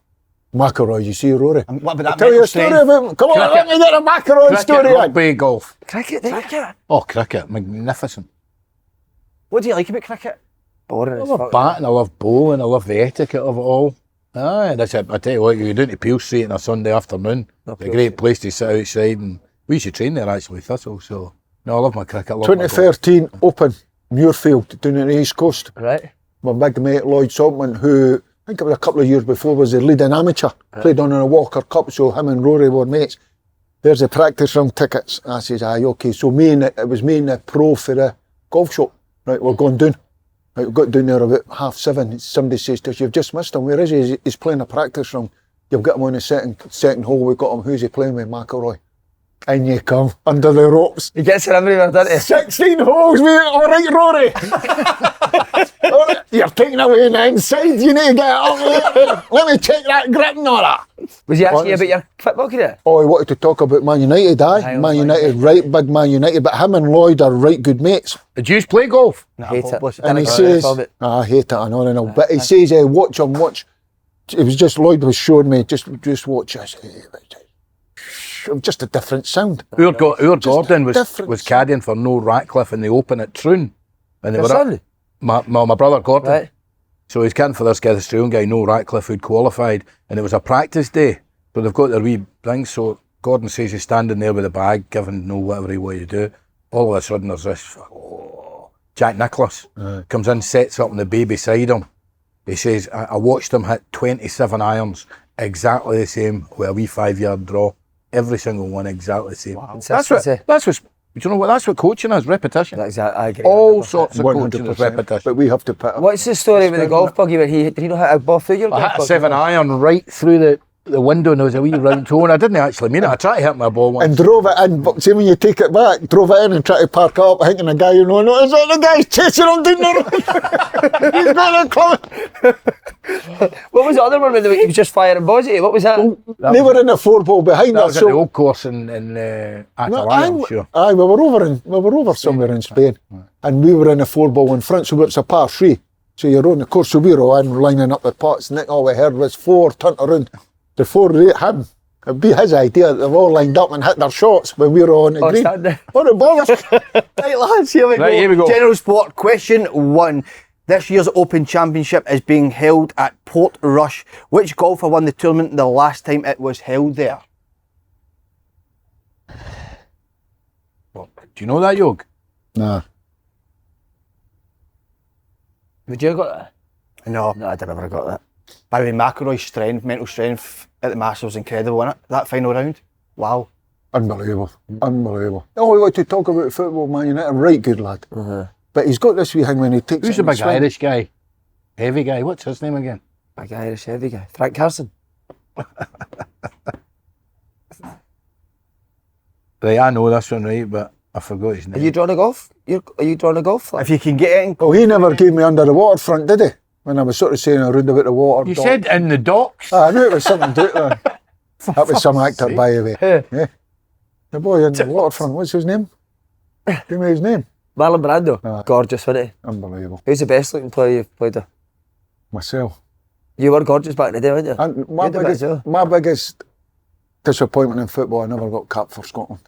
McElroy, you see Rory. And what about that? I'll tell you a story about. Come on, let me get a McElroy story in. Rugby, golf. Cricket. Oh, cricket, magnificent. What do you like about cricket? Boring. I love batting, I love bowling, I love the etiquette of it all. Aye, that's it. I tell you what, you go down to Peel Street on a Sunday afternoon. It's a great place to sit outside, and we used to train there actually, Thistle. So, no, I love my cricket. I love 2013 Open, Muirfield, down on the East Coast. Right. My big mate Lloyd Saltman, who I think it was a couple of years before, was the leading amateur. Played on a Walker Cup, so him and Rory were mates. There's the practice round tickets. I says, aye, okay. So it was me and the pro for the golf shop. Right, we're going down. Right, we got down there about 7:30. Somebody says to us, you've just missed him. Where is he? He's playing a practice round. You've got him on the second hole. We've got him. Who's he playing with? McElroy. And you come under the ropes. He gets it everywhere, doesn't he? 16 holes, mate. All right, Rory. You're taking away the inside. You need to get it up. Let me check that grip and all that. Was he asking you about your football career? Oh, he wanted to talk about Man United, aye. Man United, right, big Man United. But him and Lloyd are right good mates. Did you play golf? Nah, hate it. And he says, I hate it, I know. But he says, watch him, watch. It was just Lloyd was showing me, just watch us. Just a different sound. Our Gordon was caddying for Noel Ratcliffe in the Open at Troon. And they were my brother Gordon. Right. So he's caddying for this guy, the Australian guy, Noel Ratcliffe, who'd qualified. And it was a practice day. So they've got their wee things. So Gordon says he's standing there with a bag, giving Noel whatever he wanted to do. All of a sudden there's this, Jack Nicklaus comes in, sets up on the bay beside him. He says, I watched him hit 27 irons, exactly the same with a wee 5-yard draw. Every single one exactly the same. Wow. That's what. Do you know what? That's what coaching is. Repetition. Exactly. I agree. All sorts of coaching is repetition. But we have to put. What's the story with the golf buggy? Where did he know how to ball through your golf buggy? I hit a 7 iron right through the window, and there was a wee round toe, and I didn't actually mean it. I tried to hit my ball once. And drove it in, but see when you take it back, drove it in and tried to park it up, thinking the guy, is that the guy's chasing him down the road? He's got a club. What was the other one when he was just firing balls at you? What was that? They were in a 4-ball behind that. us. Was at the old course in Atalaya, I'm sure. Aye, we were over somewhere in Spain, and we were in a 4-ball in front, so it's a par 3. So you're on the course, so we were all in lining up the pots, and all we heard was 4 turned around. The 4 rate him. It'd be his idea. They've all lined up and hit their shots when we were on the green. What a bother. Right, lads, here we go. General sport, question 1. This year's Open Championship is being held at Port Rush. Which golfer won the tournament the last time it was held there? Well, do you know that, Yog? Nah. Would you have got that? No, I never got that. By the way, McElroy's mental strength at the Masters was incredible, wasn't it? That final round. Wow. Unbelievable. Unbelievable. Oh, we like to talk about football, Man United. Right good lad. But he's got this wee thing when he takes Who's the big Irish guy? Heavy guy. What's his name again? Big Irish heavy guy. Frank Carson. Right, I know this one, right, but I forgot his name. Are you drawing a golf? Are you drawing a golf flag? If you can get it in. Oh, he never gave me under the waterfront, did he? when I was sort of saying around about the water. You dock. said in the docks. I knew it was something to do there. That was some actor, by the way. Yeah. The boy in the waterfront, what's his name? Give me his name. Marlon Brando. Gorgeous, wasn't he? Unbelievable. Who's the best looking player you've played with? Myself. You were gorgeous back in the day, weren't you? And My biggest disappointment in football, I never got capped for Scotland.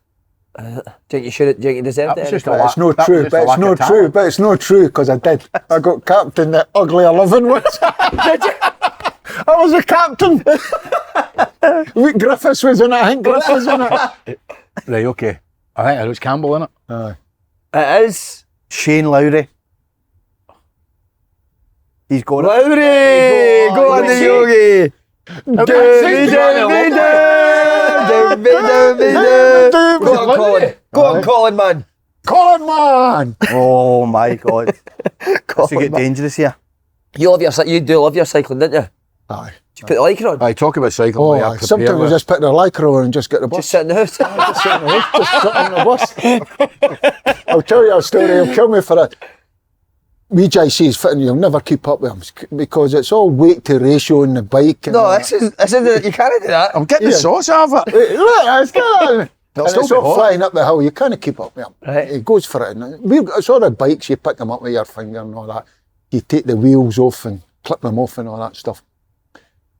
Do you think you deserved it? Just But it's not true, but it's not true, because I did. I got capped in the ugly 11 once. Did you? I was a captain. Griffiths was in it, I think Griffiths was in it. Right, okay. I think it was Campbell in it. Aye. It is. Shane Lowry. He's got it. Lowry! Go on the Yogi! Go on, Colin. Go on, Colin, man. Colin, man! Oh my God. It's to get dangerous here. You do love your cycling, didn't you? Aye. Did you put the lycra on? I talk about cycling. Oh, like I aye. prepare Sometimes we with- just put the lycra on and just get the bus. Just sit in the house. Just sit in the house, just sit in the bus. I'll tell you a story, he'll kill me for it. VJC's fitting, you'll never keep up with him because it's all weight to ratio in the bike. And No, this is you can't do that. I'm getting the sauce out of it. Look, it's good. And still it's be all hot. flying up the hill, you can't keep up with him. Right. He goes for it. And it's all the bikes, you pick them up with your finger and all that. You take the wheels off and clip them off and all that stuff.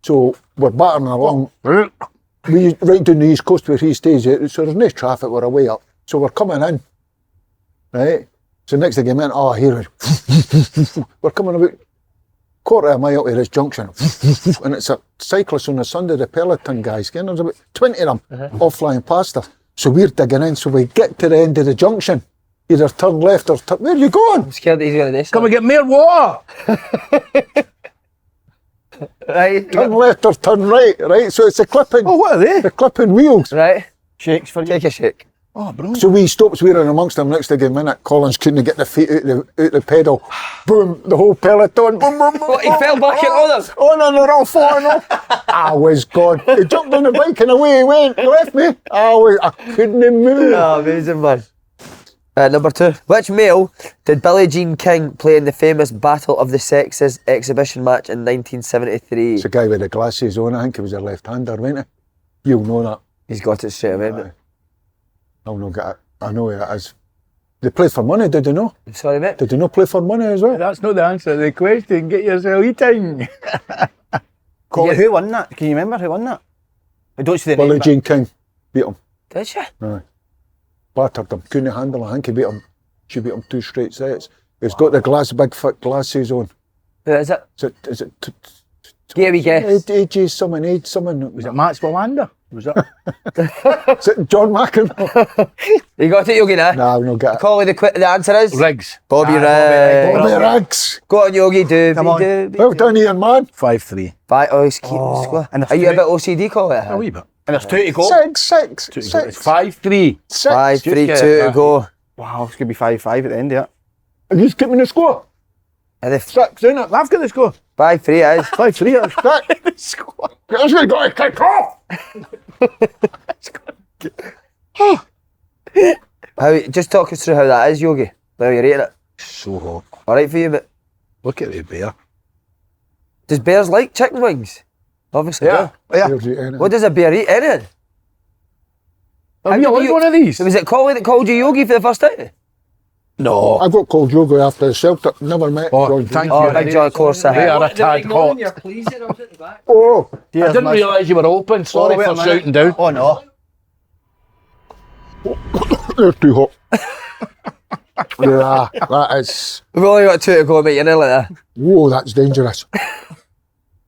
So we're battering along. We right down the east coast where he stays, so there's no traffic, we're away up. So we're coming in, right? So next thing you meant, here it is. We're coming about quarter of a mile to this junction. And it's a cyclist on the Sunday, the Peloton guys. And there's about 20 of them all flying past us. So we're digging in, so we get to the end of the junction. Either turn left or turn, where are you going? I'm scared that he's going to do Come and get more water. Right. Turn left or turn right, right? So it's a clipping. Oh, what are they? The clipping wheels. Right. Shakes for you. Take a shake. Oh, brilliant. So we stops, we're in amongst them next to the minute. Collins couldn't get the feet out the pedal. Boom, the whole peloton. Boom, boom, boom. What, he fell back in on us? Oh no, they're all falling off. I was gone. He jumped on the bike and away he went. He left me. I couldn't move. Oh, amazing, man. Number 2. Which male did Billie Jean King play in the famous Battle of the Sexes exhibition match in 1973? It's a guy with the glasses on. I think he was a left-hander, wasn't he? You'll know that. He's got it straight away, mate. I'll not get it. I know who it is. They played for money, did they not? Sorry, mate. Did they not play for money as well? That's not the answer to the question. Get yourself eating. Colin, who won that? Can you remember who won that? I don't see the Billie name. Jean King beat him. Did you? Aye. Battered him. Couldn't handle him. I think he beat him. She beat him 2 straight sets. He's got the big thick glasses on. Who is it? Is it Give me a guess. age someone? Was it Max Wallander? Was it? Is it John McEnroe? You got it, Yogi, now? Nah, I'll not get it. Collie, the answer is? Riggs. Bobby Riggs. Bobby Riggs. Go on, Yogi. Come on. Well done, Ian, man. 5-3. Oh, he's keeping the score. and Are you a bit OCD, Collie? A wee bit. And there's 2 to go. 6. It's 5-3. 5, 3, 2 to go. Wow, it's going to be 5-5 at the end, yeah. And he's keeping the score. And the 6, isn't it? I've got the score. 5, 3 it is. 5-3. The score. He's going to go and kick off. Just talk us through how that is, Yogi. How you rating it? So hot. Alright for you, mate. Look at the bear. Does bears like chicken wings? Obviously, Yeah. yeah. Yeah. What does a bear eat, anything? Have you like one of these? Was it Collie that called you Yogi for the first time? No. I got called Yogi after the Celtic. Never met Oh, John. thank Oh, you. big John, of course. They are a What, they were tad ignoring hot. your pleas there, I was at the back. Oh, I didn't realise you were open. Sorry wait a for minute. shouting down. Oh no. they're too hot. Yeah, that is. We've only got 2 to go, mate. You're nearly there. Whoa, that's dangerous.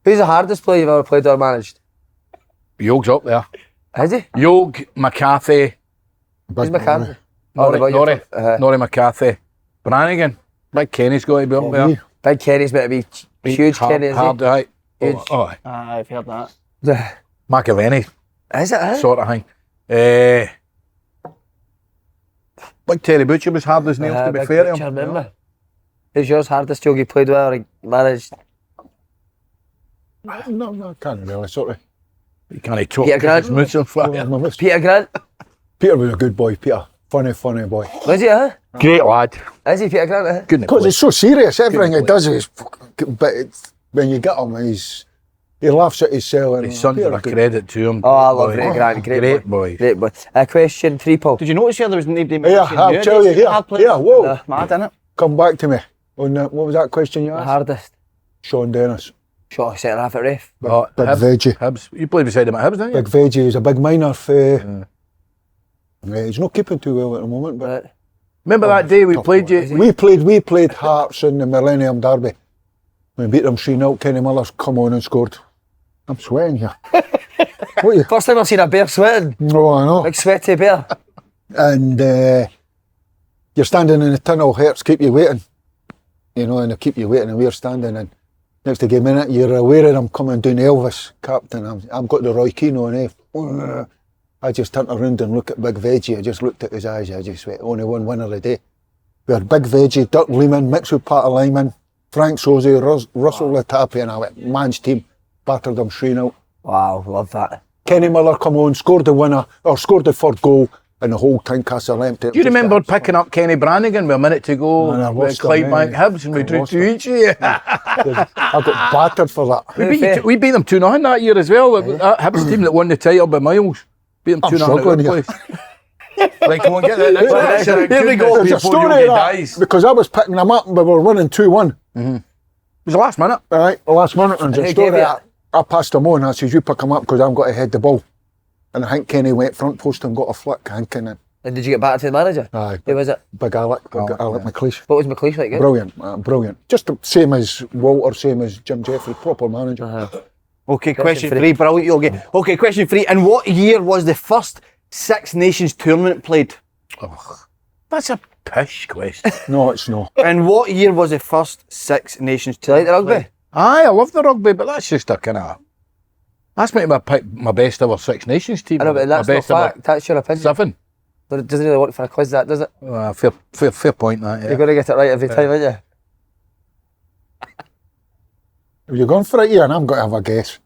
Who's the hardest player you've ever played or managed? Yogg's up there. Is he? Yog, McCarthy, Who's McCann? Norrie McCarthy, Brannigan. Big Kenny's got to be up there. Big Kenny's meant to be huge. Kenny, is Hard, aye. Huge. Oh, aye. I've heard that. he? McAvenny, Is it? sort of thing. Big Terry Butcher was hard as nails, to be Big fair to Butcher, him. remember? Who's yours hardest Yogi played with or managed? No, I can't really. Sorry. You can't talk Peter because it's Grant. moods on fire. Peter Grant? Peter was a good boy. Peter. Funny boy. Was he, huh? Great lad. Is he Peter Grant, huh? Good Because he's so serious. Everything he does is, but when you get him, he laughs at his cell. And His sons are a credit to him. Oh, I love Peter Grant. Great boy. Great boy. Question 3, Paul. Did you notice here there was nobody? Yeah, I'll tell you here. Yeah, whoa. Mad, innit? Come back to me. On what was that question you The asked? hardest. Sean Dennis. Shot a centre half at ref. Big veggie. Hibs. You played beside him at Hibs, didn't you? Big veggie. He's a big minor for... he's not keeping too well at the moment, but... Right. Remember that day we played you? We played Hearts in the Millennium Derby. We beat them 3-0. Kenny Miller's come on and scored. I'm sweating here. What are you? First time I've seen a bear sweating. No, I know. Big sweaty bear. And you're standing in the tunnel, Hearts keep you waiting. You know, and they keep you waiting and we're standing and next to a minute you're aware of them coming down Elvis, captain. I've got the Roy Keane on, eh? I just turned around and looked at Big Veggie. I just looked at his eyes. I just went, only one winner a day. We had Big Veggie, Dirk Lehman, mixed with Pat Lyman, Frank Sosie, Russell Latapi, and I went, man's team, battered them 3-0. Wow, love that. Kenny Miller come on, scored the winner, or scored the third goal, and the whole Tynecastle empty. Do you remember picking up Kenny Brannigan with a minute to go with Clydebank Hibs and we drew 2-each? I got battered for that. We beat them 2-0 that year as well. That Hibs team that won the title by miles. Beat them 2-0 at their place. Right, come on, get that next one. Here we go. There's a story of that, because I was picking them up and we were winning 2-1. It was the last minute. All right, the last minute. And the story I passed them on. I says, you pick them up because I've got to head the ball. And I think Kenny went front post and got a flick. And did you get back to the manager? Aye. Who was it? Big Alec McLeish. What was McLeish like? Brilliant. Just the same as Walter, same as Jim Jeffrey, proper manager. Okay, question 3. Brilliant, Yogi. Okay, question 3. In what year was the first Six Nations tournament played? Oh, that's a pish question. No, it's not. In what year was the first Six Nations Do you like tournament the rugby? Aye, I love the rugby, but that's just a kind of... That's my best ever Six Nations team. I know, but that's my not best ever fact. That's your opinion. 7. But it doesn't really work for a quiz, that, does it? Fair point, that, yeah. You've got to get it right every time, aren't you? Have you gone for it, Ian? I'm going to have a guess.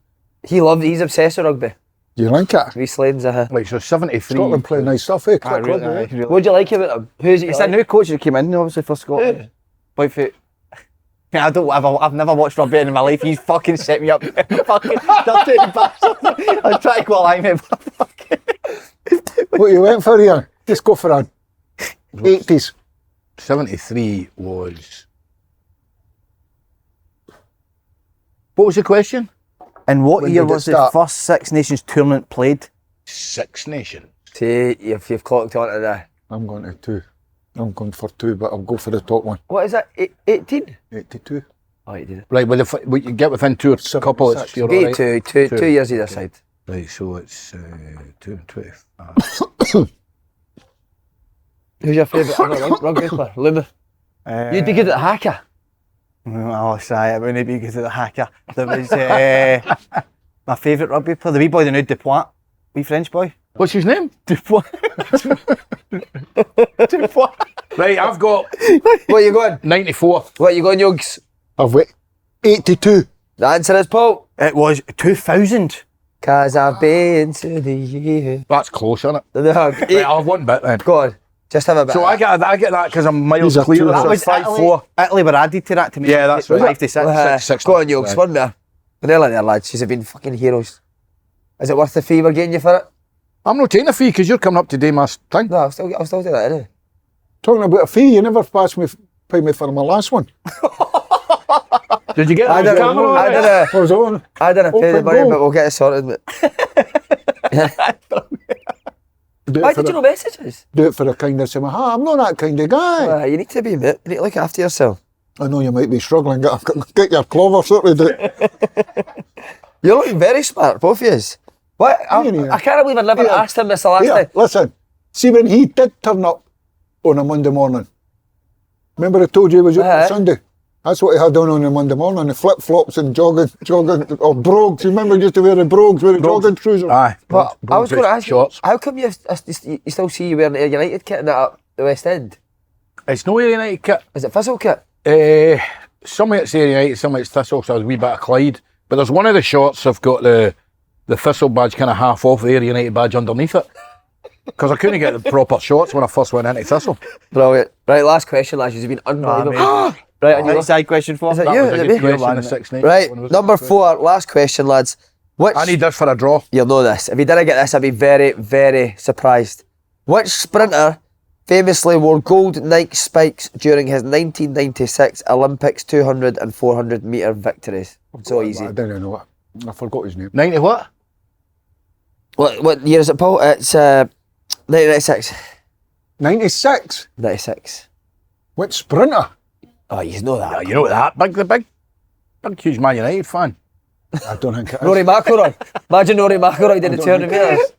He's obsessed with rugby. Do you like it? Wee Slane's Like, so 73. Scotland play nice stuff, eh? Quick really, rugby, eh? What do you like about him? Who's it? It's a new coach that came in, obviously, for Scotland. Boyfoot. Yeah, I've never watched rugby in my life. He's fucking set me up. Fucking dirty bastard. I was trying to go along with him. Fucking. What you went for, Ian? Just go for a 80s. 73 was... What was the question? In what When year did it was the start? first Six Nations tournament played? Six Nations. See, if you've clocked on to that. I'm going to 2. I'm going for 2, but I'll go for the top one. What is that? 18? 82. Oh, you did it. Right, well, you get within 2 or a couple, it's you're all Get right. two years either side. Right, so it's 2 and 12. Who's your favourite rugby player? Luma. You'd be good at the haka. Oh, sorry, I wouldn't be good at the haka. There was my favourite rugby player, the wee boy, the new Dupois. Wee French boy. What's his name? Dupois. Dupois. Right, I've got What are you going? 94. What are you going, Yogs? I've wait. 82. The answer is Paul. It was 2000. 'Cause I've been to the year. That's close, isn't it? No, Right, I'll have one bit then. go on. Just have a bit. So I get that because I'm miles These are clear. two. So That it's 5-4. Italy were added to that to make Yeah, that's it right. 5 to 6. Six, Go on, Yogs. right. One there. Vanilla there, lads. She's been fucking heroes. Is it worth the fee we're getting you for it? I'm not taking a fee because you're coming up to do my thing. No, I'll still do that, innit? Talking about a fee, you never paid me for my last one. Did you get I that? don't know. Camera? I was on. I didn't pay the Open money, goal. but we'll get it sorted. Mate. Do Why it for did you the, know messages? do it for the kind of say, I'm not that kind of guy. You need to be, mate. You need to look after yourself. I know you might be struggling. Get your clover sorted out. You're looking very smart, both of yous. What? I can't believe I never asked him this the last Here, time. listen. See, when he did turn up on a Monday morning, remember I told you he was out on Sunday? That's what he had on a Monday morning, the flip-flops and jogging, or brogues. You remember he used to wear the brogues with the jogging trousers? Aye. But I was going to ask you, shorts. how come you still see you wearing the United kit and that up the West End? It's no United kit. Is it Fizzle kit? Some of it's United, some of it's Thistle, so there's a wee bit of Clyde. But there's one of the shorts I've got the Thistle badge kind of half off, the United badge underneath it. Because I couldn't get the proper shots when I first went into Thistle. Brilliant. Right, last question, lads. You've been unbelievable. Right, and Next side question for Is it That you? was a Is it good me? question, the 6 names. Right, When was it? number 4, last question, lads. Which, I need this for a draw. you'll know this. If you didn't get this, I'd be very, very surprised. Which sprinter famously wore gold Nike spikes during his 1996 Olympics 200 and 400 metre victories? So easy. I don't know what. I forgot his name. 90 what? What year is it, Paul? It's 1996. 96. 96. Which sprinter? Oh, you know Yeah, that. you know that. Big, huge Man United fan. I don't think it is. Rory McIlroy. Imagine Rory McIlroy did the 200 metres.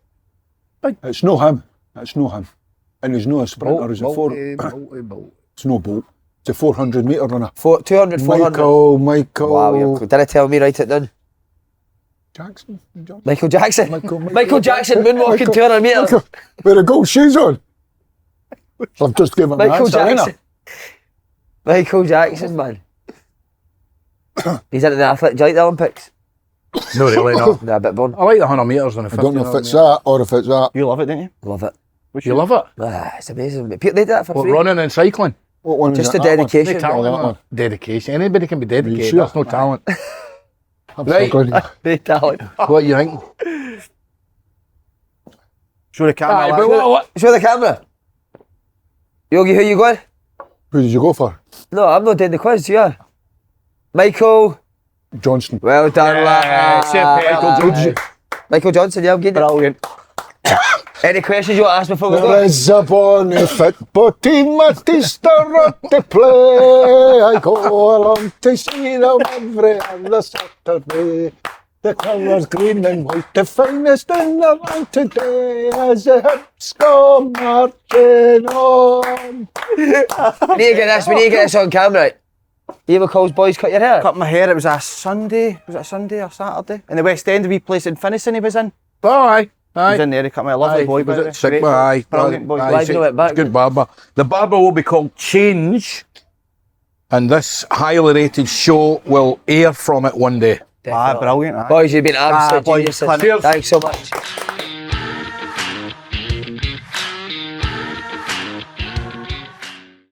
It's no him. It's no him. And he's no a sprinter. He's a four. It's no Bolt. It's a 400 metre runner. 200, 400. Michael. Wow, you're cool. Did I tell me write it down? Jackson. Michael Jackson. Michael Jackson moonwalking Michael- 200 metres. Michael, with the gold shoes on. I've just given an Michael answer, Jackson. innit? Michael Jackson, man. He's into the athletic. Do you like the Olympics? No, really not. Nah, a bit boring. I like the 100 metres and the 50. I don't know if it's that or if it's that. You love it, don't you? Love it. You love it? It's amazing. They did that for What, free. running and cycling? What one Just is the it? That one? dedication. No talent, that man. one. Dedication. Anybody can be dedicated. sure? That's no talent. I'm Right. struggling. They talent. What do you think? Show the camera. Aye, lad. but what? Show the camera. Yogi, who you going? Who did you go for? No, I'm not doing the quiz, you are. Michael. Johnston. Well done, lad. Michael Johnson. Michael Johnson, yeah, I'm getting it. Brilliant. Any questions you want to ask before we There go? is a bonny football team at the start to play. I go along to see them every other Saturday. The colours green and white, the finest in the land today. As the hips go marching on. We need to get this. We need to get this on camera. You McCall's boys cut your hair? Cut my hair. It was a Sunday. Was it a Sunday or Saturday? In the West End, a wee place in Finnieston he was in. Aye. He was in there. He cut my lovely Aye. boy. Was by the it way. Sigma? Great boy. Aye. Brilliant boy. Aye, Why do you know it back? it's good barber. The barber will be called Change, and this highly rated show will air from it one day. Aye, brilliant. Aye. Boys, you've been absolute boys, geniuses. Clint. Cheers. Thanks so much.